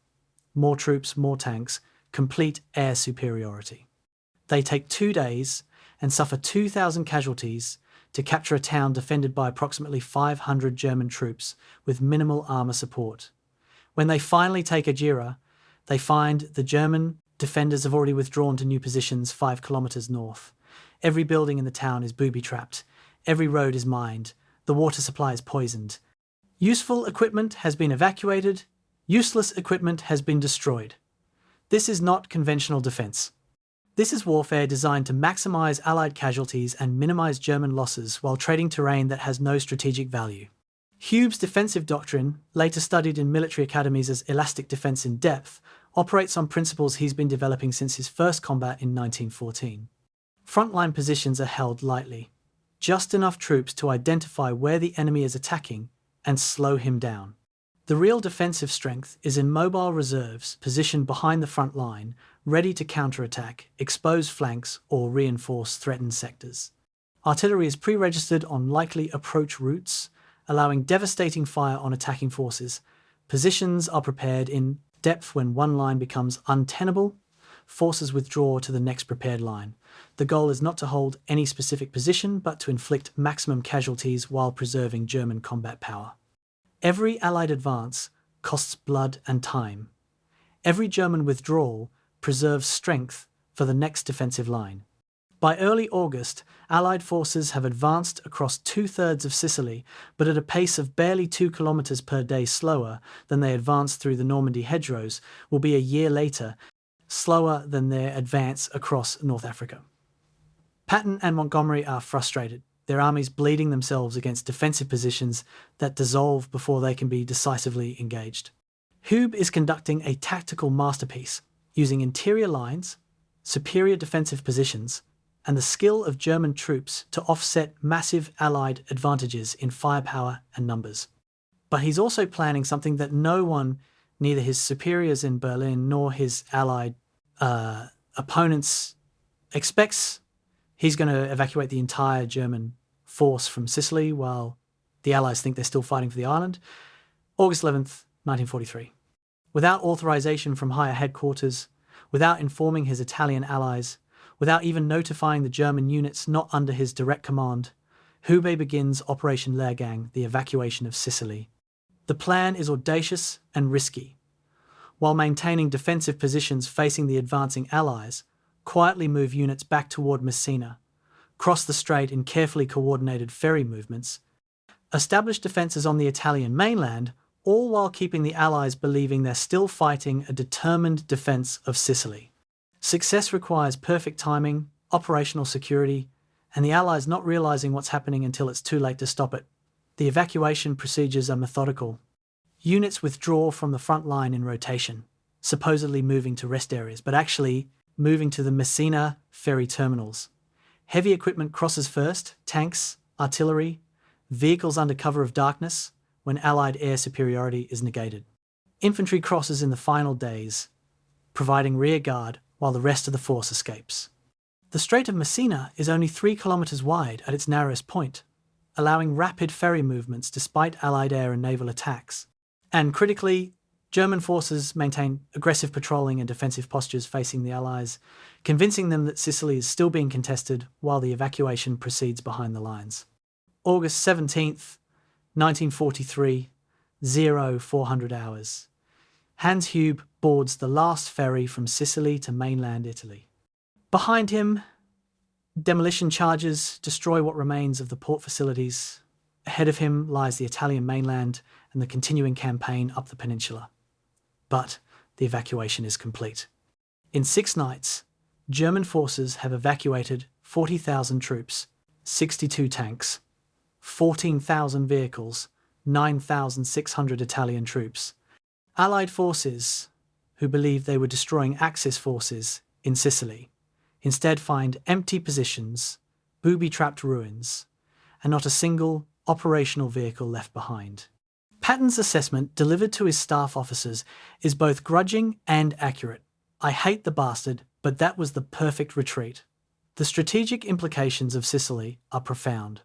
More troops, more tanks, complete air superiority. They take 2 days and suffer 2,000 casualties to capture a town defended by approximately 500 German troops with minimal armour support. When they finally take Agira, they find the German defenders have already withdrawn to new positions 5 kilometres north. Every building in the town is booby-trapped. Every road is mined. the water supply is poisoned. Useful equipment has been evacuated. Useless equipment has been destroyed. This is not conventional defense. This is warfare designed to maximize Allied casualties and minimize German losses while trading terrain that has no strategic value. Hube's defensive doctrine, later studied in military academies as elastic defense in depth, operates on principles he's been developing since his first combat in 1914. Frontline positions are held lightly, just enough troops to identify where the enemy is attacking and slow him down. The real defensive strength is in mobile reserves positioned behind the front line, ready to counterattack, expose flanks, or reinforce threatened sectors. Artillery is pre-registered on likely approach routes, allowing devastating fire on attacking forces. Positions are prepared in depth when one line becomes untenable. Forces withdraw to the next prepared line. The goal is not to hold any specific position, but to inflict maximum casualties while preserving German combat power. Every Allied advance costs blood and time. Every German withdrawal preserves strength for the next defensive line. By early August, Allied forces have advanced across 2/3 of Sicily, but at a pace of barely 2 kilometers per day slower than they advanced through the Normandy hedgerows, will be a year later, slower than their advance across North Africa. Patton and Montgomery are frustrated, their armies bleeding themselves against defensive positions that dissolve before they can be decisively engaged. Hube is conducting a tactical masterpiece, using interior lines, superior defensive positions, and the skill of German troops to offset massive Allied advantages in firepower and numbers. But he's also planning something that no one, neither his superiors in Berlin nor his Allied opponents, expects. He's going to evacuate the entire German force from Sicily while the Allies think they're still fighting for the island. August 11th, 1943. Without authorization from higher headquarters, without informing his Italian allies, without even notifying the German units not under his direct command, Hube begins Operation Lehrgang, the evacuation of Sicily. The plan is audacious and risky. While maintaining defensive positions facing the advancing Allies, quietly move units back toward Messina, cross the strait in carefully coordinated ferry movements, establish defences on the Italian mainland, all while keeping the Allies believing they're still fighting a determined defence of Sicily. Success requires perfect timing, operational security, and the Allies not realising what's happening until it's too late to stop it. The evacuation procedures are methodical. Units withdraw from the front line in rotation, supposedly moving to rest areas, but actually moving to the Messina ferry terminals. Heavy equipment crosses first, tanks, artillery, vehicles under cover of darkness, when Allied air superiority is negated. Infantry crosses in the final days, providing rear guard while the rest of the force escapes. The Strait of Messina is only 3 kilometers wide at its narrowest point, allowing rapid ferry movements despite Allied air and naval attacks. And critically, German forces maintain aggressive patrolling and defensive postures facing the Allies, convincing them that Sicily is still being contested while the evacuation proceeds behind the lines. August 17th, 1943, 0400 hours. Hans Hube boards the last ferry from Sicily to mainland Italy. Behind him, demolition charges destroy what remains of the port facilities. Ahead of him lies the Italian mainland and the continuing campaign up the peninsula. But the evacuation is complete. In 6 nights, German forces have evacuated 40,000 troops, 62 tanks, 14,000 vehicles, 9,600 Italian troops. Allied forces, who believed they were destroying Axis forces in Sicily, instead find empty positions, booby-trapped ruins, and not a single operational vehicle left behind. Patton's assessment, delivered to his staff officers, is both grudging and accurate. I hate the bastard, but that was the perfect retreat. The strategic implications of Sicily are profound.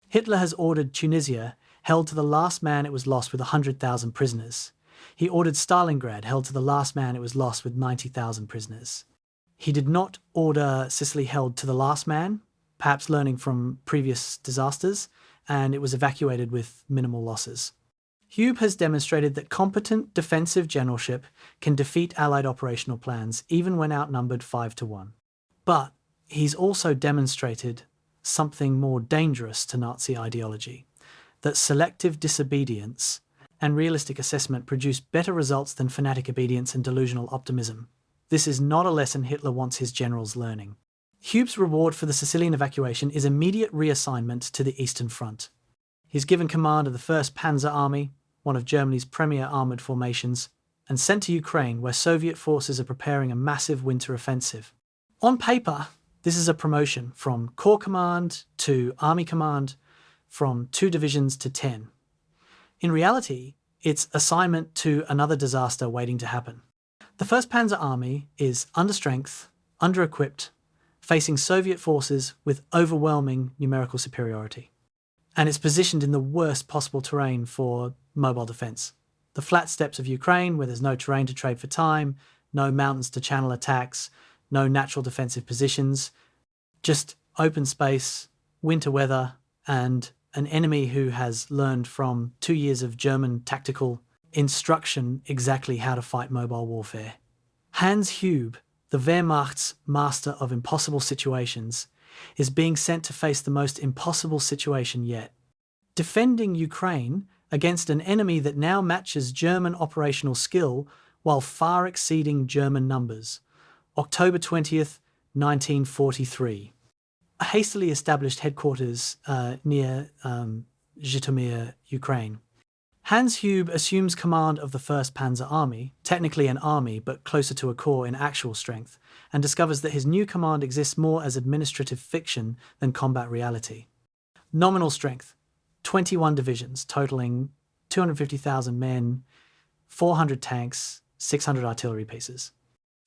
Hitler has ordered Tunisia held to the last man it was lost with 100,000 prisoners. He ordered Stalingrad held to the last man it was lost with 90,000 prisoners. He did not order Sicily held to the last man, perhaps learning from previous disasters, and it was evacuated with minimal losses. Hube has demonstrated that competent defensive generalship can defeat Allied operational plans even when outnumbered 5-1. But he's also demonstrated something more dangerous to Nazi ideology, that selective disobedience and realistic assessment produce better results than fanatic obedience and delusional optimism. This is not a lesson Hitler wants his generals learning. Hube's reward for the Sicilian evacuation is immediate reassignment to the Eastern Front. He's given command of the 1st Panzer Army, one of Germany's premier armoured formations, and sent to Ukraine, where Soviet forces are preparing a massive winter offensive. On paper, this is a promotion from Corps Command to Army Command, from 2 divisions to 10. In reality, it's assignment to another disaster waiting to happen. The 1st Panzer Army is under-strength, under-equipped, facing Soviet forces with overwhelming numerical superiority. And it's positioned in the worst possible terrain for mobile defence. The flat steppes of Ukraine, where there's no terrain to trade for time, no mountains to channel attacks, no natural defensive positions, just open space, winter weather, and an enemy who has learned from 2 years of German tactical instruction exactly how to fight mobile warfare. Hans Hube, the Wehrmacht's master of impossible situations, is being sent to face the most impossible situation yet. Defending Ukraine against an enemy that now matches German operational skill while far exceeding German numbers. October 20th, 1943. A hastily established headquarters near Zhytomyr, Ukraine. Hans Hube assumes command of the 1st Panzer Army, technically an army but closer to a corps in actual strength, and discovers that his new command exists more as administrative fiction than combat reality. Nominal strength, 21 divisions totaling 250,000 men, 400 tanks, 600 artillery pieces.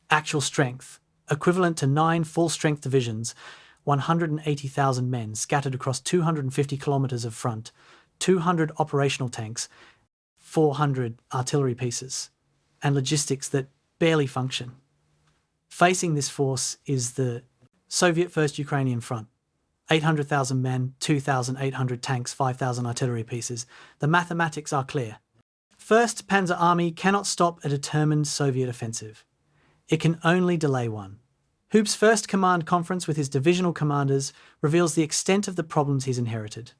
Actual strength, equivalent to 9 full-strength divisions, 180,000 men scattered across 250 kilometers of front, 200 operational tanks, 400 artillery pieces, and logistics that barely function. Facing this force is the Soviet 1st Ukrainian Front. 800,000 men, 2,800 tanks, 5,000 artillery pieces. The mathematics are clear. 1st Panzer Army cannot stop a determined Soviet offensive. It can only delay one. Hube's first command conference with his divisional commanders reveals the extent of the problems he's inherited.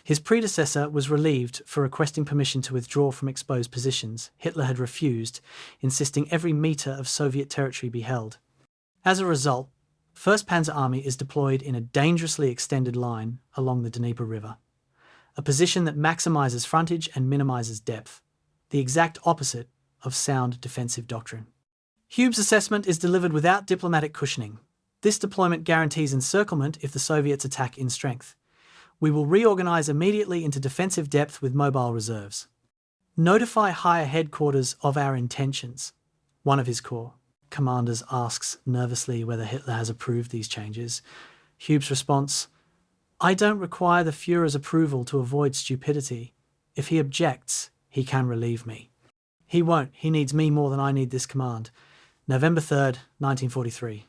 His predecessor was relieved for requesting permission to withdraw from exposed positions. Hitler had refused, insisting every metre of Soviet territory be held. As a result, 1st Panzer Army is deployed in a dangerously extended line along the Dnieper River, a position that maximises frontage and minimises depth, the exact opposite of sound defensive doctrine. Hube's assessment is delivered without diplomatic cushioning. This deployment guarantees encirclement if the Soviets attack in strength. We will reorganise immediately into defensive depth with mobile reserves. Notify higher headquarters of our intentions. One of his corps commanders asks nervously whether Hitler has approved these changes. Hube's response, "I don't require the Führer's approval to avoid stupidity. If he objects, he can relieve me." He won't. He needs me more than I need this command. November 3rd, 1943.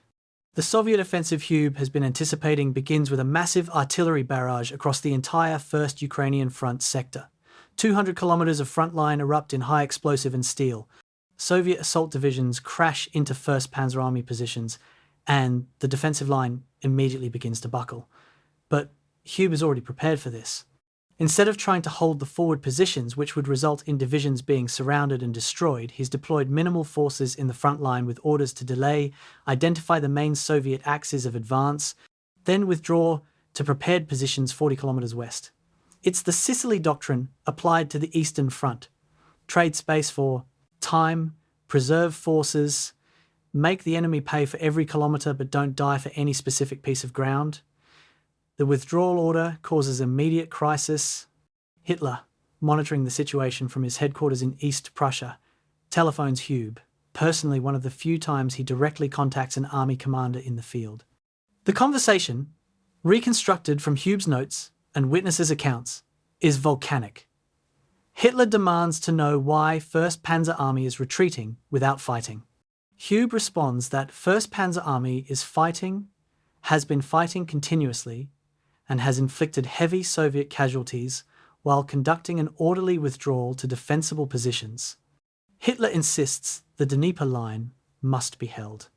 The Soviet offensive Hube has been anticipating begins with a massive artillery barrage across the entire 1st Ukrainian Front sector. 200 kilometers of front line erupt in high explosive and steel. Soviet assault divisions crash into 1st Panzer Army positions, and the defensive line immediately begins to buckle. But Hube is already prepared for this. Instead of trying to hold the forward positions, which would result in divisions being surrounded and destroyed, he's deployed minimal forces in the front line with orders to delay, identify the main Soviet axes of advance, then withdraw to prepared positions 40 kilometers west. It's the Sicily doctrine applied to the Eastern Front. Trade space for time, preserve forces, make the enemy pay for every kilometre but don't die for any specific piece of ground. The withdrawal order causes immediate crisis. Hitler, monitoring the situation from his headquarters in East Prussia, telephones Hube, personally one of the few times he directly contacts an army commander in the field. The conversation, reconstructed from Hube's notes and witnesses' accounts, is volcanic. Hitler demands to know why 1st Panzer Army is retreating without fighting. Hube responds that 1st Panzer Army is fighting, has been fighting continuously, and has inflicted heavy Soviet casualties while conducting an orderly withdrawal to defensible positions. Hitler insists the Dnieper line must be held.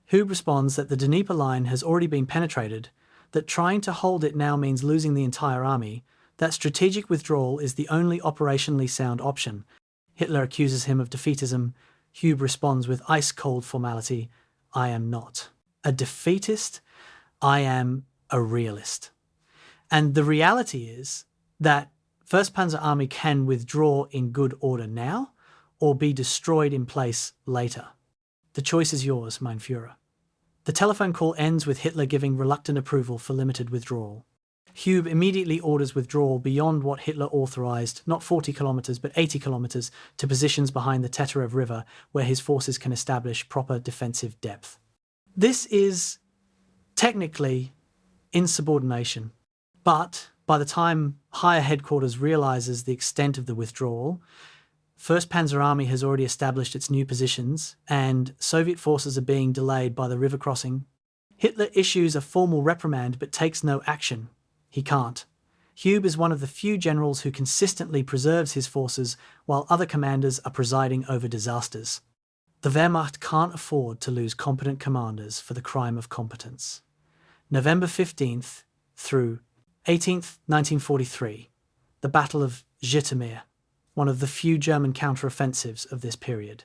Hube responds that the Dnieper line has already been penetrated, that trying to hold it now means losing the entire army, that strategic withdrawal is the only operationally sound option. Hitler accuses him of defeatism. Hube responds with ice-cold formality, "I am not a defeatist, I am a realist." And the reality is that 1st Panzer Army can withdraw in good order now or be destroyed in place later. The choice is yours, mein Führer. The telephone call ends with Hitler giving reluctant approval for limited withdrawal. Hube immediately orders withdrawal beyond what Hitler authorized, not 40 kilometers but 80 kilometers, to positions behind the Teterev River where his forces can establish proper defensive depth. This is technically insubordination, but by the time higher headquarters realizes the extent of the withdrawal, 1st Panzer Army has already established its new positions and Soviet forces are being delayed by the river crossing. Hitler issues a formal reprimand but takes no action. He can't. Hube is one of the few generals who consistently preserves his forces while other commanders are presiding over disasters. The Wehrmacht can't afford to lose competent commanders for the crime of competence. November 15th through 18th, 1943, the Battle of Żytomierz, one of the few German counter-offensives of this period.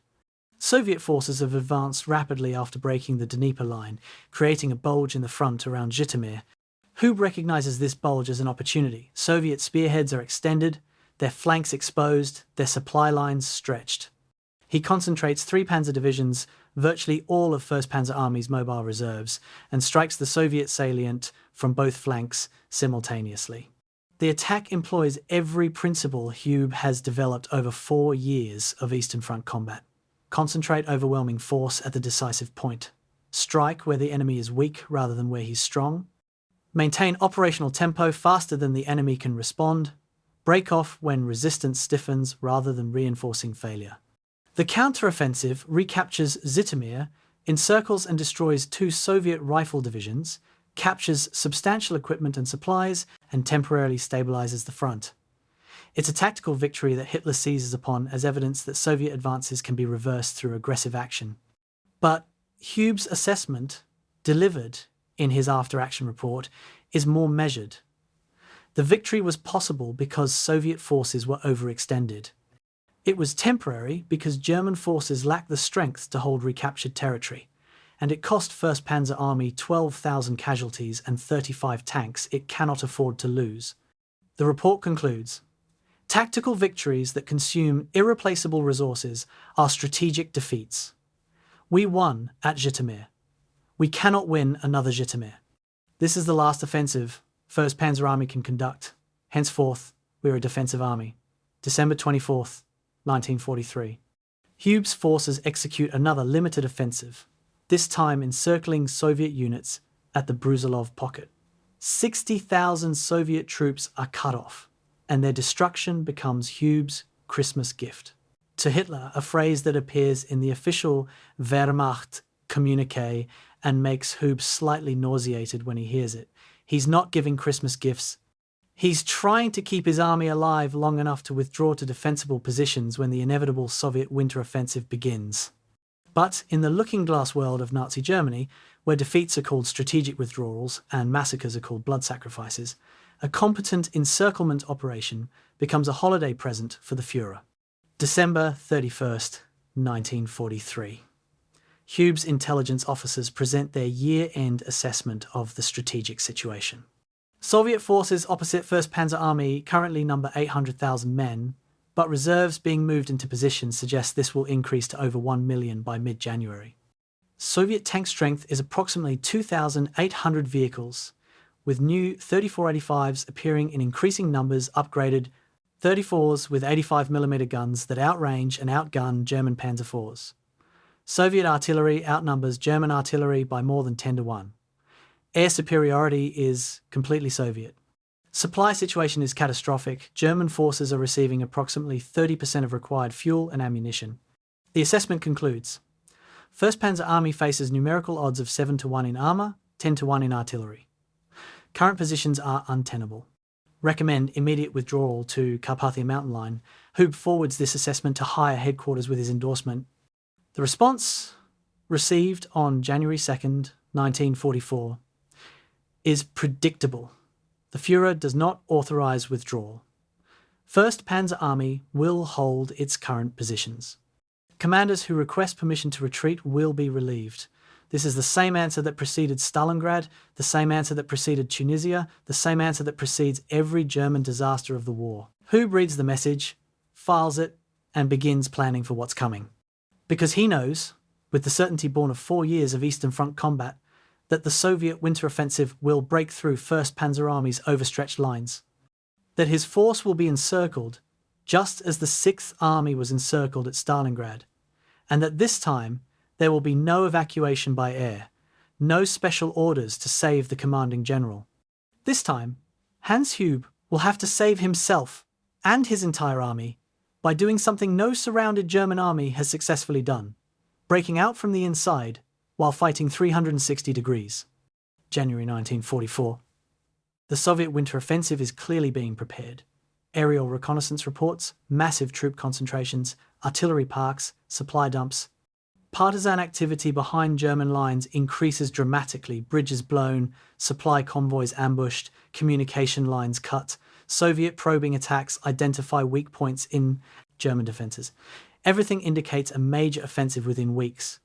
Soviet forces have advanced rapidly after breaking the Dnieper line, creating a bulge in the front around Żytomierz. Hube recognizes this bulge as an opportunity. Soviet spearheads are extended, their flanks exposed, their supply lines stretched. He concentrates 3 panzer divisions, virtually all of 1st Panzer Army's mobile reserves, and strikes the Soviet salient from both flanks simultaneously. The attack employs every principle Hube has developed over 4 years of Eastern Front combat. Concentrate overwhelming force at the decisive point. Strike where the enemy is weak rather than where he's strong. Maintain operational tempo faster than the enemy can respond. Break off when resistance stiffens rather than reinforcing failure. The counteroffensive recaptures Żytomierz, encircles and destroys 2 Soviet rifle divisions, captures substantial equipment and supplies, and temporarily stabilizes the front. It's a tactical victory that Hitler seizes upon as evidence that Soviet advances can be reversed through aggressive action. But Hube's assessment, delivered in his after-action report, is more measured. The victory was possible because Soviet forces were overextended. It was temporary because German forces lacked the strength to hold recaptured territory, and it cost 1st Panzer Army 12,000 casualties and 35 tanks it cannot afford to lose. The report concludes, "Tactical victories that consume irreplaceable resources are strategic defeats. We won at Żytomierz. We cannot win another Żytomierz. This is the last offensive 1st Panzer Army can conduct. Henceforth, we are a defensive army." December 24th, 1943. Hube's forces execute another limited offensive, this time encircling Soviet units at the Brusilov pocket. 60,000 Soviet troops are cut off, and their destruction becomes Hube's Christmas gift. To Hitler, a phrase that appears in the official Wehrmacht communique and makes Hube slightly nauseated when he hears it. He's not giving Christmas gifts. He's trying to keep his army alive long enough to withdraw to defensible positions when the inevitable Soviet winter offensive begins. But in the looking-glass world of Nazi Germany, where defeats are called strategic withdrawals and massacres are called blood sacrifices, a competent encirclement operation becomes a holiday present for the Führer. December 31st, 1943. Hube's intelligence officers present their year-end assessment of the strategic situation. Soviet forces opposite 1st Panzer Army currently number 800,000 men, but reserves being moved into position suggest this will increase to over 1 million by mid-January. Soviet tank strength is approximately 2,800 vehicles, with new 3485s appearing in increasing numbers, upgraded 34s with 85mm guns that outrange and outgun German Panzer IVs. Soviet artillery outnumbers German artillery by more than 10 to 1. Air superiority is completely Soviet. Supply situation is catastrophic. German forces are receiving approximately 30% of required fuel and ammunition. The assessment concludes, 1st Panzer Army faces numerical odds of 7 to 1 in armour, 10 to 1 in artillery. Current positions are untenable. Recommend immediate withdrawal to Carpathian Mountain Line. Hube forwards this assessment to higher headquarters with his endorsement. The response, received on January 2nd, 1944, is predictable. The Führer does not authorize withdrawal. 1st Panzer Army will hold its current positions. Commanders who request permission to retreat will be relieved. This is the same answer that preceded Stalingrad, the same answer that preceded Tunisia, the same answer that precedes every German disaster of the war. Hube reads the message, files it, and begins planning for what's coming. Because he knows, with the certainty born of 4 years of Eastern Front combat, that the Soviet winter offensive will break through 1st Panzer Army's overstretched lines. That his force will be encircled, just as the 6th Army was encircled at Stalingrad, and that this time there will be no evacuation by air, no special orders to save the commanding general. This time, Hans Hube will have to save himself and his entire army by doing something no surrounded German army has successfully done, breaking out from the inside while fighting 360 degrees. January 1944. The Soviet winter offensive is clearly being prepared. Aerial reconnaissance reports, massive troop concentrations, artillery parks, supply dumps. Partisan activity behind German lines increases dramatically, bridges blown, supply convoys ambushed, communication lines cut. Soviet probing attacks identify weak points in German defences. Everything indicates a major offensive within weeks.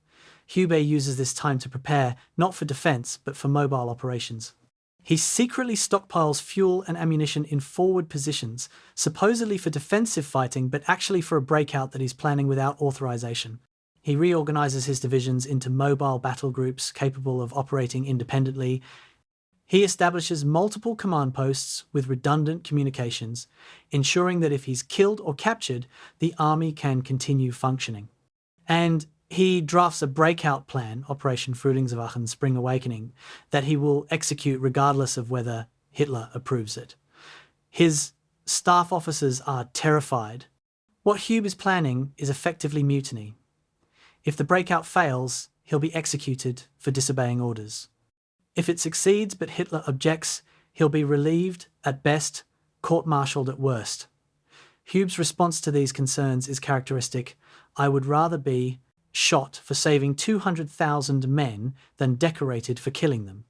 Hube uses this time to prepare, not for defence, but for mobile operations. He secretly stockpiles fuel and ammunition in forward positions, supposedly for defensive fighting, but actually for a breakout that he's planning without authorization. He reorganizes his divisions into mobile battle groups capable of operating independently. He establishes multiple command posts with redundant communications, ensuring that if he's killed or captured, the army can continue functioning. And he drafts a breakout plan, Operation Frühlingswachen, Spring Awakening, that he will execute regardless of whether Hitler approves it. His staff officers are terrified. What Hube is planning is effectively mutiny. If the breakout fails, he'll be executed for disobeying orders. If it succeeds but Hitler objects, he'll be relieved at best, court-martialed at worst. Hube's response to these concerns is characteristic. I would rather be shot for saving 200,000 men than decorated for killing them.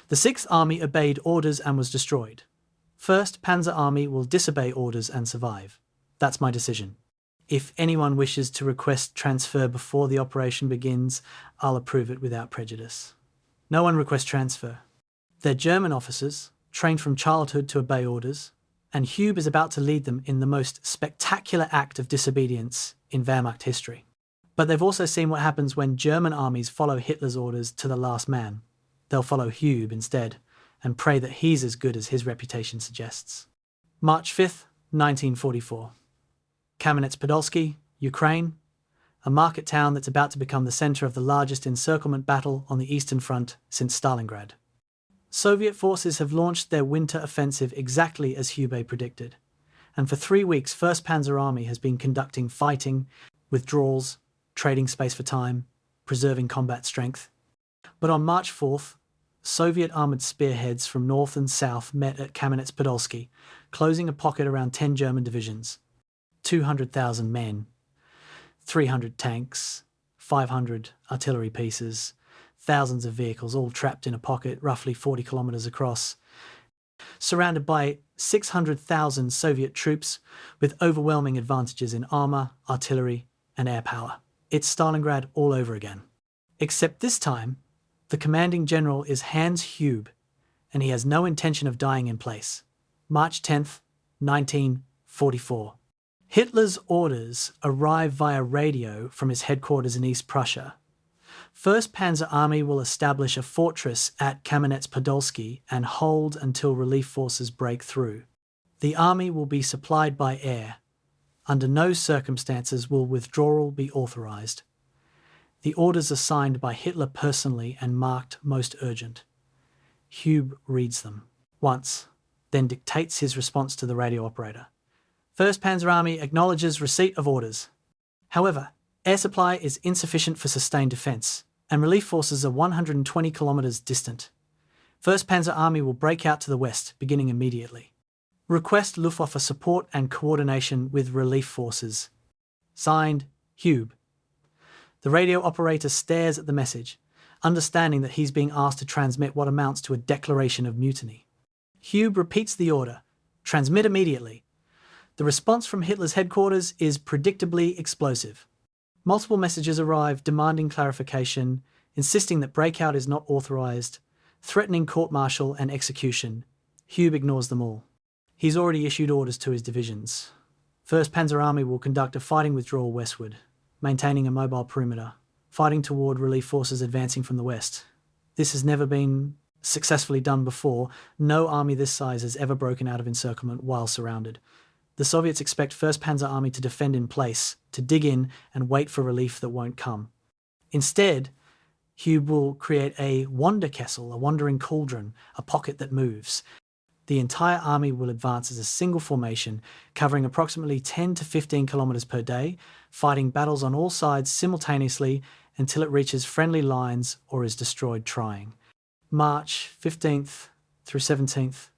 The 6th Army obeyed orders and was destroyed. 1st Panzer Army will disobey orders and survive. That's my decision. If anyone wishes to request transfer before the operation begins, I'll approve it without prejudice. No one requests transfer. They're German officers, trained from childhood to obey orders, and Hube is about to lead them in the most spectacular act of disobedience in Wehrmacht history. But they've also seen what happens when German armies follow Hitler's orders to the last man. They'll follow Hube instead, and pray that he's as good as his reputation suggests. March 5th, 1944. Kamenets-Podolsky, Ukraine, a market town that's about to become the centre of the largest encirclement battle on the Eastern Front since Stalingrad. Soviet forces have launched their winter offensive exactly as Hube predicted, and for 3 weeks 1st Panzer Army has been conducting fighting, withdrawals, trading space for time, preserving combat strength. But on March 4th, Soviet armoured spearheads from north and south met at Kamenets-Podolsky, closing a pocket around 10 German divisions. 200,000 men, 300 tanks, 500 artillery pieces, thousands of vehicles all trapped in a pocket roughly 40 kilometres across, surrounded by 600,000 Soviet troops with overwhelming advantages in armour, artillery and air power. It's Stalingrad all over again. Except this time, the commanding general is Hans Hube, and he has no intention of dying in place. March 10th, 1944. Hitler's orders arrive via radio from his headquarters in East Prussia. 1st Panzer Army will establish a fortress at Kamenets-Podolsky and hold until relief forces break through. The army will be supplied by air. Under no circumstances will withdrawal be authorized. The orders are signed by Hitler personally and marked most urgent. Hube reads them once, then dictates his response to the radio operator. 1st Panzer Army acknowledges receipt of orders. However, air supply is insufficient for sustained defence, and relief forces are 120 kilometres distant. 1st Panzer Army will break out to the west, beginning immediately. Request Luftwaffe support and coordination with relief forces. Signed, Hube. The radio operator stares at the message, understanding that he's being asked to transmit what amounts to a declaration of mutiny. Hube repeats the order: transmit immediately. The response from Hitler's headquarters is predictably explosive. Multiple messages arrive demanding clarification, insisting that Breakout is not authorized, threatening court-martial and execution. Hube ignores them all. He's already issued orders to his divisions. 1st Panzer Army will conduct a fighting withdrawal westward, maintaining a mobile perimeter, fighting toward relief forces advancing from the west. This has never been successfully done before. No army this size has ever broken out of encirclement while surrounded. The Soviets expect 1st Panzer Army to defend in place, to dig in and wait for relief that won't come. Instead, Hube will create a Wanderkessel, a wandering cauldron, a pocket that moves. The entire army will advance as a single formation, covering approximately 10 to 15 kilometers per day, fighting battles on all sides simultaneously until it reaches friendly lines or is destroyed trying. March 15th through 17th,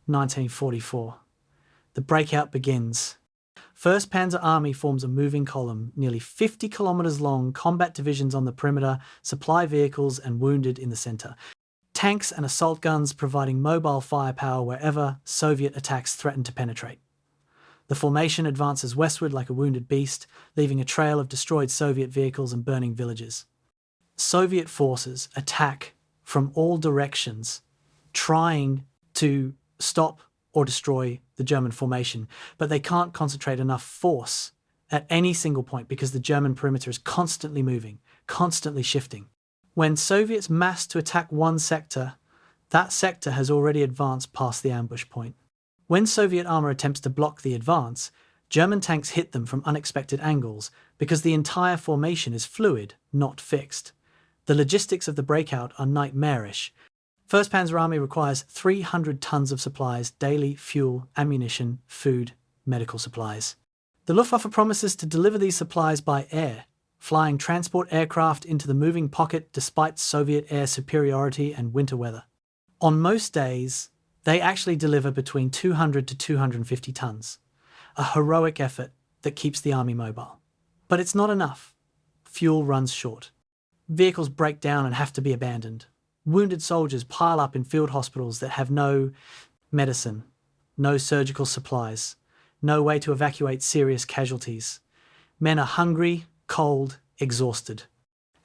1944. The breakout begins. 1st Panzer Army forms a moving column, nearly 50 kilometers long, combat divisions on the perimeter, supply vehicles and wounded in the center. Tanks and assault guns providing mobile firepower wherever Soviet attacks threaten to penetrate. The formation advances westward like a wounded beast, leaving a trail of destroyed Soviet vehicles and burning villages. Soviet forces attack from all directions, trying to stop or destroy the German formation, but they can't concentrate enough force at any single point because the German perimeter is constantly moving, constantly shifting. When Soviets mass to attack one sector, that sector has already advanced past the ambush point. When Soviet armor attempts to block the advance, German tanks hit them from unexpected angles because the entire formation is fluid, not fixed. The logistics of the breakout are nightmarish. 1st Panzer Army requires 300 tons of supplies daily: fuel, ammunition, food, medical supplies. The Luftwaffe promises to deliver these supplies by air, flying transport aircraft into the moving pocket despite Soviet air superiority and winter weather. On most days, they actually deliver between 200 to 250 tons, a heroic effort that keeps the army mobile. But it's not enough. Fuel runs short. Vehicles break down and have to be abandoned. Wounded soldiers pile up in field hospitals that have no medicine, no surgical supplies, no way to evacuate serious casualties. Men are hungry, cold, exhausted.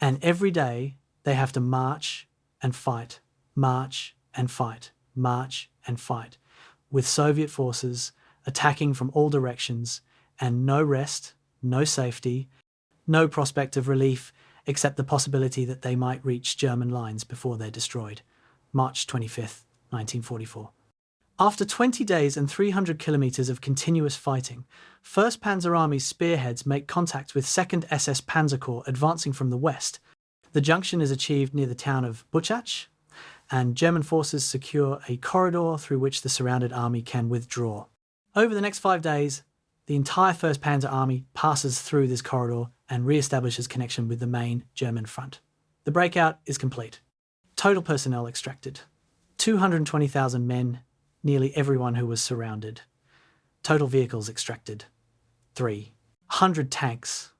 And every day they have to march and fight, march and fight, march and fight, with Soviet forces attacking from all directions, and no rest, no safety, no prospect of relief except the possibility that they might reach German lines before they're destroyed. March 25th, 1944. After 20 days and 300 kilometers of continuous fighting, 1st Panzer Army's spearheads make contact with 2nd SS Panzer Corps advancing from the west. The junction is achieved near the town of Buchach, and German forces secure a corridor through which the surrounded army can withdraw. Over the next 5 days, the entire 1st Panzer Army passes through this corridor and re-establishes connection with the main German front. The breakout is complete. Total personnel extracted: 220,000 men, nearly everyone who was surrounded. Total vehicles extracted: 300 tanks,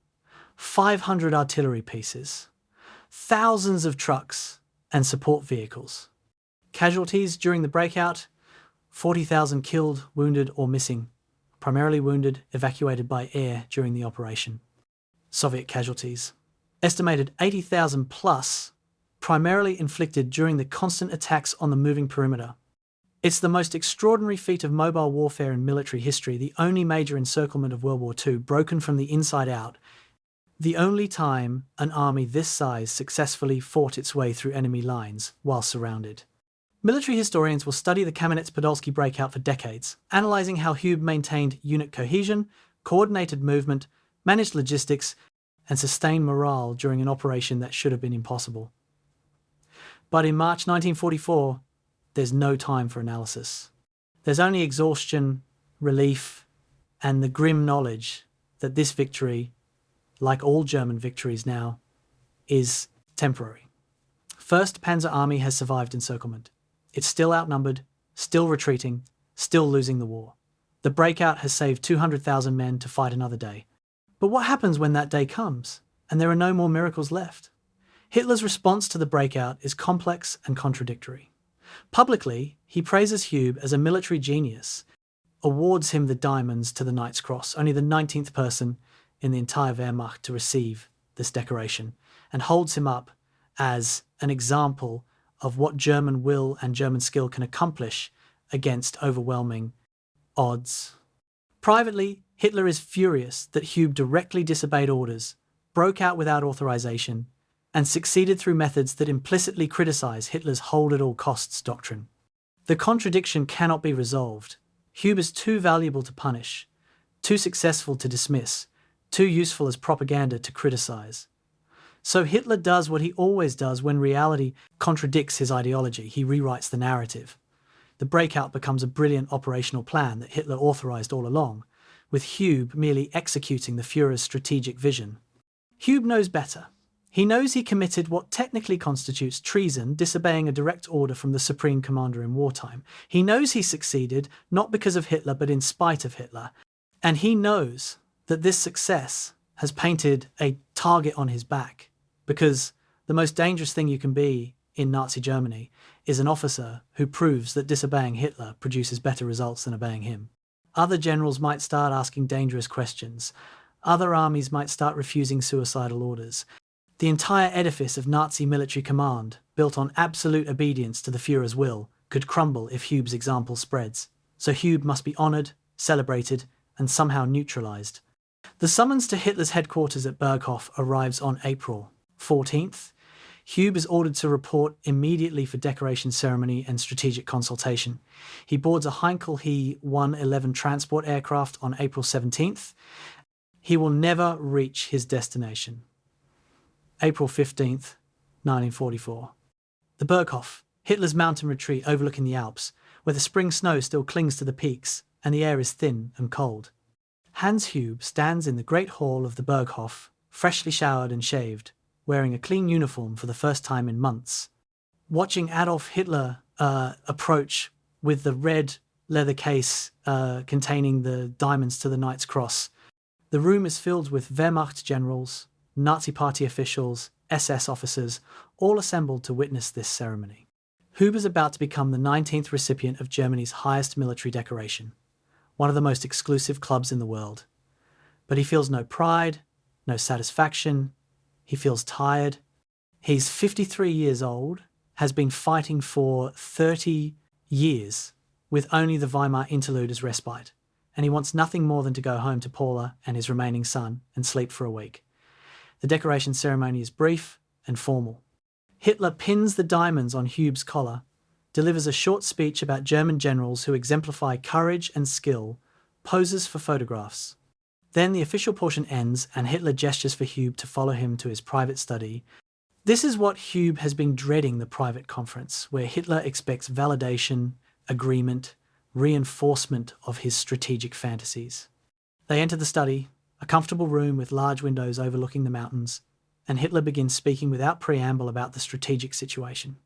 500 artillery pieces, thousands of trucks and support vehicles. Casualties during the breakout: 40,000 killed, wounded or missing, primarily wounded evacuated by air during the operation. Soviet casualties: estimated 80,000 plus, primarily inflicted during the constant attacks on the moving perimeter. It's the most extraordinary feat of mobile warfare in military history, the only major encirclement of World War II broken from the inside out, the only time an army this size successfully fought its way through enemy lines while surrounded. Military historians will study the Kamenets-Podolsky breakout for decades, analysing how Hube maintained unit cohesion, coordinated movement, managed logistics, and sustained morale during an operation that should have been impossible. But in March 1944, there's no time for analysis. There's only exhaustion, relief, and the grim knowledge that this victory, like all German victories now, is temporary. 1st Panzer Army has survived encirclement. It's still outnumbered, still retreating, still losing the war. The breakout has saved 200,000 men to fight another day. But what happens when that day comes, and there are no more miracles left? Hitler's response to the breakout is complex and contradictory. Publicly, he praises Hube as a military genius, awards him the Diamonds to the Knight's Cross, only the 19th person in the entire Wehrmacht to receive this decoration, and holds him up as an example of what German will and German skill can accomplish against overwhelming odds. Privately, Hitler is furious that Hube directly disobeyed orders, broke out without authorization, and succeeded through methods that implicitly criticize Hitler's hold-at-all-costs doctrine. The contradiction cannot be resolved. Hube is too valuable to punish, too successful to dismiss, too useful as propaganda to criticize. So Hitler does what he always does when reality contradicts his ideology. He rewrites the narrative. The Breakout becomes a brilliant operational plan that Hitler authorized all along, with Hube merely executing the Führer's strategic vision. Hube knows better. He knows he committed what technically constitutes treason, disobeying a direct order from the supreme commander in wartime. He knows he succeeded, not because of Hitler, but in spite of Hitler. And he knows that this success has painted a target on his back, because the most dangerous thing you can be in Nazi Germany is an officer who proves that disobeying Hitler produces better results than obeying him. Other generals might start asking dangerous questions. Other armies might start refusing suicidal orders. The entire edifice of Nazi military command, built on absolute obedience to the Führer's will, could crumble if Hube's example spreads. So Hube must be honoured, celebrated, and somehow neutralised. The summons to Hitler's headquarters at Berghof arrives on April 14th. Hube is ordered to report immediately for decoration ceremony and strategic consultation. He boards a Heinkel He 111 transport aircraft on April 17th. He will never reach his destination. April 15th, 1944. The Berghof, Hitler's mountain retreat overlooking the Alps, where the spring snow still clings to the peaks and the air is thin and cold. Hans Hube stands in the great hall of the Berghof, freshly showered and shaved, wearing a clean uniform for the first time in months. Watching Adolf Hitler approach with the red leather case containing the diamonds to the Knight's Cross, the room is filled with Wehrmacht generals, Nazi Party officials, SS officers, all assembled to witness this ceremony. Hube is about to become the 19th recipient of Germany's highest military decoration, one of the most exclusive clubs in the world. But he feels no pride, no satisfaction. He feels tired. He's 53 years old, has been fighting for 30 years with only the Weimar interlude as respite, and he wants nothing more than to go home to Paula and his remaining son and sleep for a week. The decoration ceremony is brief and formal. Hitler pins the diamonds on Hube's collar, delivers a short speech about German generals who exemplify courage and skill, poses for photographs. Then the official portion ends and Hitler gestures for Hube to follow him to his private study. This is what Hube has been dreading, the private conference, where Hitler expects validation, agreement, reinforcement of his strategic fantasies. They enter the study, a comfortable room with large windows overlooking the mountains, and Hitler begins speaking without preamble about the strategic situation.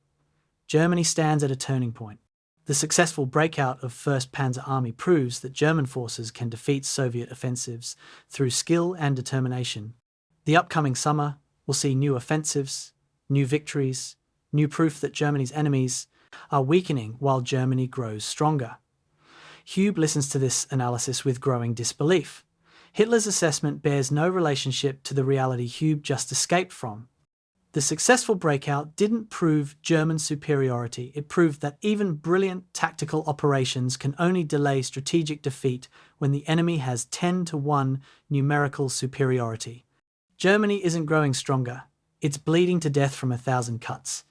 Germany stands at a turning point. The successful breakout of 1st Panzer Army proves that German forces can defeat Soviet offensives through skill and determination. The upcoming summer will see new offensives, new victories, new proof that Germany's enemies are weakening while Germany grows stronger. Hube listens to this analysis with growing disbelief. Hitler's assessment bears no relationship to the reality Hube just escaped from. The successful breakout didn't prove German superiority. It proved that even brilliant tactical operations can only delay strategic defeat when the enemy has 10-1 numerical superiority. Germany isn't growing stronger. It's bleeding to death from 1,000 cuts.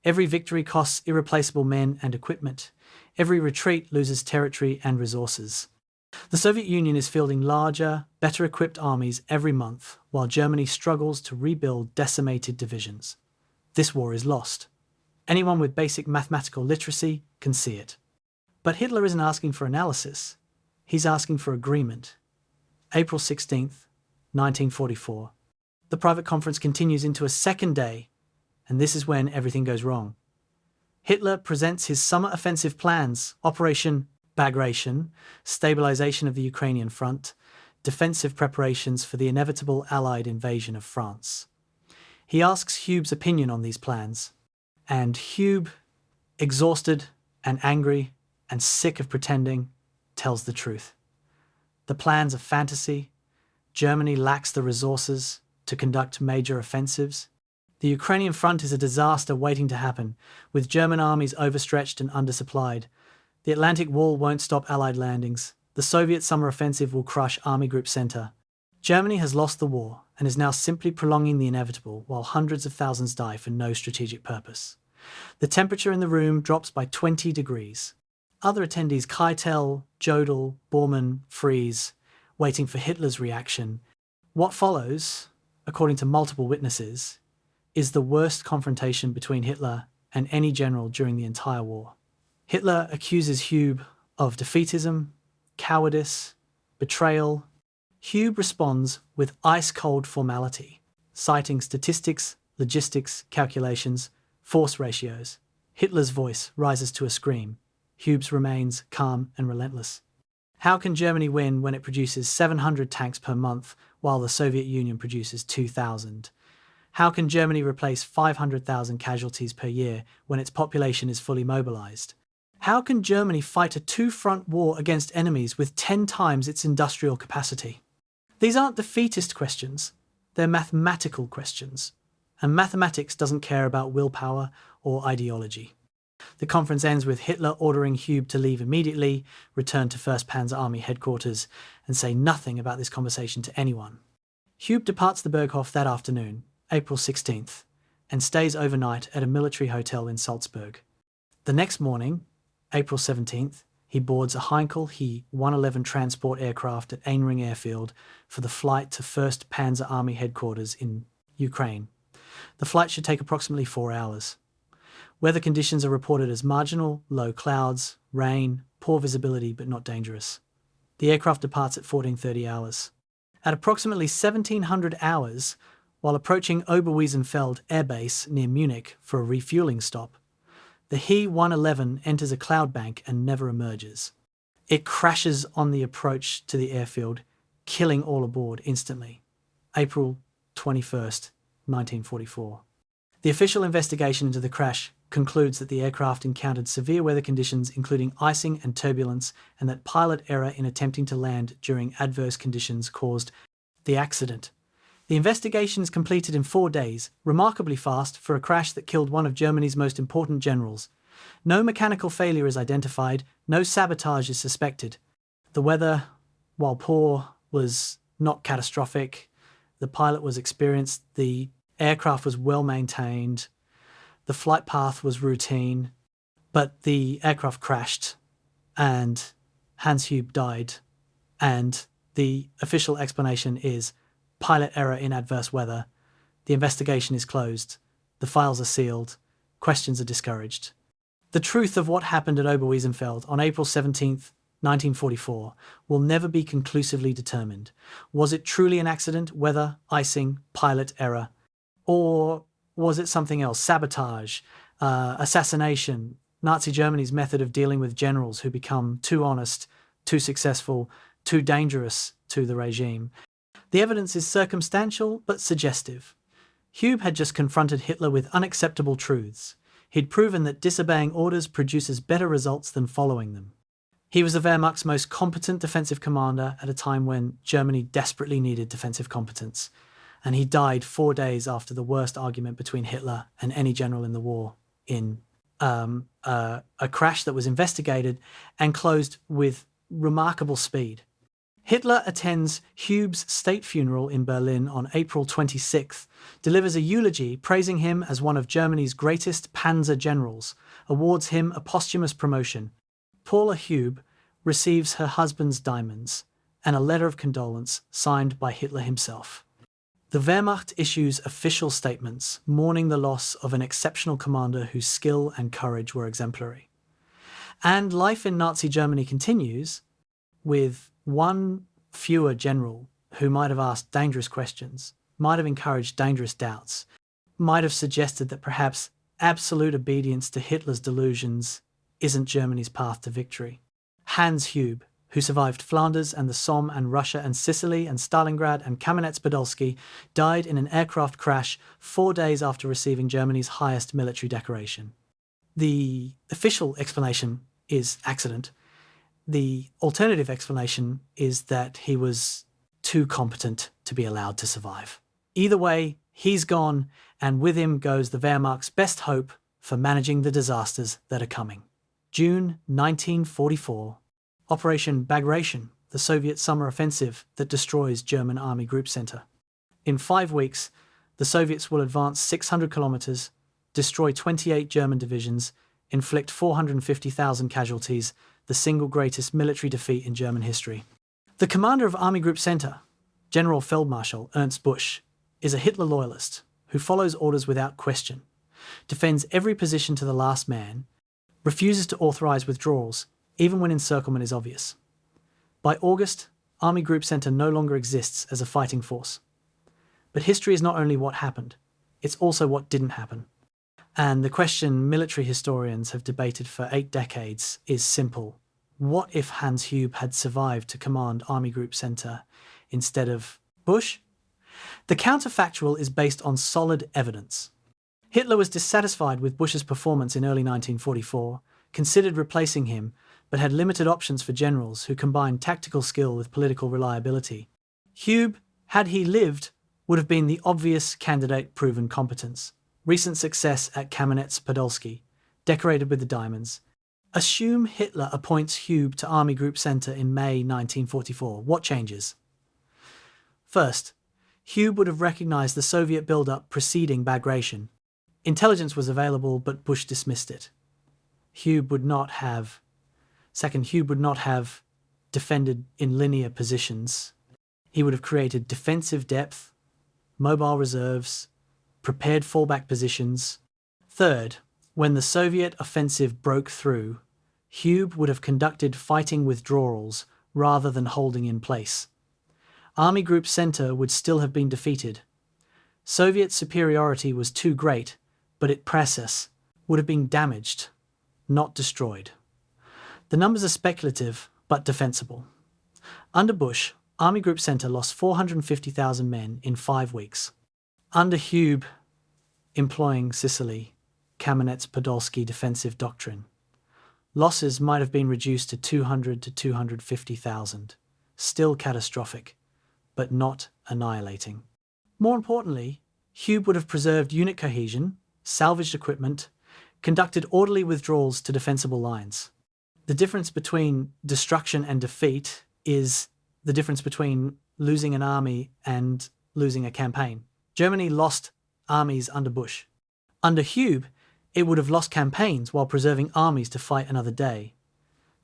Every victory costs irreplaceable men and equipment. Every retreat loses territory and resources. The Soviet Union is fielding larger, better-equipped armies every month, while Germany struggles to rebuild decimated divisions. This war is lost. Anyone with basic mathematical literacy can see it. But Hitler isn't asking for analysis. He's asking for agreement. April 16th, 1944. The private conference continues into a second day, and this is when everything goes wrong. Hitler presents his summer offensive plans, Operation Bagration, stabilization of the Ukrainian front, defensive preparations for the inevitable Allied invasion of France. He asks Hube's opinion on these plans, and Hube exhausted and angry and sick of pretending, tells the truth. The plan's a fantasy. Germany lacks the resources to conduct major offensives. The Ukrainian front is a disaster waiting to happen, with German armies overstretched and undersupplied. The Atlantic Wall won't stop Allied landings. The Soviet summer offensive will crush Army Group Center. Germany has lost the war and is now simply prolonging the inevitable while hundreds of thousands die for no strategic purpose. The temperature in the room drops by 20 degrees. Other attendees Keitel, Jodl, Bormann freeze, waiting for Hitler's reaction. What follows, according to multiple witnesses, is the worst confrontation between Hitler and any general during the entire war. Hitler accuses Hube of defeatism, cowardice, betrayal. Hube responds with ice-cold formality, citing statistics, logistics, calculations, force ratios. Hitler's voice rises to a scream. Hube's remains calm and relentless. How can Germany win when it produces 700 tanks per month while the Soviet Union produces 2,000? How can Germany replace 500,000 casualties per year when its population is fully mobilized? How can Germany fight a two-front war against enemies with 10 times its industrial capacity? These aren't defeatist questions, they're mathematical questions. And mathematics doesn't care about willpower or ideology. The conference ends with Hitler ordering Hube to leave immediately, return to 1st Panzer Army headquarters, and say nothing about this conversation to anyone. Hube departs the Berghof that afternoon, April 16th, and stays overnight at a military hotel in Salzburg. The next morning, April 17th, he boards a Heinkel He 111 transport aircraft at Ainring Airfield for the flight to 1st Panzer Army headquarters in Ukraine. The flight should take approximately 4 hours. Weather conditions are reported as marginal, low clouds, rain, poor visibility but not dangerous. The aircraft departs at 14:30 hours. At approximately 1700 hours, while approaching Oberwiesenfeld Air Base near Munich for a refueling stop, the He 111 enters a cloud bank and never emerges. It crashes on the approach to the airfield, killing all aboard instantly. April 21st, 1944. The official investigation into the crash concludes that the aircraft encountered severe weather conditions including icing and turbulence, and that pilot error in attempting to land during adverse conditions caused the accident. The investigation is completed in 4 days, remarkably fast for a crash that killed one of Germany's most important generals. No mechanical failure is identified, no sabotage is suspected. The weather, while poor, was not catastrophic. The pilot was experienced, the aircraft was well maintained, the flight path was routine, but the aircraft crashed and Hans Hube died, and the official explanation is pilot error in adverse weather. The investigation is closed. The files are sealed. Questions are discouraged. The truth of what happened at Oberwiesenfeld on April 17th, 1944 will never be conclusively determined. Was it truly an accident, weather, icing, pilot error? Or was it something else? Sabotage, assassination, Nazi Germany's method of dealing with generals who become too honest, too successful, too dangerous to the regime. The evidence is circumstantial but suggestive. Hube had just confronted Hitler with unacceptable truths. He'd proven that disobeying orders produces better results than following them. He was the Wehrmacht's most competent defensive commander at a time when Germany desperately needed defensive competence, and he died 4 days after the worst argument between Hitler and any general in the war in a crash that was investigated and closed with remarkable speed. Hitler attends Hube's state funeral in Berlin on April 26th, delivers a eulogy praising him as one of Germany's greatest Panzer generals, awards him a posthumous promotion. Paula Hube receives her husband's diamonds and a letter of condolence signed by Hitler himself. The Wehrmacht issues official statements mourning the loss of an exceptional commander whose skill and courage were exemplary. And life in Nazi Germany continues, with one fewer general who might have asked dangerous questions, might have encouraged dangerous doubts, might have suggested that perhaps absolute obedience to Hitler's delusions isn't Germany's path to victory. Hans Hube, who survived Flanders and the Somme and Russia and Sicily and Stalingrad and Kamenets-Podolsky, died in an aircraft crash 4 days after receiving Germany's highest military decoration. The official explanation is accident. The alternative explanation is that he was too competent to be allowed to survive. Either way, he's gone, and with him goes the Wehrmacht's best hope for managing the disasters that are coming. June 1944. Operation Bagration, the Soviet summer offensive that destroys German Army Group Center. In 5 weeks, the Soviets will advance 600 kilometers, destroy 28 German divisions, inflict 450,000 casualties, the single greatest military defeat in German history. The commander of Army Group Center, General Feldmarschall Ernst Busch, is a Hitler loyalist who follows orders without question, defends every position to the last man, refuses to authorize withdrawals, even when encirclement is obvious. By August, Army Group Center no longer exists as a fighting force. But history is not only what happened, it's also what didn't happen. And the question military historians have debated for 8 decades is simple. What if Hans Hube had survived to command Army Group Center instead of Busch? The counterfactual is based on solid evidence. Hitler was dissatisfied with Busch's performance in early 1944, considered replacing him, but had limited options for generals who combined tactical skill with political reliability. Hube, had he lived, would have been the obvious candidate proven competence. Recent success at Kamenets-Podolsky, decorated with the diamonds. Assume Hitler appoints Hube to Army Group Center in May 1944. What changes? First, Hube would have recognized the Soviet build-up preceding Bagration. Intelligence was available, but Busch dismissed it. Hube would not have defended in linear positions. He would have created defensive depth, mobile reserves, prepared fallback positions. Third, when the Soviet offensive broke through, Hube would have conducted fighting withdrawals rather than holding in place. Army Group Center would still have been defeated. Soviet superiority was too great, but its process would have been damaged, not destroyed. The numbers are speculative, but defensible. Under Busch, Army Group Center lost 450,000 men in 5 weeks. Under Hube, employing Sicily, Kamenets-Podolsky defensive doctrine, losses might have been reduced to 200 to 250,000, still catastrophic, but not annihilating. More importantly, Hube would have preserved unit cohesion, salvaged equipment, conducted orderly withdrawals to defensible lines. The difference between destruction and defeat is the difference between losing an army and losing a campaign. Germany lost armies under Busch. Under Hube, it would have lost campaigns while preserving armies to fight another day.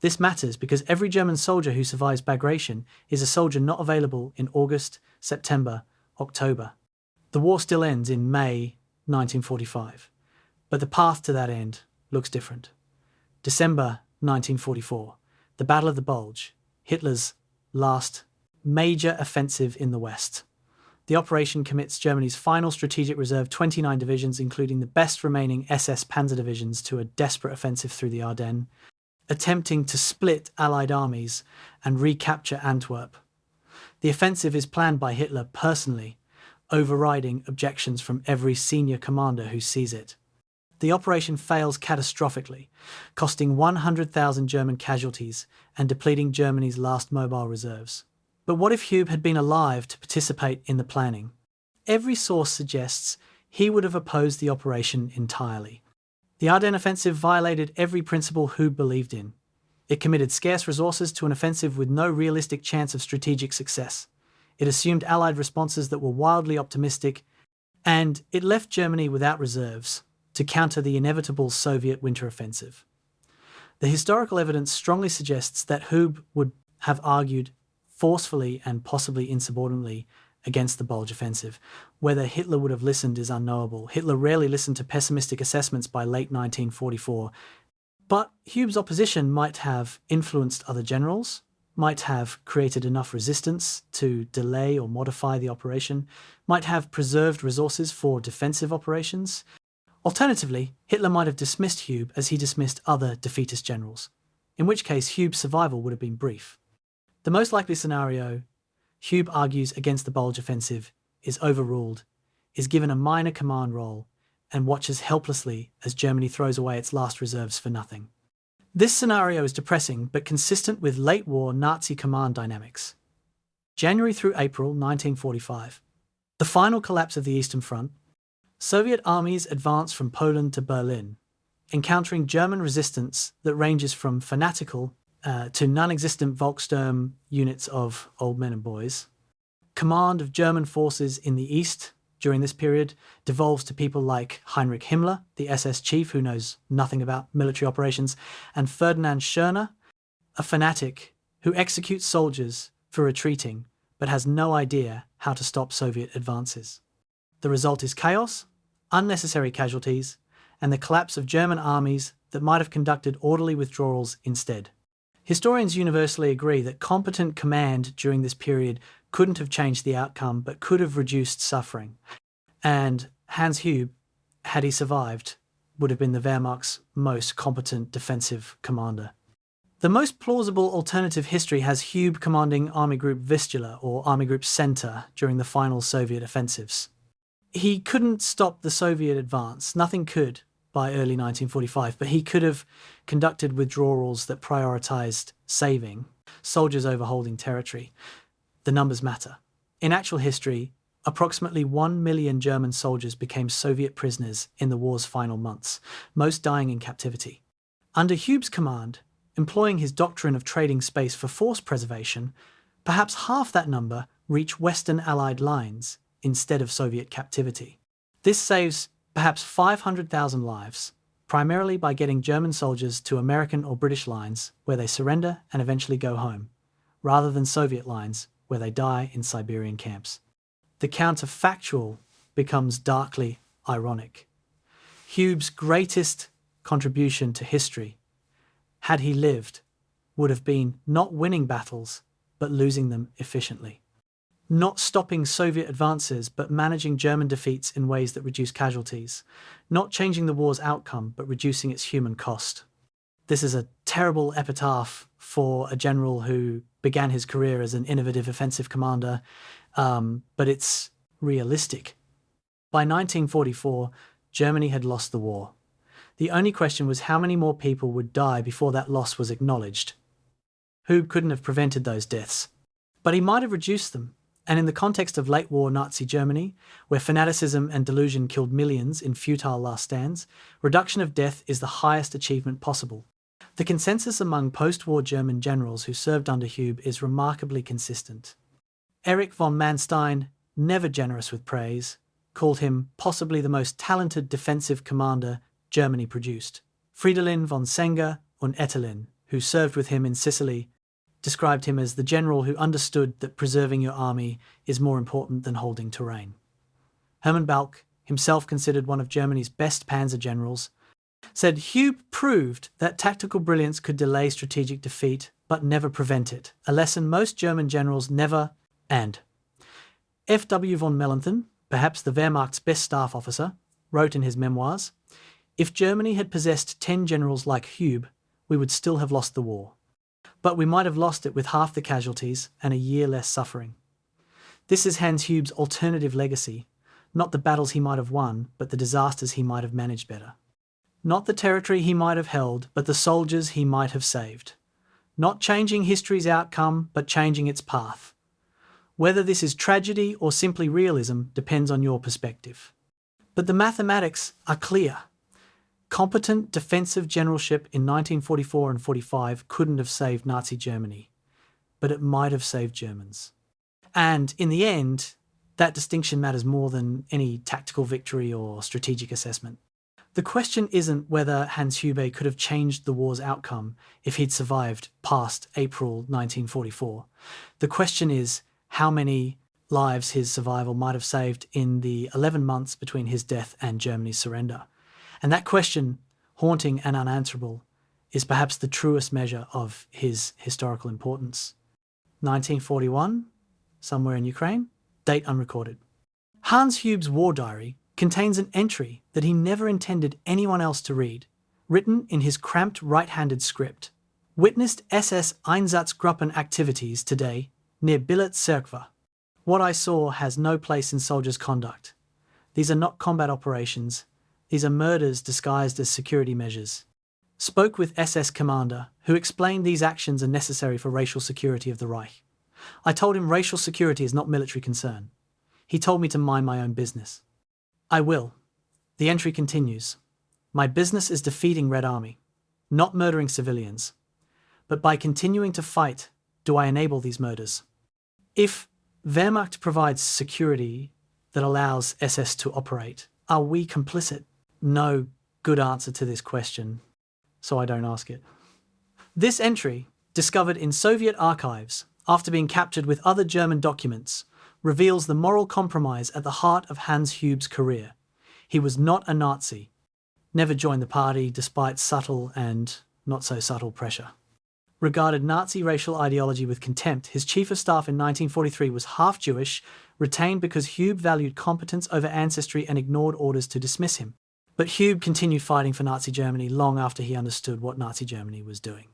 This matters because every German soldier who survives Bagration is a soldier not available in August, September, October. The war still ends in May 1945, but the path to that end looks different. December 1944, the Battle of the Bulge, Hitler's last major offensive in the West. The operation commits Germany's final strategic reserve 29 divisions, including the best remaining SS Panzer divisions, to a desperate offensive through the Ardennes, attempting to split Allied armies and recapture Antwerp. The offensive is planned by Hitler personally, overriding objections from every senior commander who sees it. The operation fails catastrophically, costing 100,000 German casualties and depleting Germany's last mobile reserves. But what if Hube had been alive to participate in the planning? Every source suggests he would have opposed the operation entirely. The Ardennes offensive violated every principle Hube believed in. It committed scarce resources to an offensive with no realistic chance of strategic success. It assumed Allied responses that were wildly optimistic, and it left Germany without reserves to counter the inevitable Soviet winter offensive. The historical evidence strongly suggests that Hube would have argued forcefully and possibly insubordinately against the Bulge offensive. Whether Hitler would have listened is unknowable. Hitler rarely listened to pessimistic assessments by late 1944. But Hube's opposition might have influenced other generals, might have created enough resistance to delay or modify the operation, might have preserved resources for defensive operations. Alternatively, Hitler might have dismissed Hube as he dismissed other defeatist generals, in which case Hube's survival would have been brief. The most likely scenario, Hube argues against the Bulge offensive, is overruled, is given a minor command role, and watches helplessly as Germany throws away its last reserves for nothing. This scenario is depressing but consistent with late-war Nazi command dynamics. January through April 1945. The final collapse of the Eastern Front. Soviet armies advance from Poland to Berlin, encountering German resistance that ranges from fanatical to non-existent Volkssturm units of old men and boys. Command of German forces in the East during this period devolves to people like Heinrich Himmler, the SS chief who knows nothing about military operations, and Ferdinand Schörner, a fanatic who executes soldiers for retreating but has no idea how to stop Soviet advances. The result is chaos, unnecessary casualties, and the collapse of German armies that might have conducted orderly withdrawals instead. Historians universally agree that competent command during this period couldn't have changed the outcome but could have reduced suffering. And Hans Hube, had he survived, would have been the Wehrmacht's most competent defensive commander. The most plausible alternative history has Hube commanding Army Group Vistula or Army Group Center during the final Soviet offensives. He couldn't stop the Soviet advance, nothing could by early 1945, but he could have conducted withdrawals that prioritized saving soldiers over holding territory. The numbers matter. In actual history, approximately 1 million German soldiers became Soviet prisoners in the war's final months, most dying in captivity. Under Hube's command, employing his doctrine of trading space for force preservation, perhaps half that number reach Western Allied lines instead of Soviet captivity. This saves perhaps 500,000 lives, primarily by getting German soldiers to American or British lines where they surrender and eventually go home, rather than Soviet lines where they die in Siberian camps. The counterfactual becomes darkly ironic. Hube's greatest contribution to history, had he lived, would have been not winning battles, but losing them efficiently. Not stopping Soviet advances, but managing German defeats in ways that reduce casualties. Not changing the war's outcome, but reducing its human cost. This is a terrible epitaph for a general who began his career as an innovative offensive commander, but it's realistic. By 1944, Germany had lost the war. The only question was how many more people would die before that loss was acknowledged. Hube couldn't have prevented those deaths, but he might have reduced them. And in the context of late-war Nazi Germany, where fanaticism and delusion killed millions in futile last stands, reduction of death is the highest achievement possible. The consensus among post-war German generals who served under Hube is remarkably consistent. Erich von Manstein, never generous with praise, called him possibly the most talented defensive commander Germany produced. Fridolin von Senger und Ettelin, who served with him in Sicily, described him as the general who understood that preserving your army is more important than holding terrain. Hermann Balck, himself considered one of Germany's best Panzer generals, said Hube proved that tactical brilliance could delay strategic defeat, but never prevent it, a lesson most German generals never and. F.W. von Mellenthin, perhaps the Wehrmacht's best staff officer, wrote in his memoirs, "If Germany had possessed 10 generals like Hube, we would still have lost the war. But we might have lost it with half the casualties and a year less suffering." This is Hans Hube's alternative legacy, not the battles he might have won, but the disasters he might have managed better. Not the territory he might have held, but the soldiers he might have saved. Not changing history's outcome, but changing its path. Whether this is tragedy or simply realism depends on your perspective. But the mathematics are clear. Competent defensive generalship in 1944 and 45 couldn't have saved Nazi Germany, but it might have saved Germans. And in the end, that distinction matters more than any tactical victory or strategic assessment. The question isn't whether Hans Hube could have changed the war's outcome if he'd survived past April 1944. The question is how many lives his survival might have saved in the 11 months between his death and Germany's surrender. And that question, haunting and unanswerable, is perhaps the truest measure of his historical importance. 1941, somewhere in Ukraine, date unrecorded. Hans Hube's war diary contains an entry that he never intended anyone else to read, written in his cramped right-handed script. Witnessed SS Einsatzgruppen activities today near Billet Cerkva. What I saw has no place in soldiers' conduct. These are not combat operations. These are murders disguised as security measures. Spoke with SS commander, who explained these actions are necessary for racial security of the Reich. I told him racial security is not military concern. He told me to mind my own business. I will. The entry continues. My business is defeating Red Army, not murdering civilians. But by continuing to fight, do I enable these murders? If Wehrmacht provides security that allows SS to operate, are we complicit? No good answer to this question, so I don't ask it. This entry, discovered in Soviet archives after being captured with other German documents, reveals the moral compromise at the heart of Hans Hube's career. He was not a Nazi, never joined the party despite subtle and not so subtle pressure. Regarded Nazi racial ideology with contempt, his chief of staff in 1943 was half Jewish, retained because Hube valued competence over ancestry and ignored orders to dismiss him. But Hube continued fighting for Nazi Germany long after he understood what Nazi Germany was doing.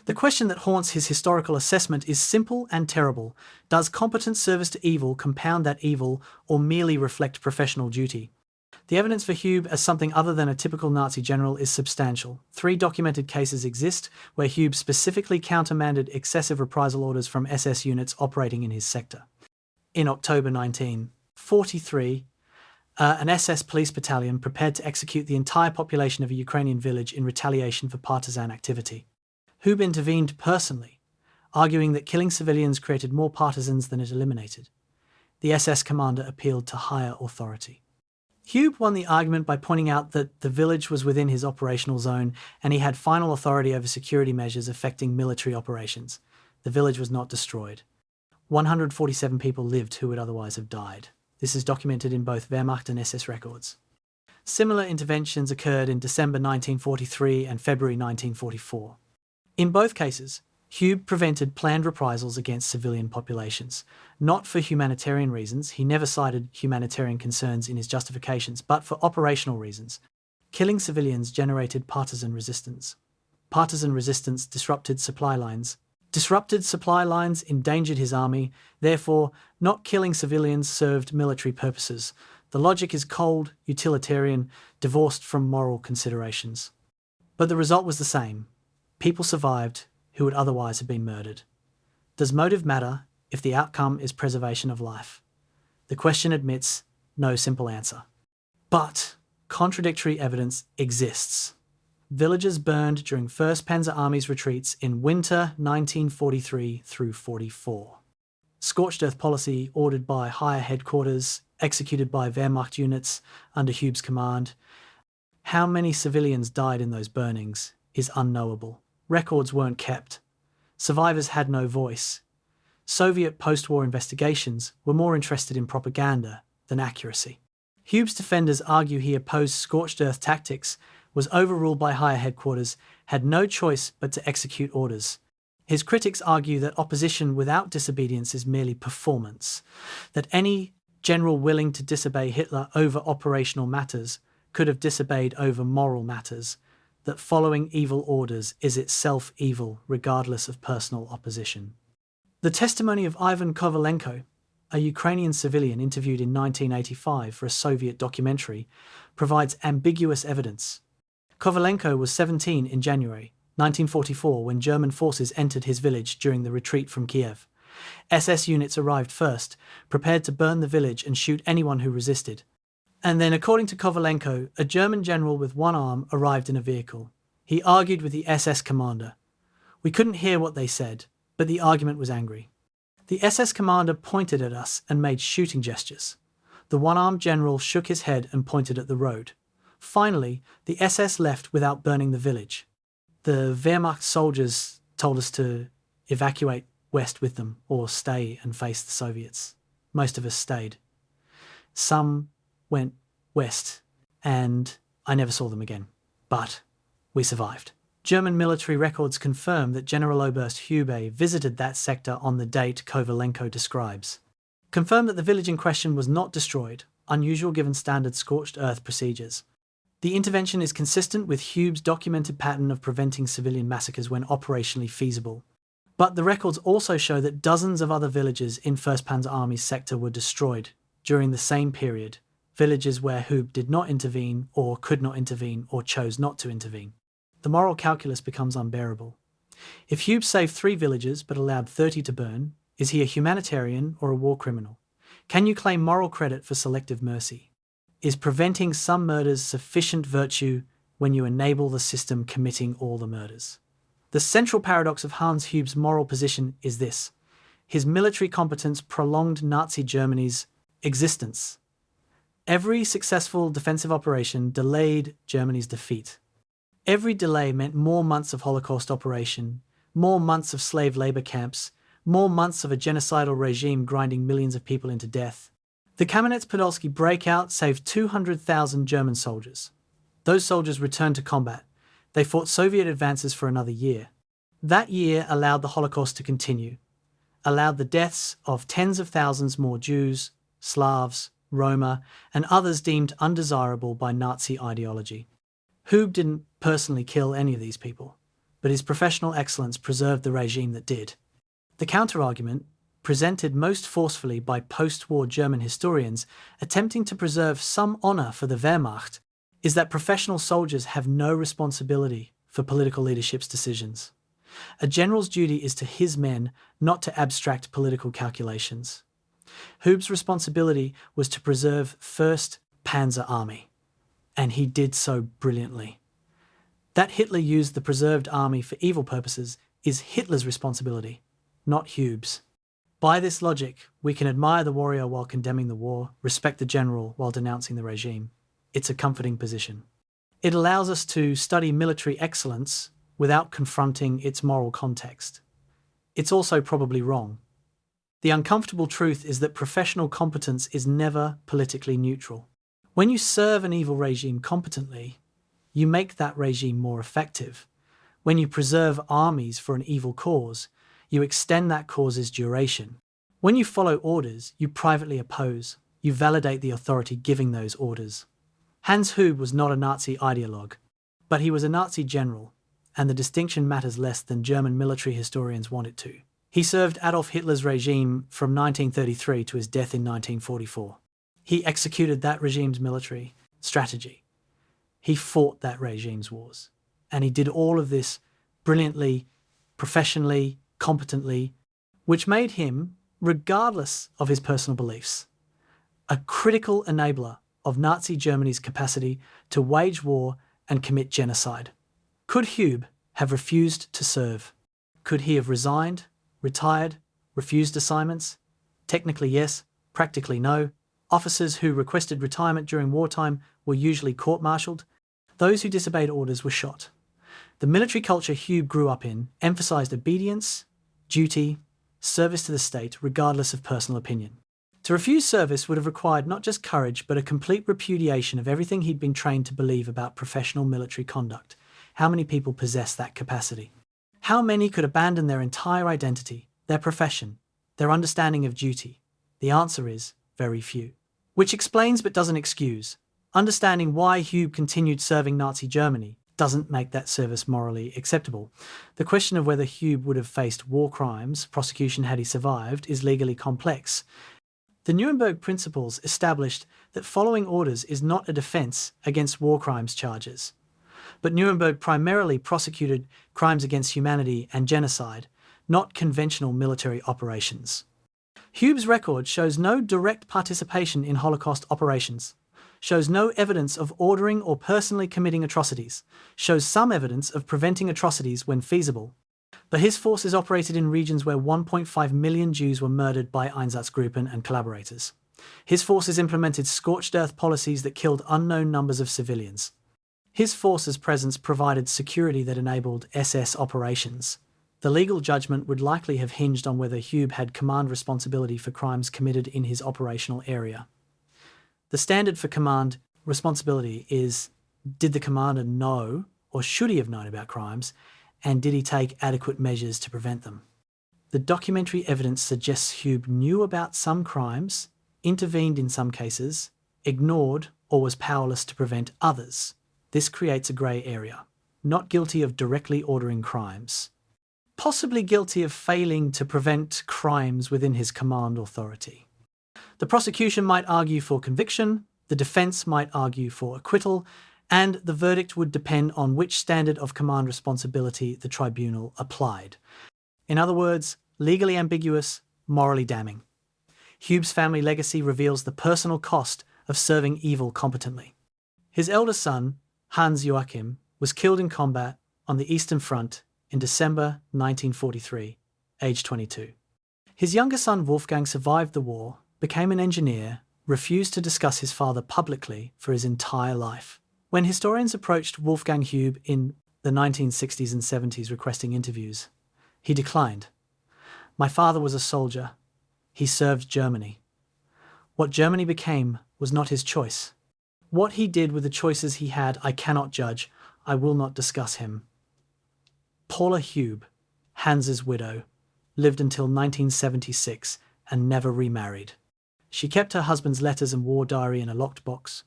The question that haunts his historical assessment is simple and terrible. Does competent service to evil compound that evil or merely reflect professional duty? The evidence for Hube as something other than a typical Nazi general is substantial. 3 documented cases exist where Hube specifically countermanded excessive reprisal orders from SS units operating in his sector. In October 1943, an SS police battalion prepared to execute the entire population of a Ukrainian village in retaliation for partisan activity. Hube intervened personally, arguing that killing civilians created more partisans than it eliminated. The SS commander appealed to higher authority. Hube won the argument by pointing out that the village was within his operational zone and he had final authority over security measures affecting military operations. The village was not destroyed. 147 people lived who would otherwise have died. This is documented in both Wehrmacht and SS records. Similar interventions occurred in December 1943 and February 1944. In both cases, Hube prevented planned reprisals against civilian populations. Not for humanitarian reasons, he never cited humanitarian concerns in his justifications, but for operational reasons. Killing civilians generated partisan resistance. Partisan resistance disrupted supply lines. Disrupted supply lines endangered his army, therefore not killing civilians served military purposes. The logic is cold, utilitarian, divorced from moral considerations. But the result was the same. People survived who would otherwise have been murdered. Does motive matter if the outcome is preservation of life? The question admits no simple answer. But contradictory evidence exists. Villages burned during 1st Panzer Army's retreats in winter 1943 through 44. Scorched earth policy ordered by higher headquarters, executed by Wehrmacht units under Hube's command. How many civilians died in those burnings is unknowable. Records weren't kept. Survivors had no voice. Soviet post-war investigations were more interested in propaganda than accuracy. Hube's defenders argue he opposed scorched earth tactics, was overruled by higher headquarters, had no choice but to execute orders. His critics argue that opposition without disobedience is merely performance, that any general willing to disobey Hitler over operational matters could have disobeyed over moral matters, that following evil orders is itself evil regardless of personal opposition. The testimony of Ivan Kovalenko, a Ukrainian civilian interviewed in 1985 for a Soviet documentary, provides ambiguous evidence. Kovalenko was 17 in January 1944 when German forces entered his village during the retreat from Kiev. SS units arrived first, prepared to burn the village and shoot anyone who resisted. And then, according to Kovalenko, a German general with one arm arrived in a vehicle. He argued with the SS commander. We couldn't hear what they said, but the argument was angry. The SS commander pointed at us and made shooting gestures. The one-armed general shook his head and pointed at the road. Finally, the SS left without burning the village. The Wehrmacht soldiers told us to evacuate west with them or stay and face the Soviets. Most of us stayed. Some went west, and I never saw them again. But we survived. German military records confirm that General Oberst Hube visited that sector on the date Kovalenko describes. Confirm that the village in question was not destroyed, unusual given standard scorched earth procedures. The intervention is consistent with Hube's documented pattern of preventing civilian massacres when operationally feasible. But the records also show that dozens of other villages in 1st Panzer Army's sector were destroyed during the same period, villages where Hube did not intervene or could not intervene or chose not to intervene. The moral calculus becomes unbearable. If Hube saved 3 villages but allowed 30 to burn, is he a humanitarian or a war criminal? Can you claim moral credit for selective mercy? Is preventing some murders sufficient virtue when you enable the system committing all the murders? The central paradox of Hans Hube's moral position is this: his military competence prolonged Nazi Germany's existence. Every successful defensive operation delayed Germany's defeat. Every delay meant more months of Holocaust operation, more months of slave labor camps, more months of a genocidal regime grinding millions of people into death. The Kamenets-Podolsky breakout saved 200,000 German soldiers. Those soldiers returned to combat. They fought Soviet advances for another year. That year allowed the Holocaust to continue, allowed the deaths of tens of thousands more Jews, Slavs, Roma, and others deemed undesirable by Nazi ideology. Hube didn't personally kill any of these people, but his professional excellence preserved the regime that did. The counterargument, presented most forcefully by post-war German historians attempting to preserve some honor for the Wehrmacht, is that professional soldiers have no responsibility for political leadership's decisions. A general's duty is to his men, not to abstract political calculations. Hube's responsibility was to preserve 1st Panzer Army, and he did so brilliantly. That Hitler used the preserved army for evil purposes is Hitler's responsibility, not Hube's. By this logic, we can admire the warrior while condemning the war, respect the general while denouncing the regime. It's a comforting position. It allows us to study military excellence without confronting its moral context. It's also probably wrong. The uncomfortable truth is that professional competence is never politically neutral. When you serve an evil regime competently, you make that regime more effective. When you preserve armies for an evil cause, you extend that cause's duration. When you follow orders, you privately oppose. You validate the authority giving those orders. Hans Hube was not a Nazi ideologue, but he was a Nazi general, and the distinction matters less than German military historians want it to. He served Adolf Hitler's regime from 1933 to his death in 1944. He executed that regime's military strategy. He fought that regime's wars. And he did all of this brilliantly, professionally, competently, which made him, regardless of his personal beliefs, a critical enabler of Nazi Germany's capacity to wage war and commit genocide. Could Hube have refused to serve? Could he have resigned, retired, refused assignments? Technically yes, practically no. Officers who requested retirement during wartime were usually court-martialed. Those who disobeyed orders were shot. The military culture Hube grew up in emphasized obedience, duty, service to the state, regardless of personal opinion. To refuse service would have required not just courage, but a complete repudiation of everything he'd been trained to believe about professional military conduct. How many people possess that capacity? How many could abandon their entire identity, their profession, their understanding of duty? The answer is very few. Which explains but doesn't excuse. Understanding why Hube continued serving Nazi Germany doesn't make that service morally acceptable. The question of whether Hube would have faced war crimes prosecution had he survived is legally complex. The Nuremberg Principles established that following orders is not a defense against war crimes charges. But Nuremberg primarily prosecuted crimes against humanity and genocide, not conventional military operations. Hube's record shows no direct participation in Holocaust operations, shows no evidence of ordering or personally committing atrocities, shows some evidence of preventing atrocities when feasible. But his forces operated in regions where 1.5 million Jews were murdered by Einsatzgruppen and collaborators. His forces implemented scorched earth policies that killed unknown numbers of civilians. His forces' presence provided security that enabled SS operations. The legal judgment would likely have hinged on whether Hube had command responsibility for crimes committed in his operational area. The standard for command responsibility is, did the commander know or should he have known about crimes, and did he take adequate measures to prevent them? The documentary evidence suggests Hube knew about some crimes, intervened in some cases, ignored or was powerless to prevent others. This creates a grey area. Not guilty of directly ordering crimes. Possibly guilty of failing to prevent crimes within his command authority. The prosecution might argue for conviction, The defense might argue for acquittal, and the verdict would depend on which standard of command responsibility the tribunal applied. In other words, legally ambiguous, morally damning. Hube's family legacy reveals the personal cost of serving evil competently. His eldest son, Hans Joachim, was killed in combat on the Eastern Front in December 1943, aged 22. His younger son Wolfgang survived the war, became an engineer, refused to discuss his father publicly for his entire life. When historians approached Wolfgang Hube in the 1960s and 70s requesting interviews, he declined. "My father was a soldier. He served Germany. What Germany became was not his choice. What he did with the choices he had, I cannot judge. I will not discuss him." Paula Hube, Hans's widow, lived until 1976 and never remarried. She kept her husband's letters and war diary in a locked box,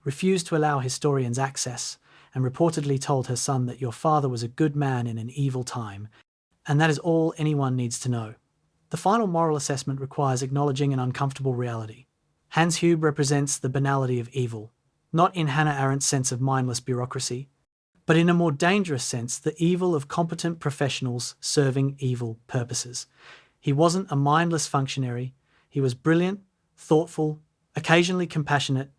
refused to allow historians access, and reportedly told her son that "Your father was a good man in an evil time, and that is all anyone needs to know." The final moral assessment requires acknowledging an uncomfortable reality. Hans Hube represents the banality of evil, not in Hannah Arendt's sense of mindless bureaucracy, but in a more dangerous sense, the evil of competent professionals serving evil purposes. He wasn't a mindless functionary. He was brilliant, thoughtful, occasionally compassionate.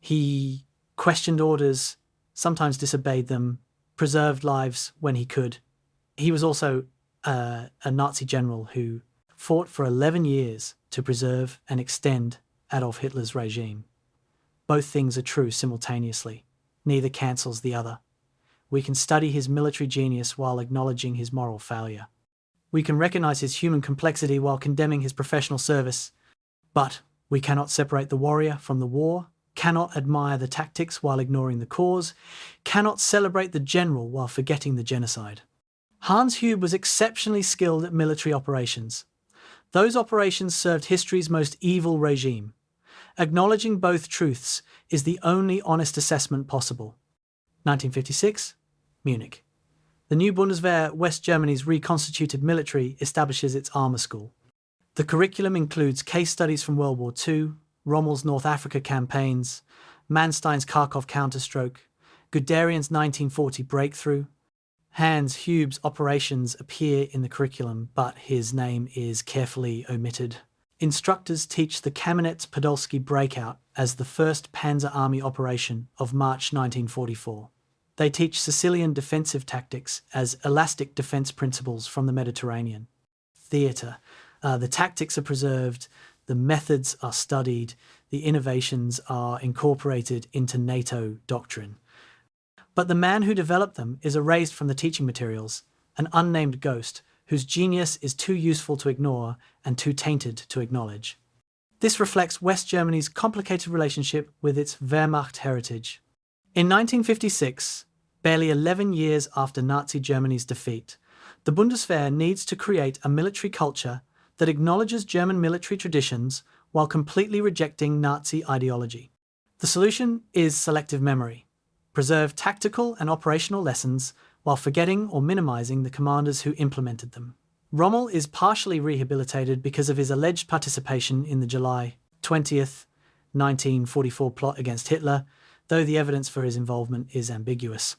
He questioned orders, sometimes disobeyed them, preserved lives when he could. He was also a Nazi general who fought for 11 years to preserve and extend Adolf Hitler's regime. Both things are true simultaneously. Neither cancels the other. We can study his military genius while acknowledging his moral failure. We can recognize his human complexity while condemning his professional service. But we cannot separate the warrior from the war, cannot admire the tactics while ignoring the cause, cannot celebrate the general while forgetting the genocide. Hans Hube was exceptionally skilled at military operations. Those operations served history's most evil regime. Acknowledging both truths is the only honest assessment possible. 1956, Munich. The new Bundeswehr, West Germany's reconstituted military, establishes its armour school. The curriculum includes case studies from World War II, Rommel's North Africa campaigns, Manstein's Kharkov counterstroke, Guderian's 1940 breakthrough. Hans Hube's operations appear in the curriculum, but his name is carefully omitted. Instructors teach the Kamenetz-Podolsky Breakout as the first Panzer Army operation of March 1944. They teach Sicilian defensive tactics as elastic defense principles from the Mediterranean. Theatre. The tactics are preserved, the methods are studied, the innovations are incorporated into NATO doctrine. But the man who developed them is erased from the teaching materials, an unnamed ghost whose genius is too useful to ignore and too tainted to acknowledge. This reflects West Germany's complicated relationship with its Wehrmacht heritage. In 1956, barely 11 years after Nazi Germany's defeat, the Bundeswehr needs to create a military culture that acknowledges German military traditions while completely rejecting Nazi ideology. The solution is selective memory. Preserve tactical and operational lessons while forgetting or minimizing the commanders who implemented them. Rommel is partially rehabilitated because of his alleged participation in the July 20th, 1944 plot against Hitler, though the evidence for his involvement is ambiguous.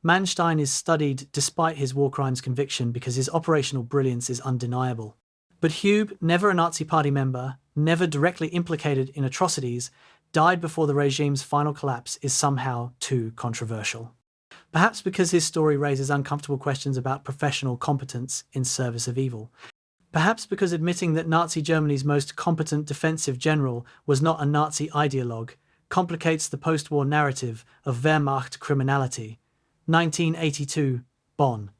Manstein is studied despite his war crimes conviction because his operational brilliance is undeniable. But Hube, never a Nazi Party member, never directly implicated in atrocities, died before the regime's final collapse is somehow too controversial. Perhaps because his story raises uncomfortable questions about professional competence in service of evil. Perhaps because admitting that Nazi Germany's most competent defensive general was not a Nazi ideologue complicates the post-war narrative of Wehrmacht criminality. 1982, Bonn.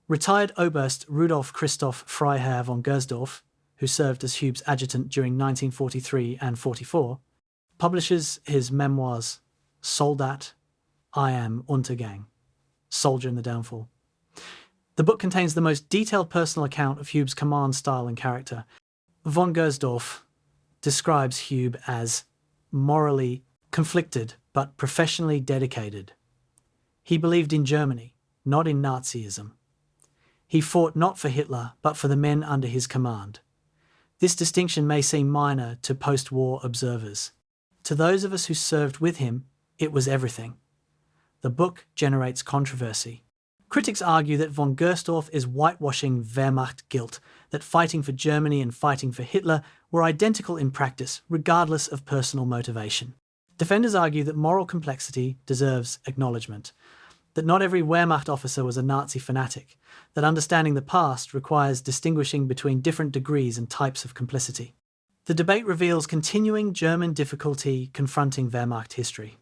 Retired Oberst Rudolf Christoph Freiherr von Gersdorf, who served as Hube's adjutant during 1943 and 44, publishes his memoirs, Soldat, I Am Untergang, Soldier in the Downfall. The book contains the most detailed personal account of Hube's command style and character. Von Gersdorf describes Hube as morally conflicted but professionally dedicated. He believed in Germany, not in Nazism. He fought not for Hitler, but for the men under his command. This distinction may seem minor to post-war observers. To those of us who served with him, it was everything. The book generates controversy. Critics argue that von Gersdorff is whitewashing Wehrmacht guilt, that fighting for Germany and fighting for Hitler were identical in practice, regardless of personal motivation. Defenders argue that moral complexity deserves acknowledgement, that not every Wehrmacht officer was a Nazi fanatic, that understanding the past requires distinguishing between different degrees and types of complicity. The debate reveals continuing German difficulty confronting Wehrmacht history.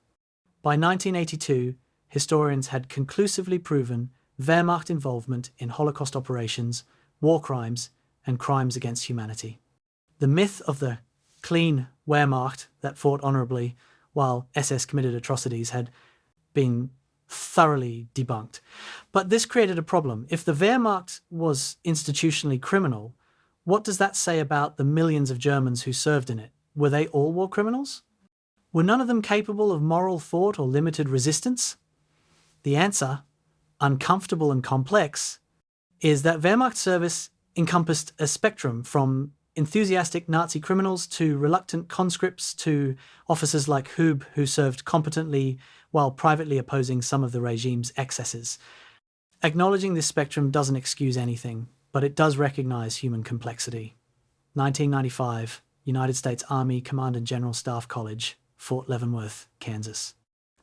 By 1982, historians had conclusively proven Wehrmacht involvement in Holocaust operations, war crimes, and crimes against humanity. The myth of the clean Wehrmacht that fought honourably while SS committed atrocities had been thoroughly debunked. But this created a problem. If the Wehrmacht was institutionally criminal, what does that say about the millions of Germans who served in it? Were they all war criminals? Were none of them capable of moral thought or limited resistance? The answer, uncomfortable and complex, is that Wehrmacht service encompassed a spectrum from enthusiastic Nazi criminals to reluctant conscripts to officers like Hube who served competently while privately opposing some of the regime's excesses. Acknowledging this spectrum doesn't excuse anything, but it does recognize human complexity. 1995, United States Army Command and General Staff College, Fort Leavenworth, Kansas.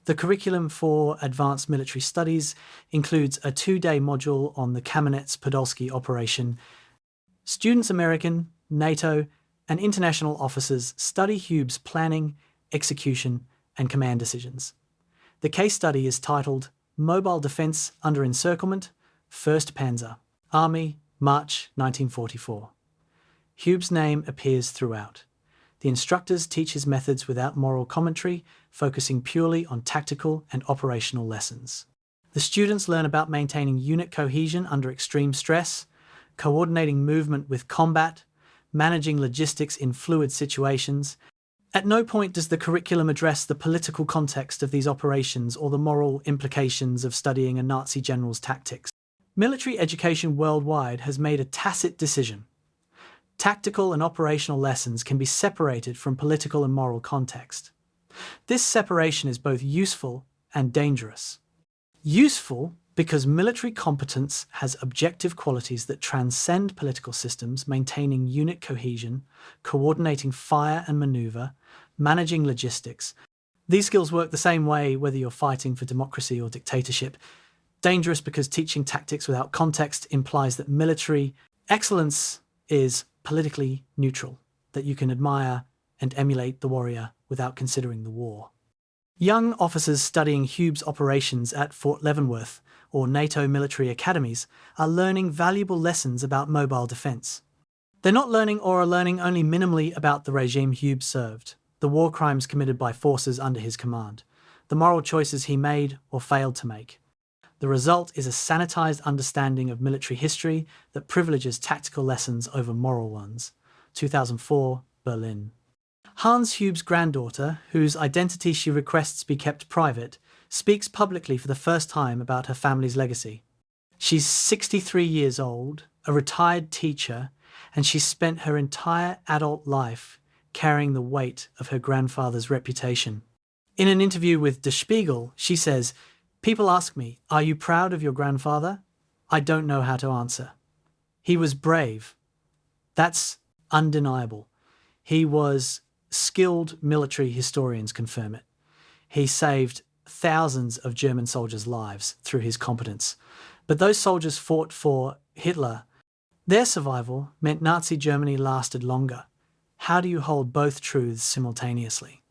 The curriculum for Advanced Military Studies includes a 2-day module on the Kamenetz-Podolsky operation. Students American, NATO, and international officers study Hube's planning, execution, and command decisions. The case study is titled Mobile Defense Under Encirclement, 1st Panzer, Army, March 1944. Hube's name appears throughout. The instructors teach his methods without moral commentary, focusing purely on tactical and operational lessons. The students learn about maintaining unit cohesion under extreme stress, coordinating movement with combat, managing logistics in fluid situations. At no point does the curriculum address the political context of these operations or the moral implications of studying a Nazi general's tactics. Military education worldwide has made a tacit decision. Tactical and operational lessons can be separated from political and moral context. This separation is both useful and dangerous. Useful because military competence has objective qualities that transcend political systems, maintaining unit cohesion, coordinating fire and maneuver, managing logistics. These skills work the same way whether you're fighting for democracy or dictatorship. Dangerous because teaching tactics without context implies that military excellence is politically neutral, that you can admire and emulate the warrior without considering the war. Young officers studying Hube's operations at Fort Leavenworth or NATO military academies are learning valuable lessons about mobile defense. They're not learning or are learning only minimally about the regime Hube served, the war crimes committed by forces under his command, the moral choices he made or failed to make. The result is a sanitized understanding of military history that privileges tactical lessons over moral ones. 2004, Berlin. Hans Hube's granddaughter, whose identity she requests be kept private, speaks publicly for the first time about her family's legacy. She's 63 years old, a retired teacher, and she's spent her entire adult life carrying the weight of her grandfather's reputation. In an interview with Der Spiegel, she says, "People ask me, are you proud of your grandfather? I don't know how to answer. He was brave. That's undeniable. He was skilled, military historians confirm it. He saved thousands of German soldiers' lives through his competence. But those soldiers fought for Hitler. Their survival meant Nazi Germany lasted longer. How do you hold both truths simultaneously?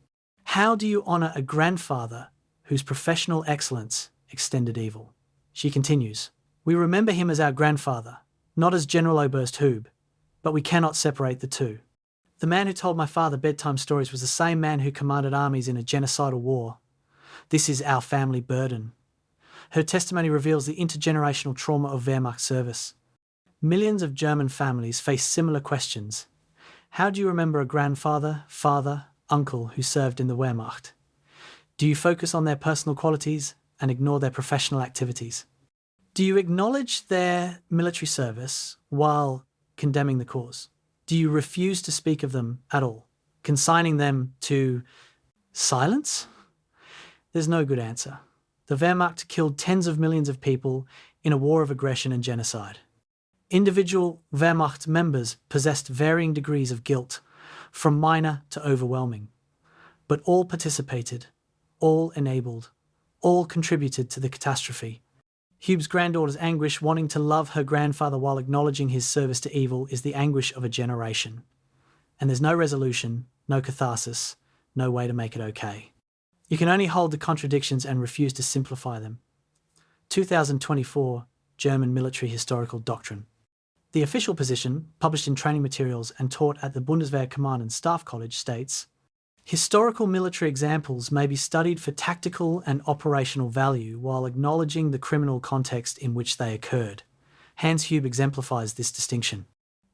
How do you honour a grandfather whose professional excellence extended evil?" She continues, "We remember him as our grandfather, not as General Oberst Hube, but we cannot separate the two. The man who told my father bedtime stories was the same man who commanded armies in a genocidal war. This is our family burden." Her testimony reveals the intergenerational trauma of Wehrmacht service. Millions of German families face similar questions. How do you remember a grandfather, father, uncle who served in the Wehrmacht? Do you focus on their personal qualities and ignore their professional activities? Do you acknowledge their military service while condemning the cause? Do you refuse to speak of them at all, consigning them to Silence? There's no good answer. The Wehrmacht killed tens of millions of people in a war of aggression and genocide. Individual Wehrmacht members possessed varying degrees of guilt, from minor to overwhelming. But all participated, all enabled, all contributed to the catastrophe. Hube's granddaughter's anguish wanting to love her grandfather while acknowledging his service to evil is the anguish of a generation. And there's no resolution, no catharsis, no way to make it okay. You can only hold the contradictions and refuse to simplify them. 2024 German Military Historical Doctrine. The official position, published in training materials and taught at the Bundeswehr Command and Staff College, states, historical military examples may be studied for tactical and operational value while acknowledging the criminal context in which they occurred. Hans Hube exemplifies this distinction.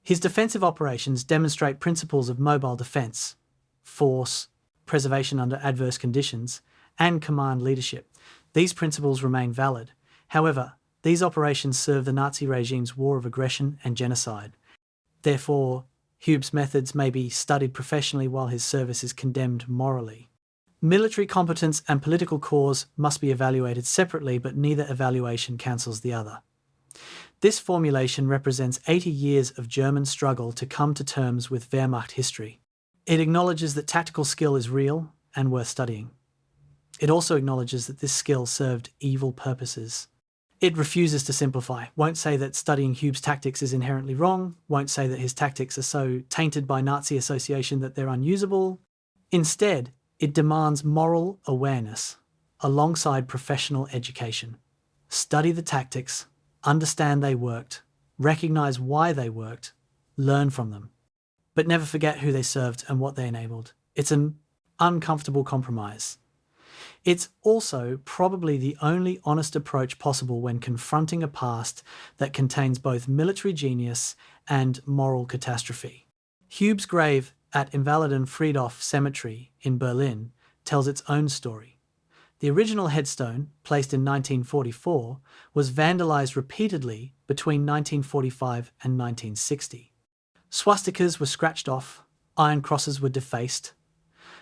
His defensive operations demonstrate principles of mobile defense, force, preservation under adverse conditions, and command leadership. These principles remain valid. However, these operations serve the Nazi regime's war of aggression and genocide. Therefore, Hube's methods may be studied professionally while his service is condemned morally. Military competence and political cause must be evaluated separately, but neither evaluation cancels the other. This formulation represents 80 years of German struggle to come to terms with Wehrmacht history. It acknowledges that tactical skill is real and worth studying. It also acknowledges that this skill served evil purposes. It refuses to simplify, won't say that studying Hube's tactics is inherently wrong, won't say that his tactics are so tainted by Nazi association that they're unusable. Instead, it demands moral awareness alongside professional education. Study the tactics, understand they worked, recognize why they worked, learn from them. But never forget who they served and what they enabled. It's an uncomfortable compromise. It's also probably the only honest approach possible when confronting a past that contains both military genius and moral catastrophe. Hube's grave at Invalidenfriedhof Cemetery in Berlin tells its own story. The original headstone, placed in 1944, was vandalized repeatedly between 1945 and 1960. Swastikas were scratched off, iron crosses were defaced.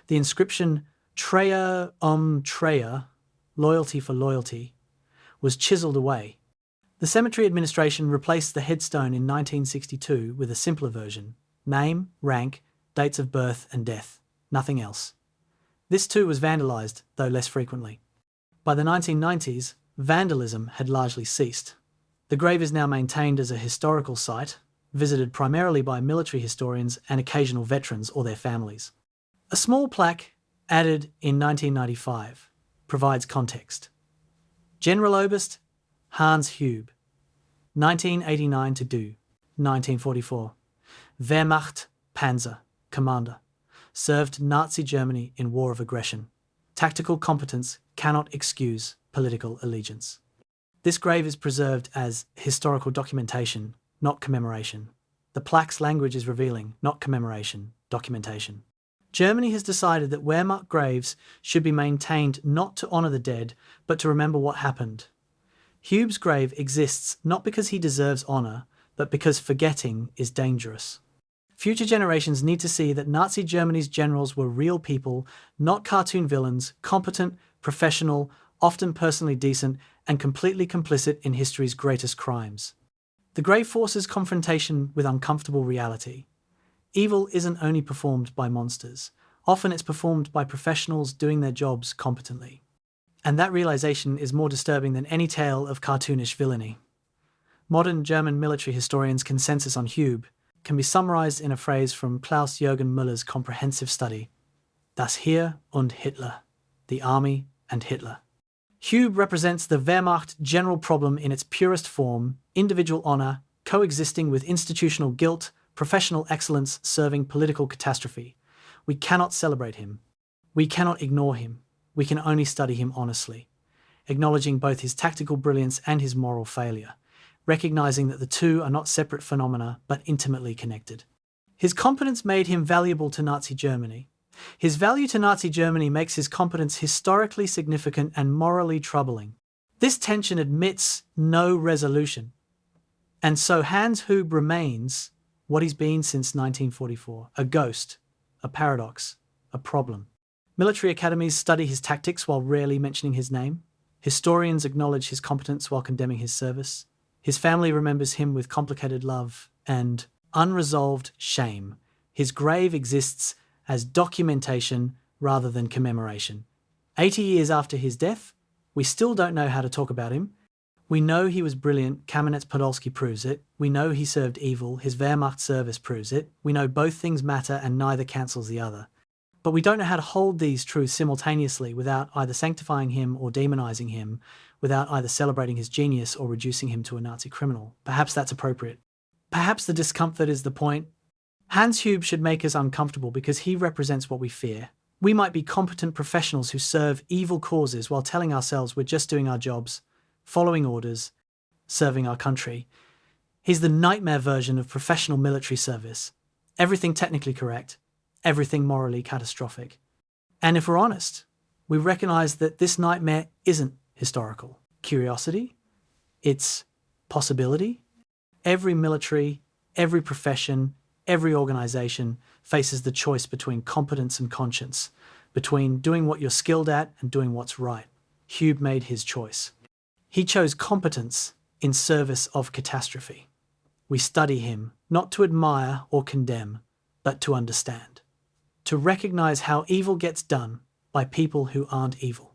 The inscription Treue Treue, loyalty for loyalty, was chiselled away. The cemetery administration replaced the headstone in 1962 with a simpler version: name, rank, dates of birth and death, nothing else. This too was vandalised, though less frequently. By the 1990s, vandalism had largely ceased. The grave is now maintained as a historical site, visited primarily by military historians and occasional veterans or their families. A small plaque, added in 1995, provides context. Generaloberst Hans Hube, 1989 to 1944, Wehrmacht Panzer, commander, served Nazi Germany in war of aggression. Tactical competence cannot excuse political allegiance. This grave is preserved as historical documentation, not commemoration. The plaque's language is revealing, not commemoration, documentation. Germany has decided that Wehrmacht graves should be maintained not to honour the dead, but to remember what happened. Hube's grave exists not because he deserves honour, but because forgetting is dangerous. Future generations need to see that Nazi Germany's generals were real people, not cartoon villains, competent, professional, often personally decent, and completely complicit in history's greatest crimes. The grave forces confrontation with uncomfortable reality. Evil isn't only performed by monsters. Often it's performed by professionals doing their jobs competently. And that realization is more disturbing than any tale of cartoonish villainy. Modern German military historians' consensus on Hube can be summarized in a phrase from Klaus-Jürgen Müller's comprehensive study: Das Heer und Hitler, the army and Hitler. Hube represents the Wehrmacht general problem in its purest form: individual honor coexisting with institutional guilt, professional excellence serving political catastrophe. We cannot celebrate him. We cannot ignore him. We can only study him honestly, acknowledging both his tactical brilliance and his moral failure, recognizing that the two are not separate phenomena but intimately connected. His competence made him valuable to Nazi Germany. His value to Nazi Germany makes his competence historically significant and morally troubling. This tension admits no resolution. And so Hans Hube remains what he's been since 1944, a ghost, a paradox, a problem. Military academies study his tactics while rarely mentioning his name. Historians acknowledge his competence while condemning his service. His family remembers him with complicated love and unresolved shame. His grave exists as documentation rather than commemoration. 80 years after his death, we still don't know how to talk about him. We know he was brilliant, Kamenets-Podolsky proves it. We know he served evil, his Wehrmacht service proves it. We know both things matter and neither cancels the other. But we don't know how to hold these truths simultaneously without either sanctifying him or demonizing him, without either celebrating his genius or reducing him to a Nazi criminal. Perhaps that's appropriate. Perhaps the discomfort is the point. Hans Hube should make us uncomfortable because he represents what we fear. We might be competent professionals who serve evil causes while telling ourselves we're just doing our jobs, following orders, serving our country. He's the nightmare version of professional military service. Everything technically correct, everything morally catastrophic. And if we're honest, we recognize that this nightmare isn't historical curiosity, it's possibility. Every military, every profession, every organization faces the choice between competence and conscience, between doing what you're skilled at and doing what's right. Hube made his choice. He chose competence in service of catastrophe. We study him not to admire or condemn, but to understand. To recognize how evil gets done by people who aren't evil.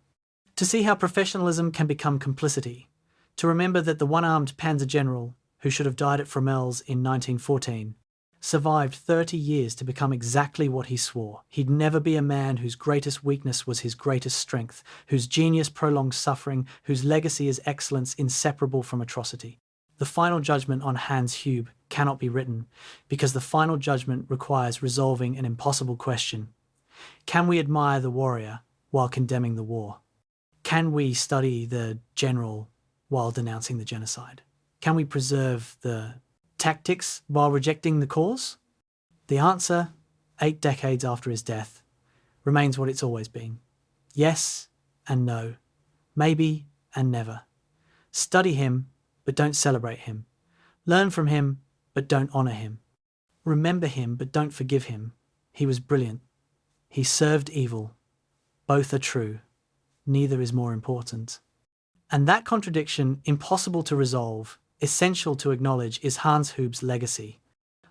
To see how professionalism can become complicity. To remember that the one-armed Panzer general, who should have died at Fromelles in 1914, survived 30 years to become exactly what he swore. He'd never be a man whose greatest weakness was his greatest strength, whose genius prolonged suffering, whose legacy is excellence inseparable from atrocity. The final judgment on Hans Hube cannot be written, because the final judgment requires resolving an impossible question. Can we admire the warrior while condemning the war? Can we study the general while denouncing the genocide? Can we preserve the tactics while rejecting the cause? The answer, 8 decades after his death, remains what it's always been. Yes and no. Maybe and never. Study him, but don't celebrate him. Learn from him, but don't honour him. Remember him, but don't forgive him. He was brilliant. He served evil. Both are true. Neither is more important. And that contradiction, impossible to resolve, essential to acknowledge, is Hans Hube's legacy.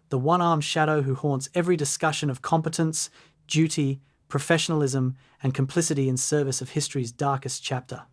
The one-armed shadow who haunts every discussion of competence, duty, professionalism, and complicity in service of history's darkest chapter.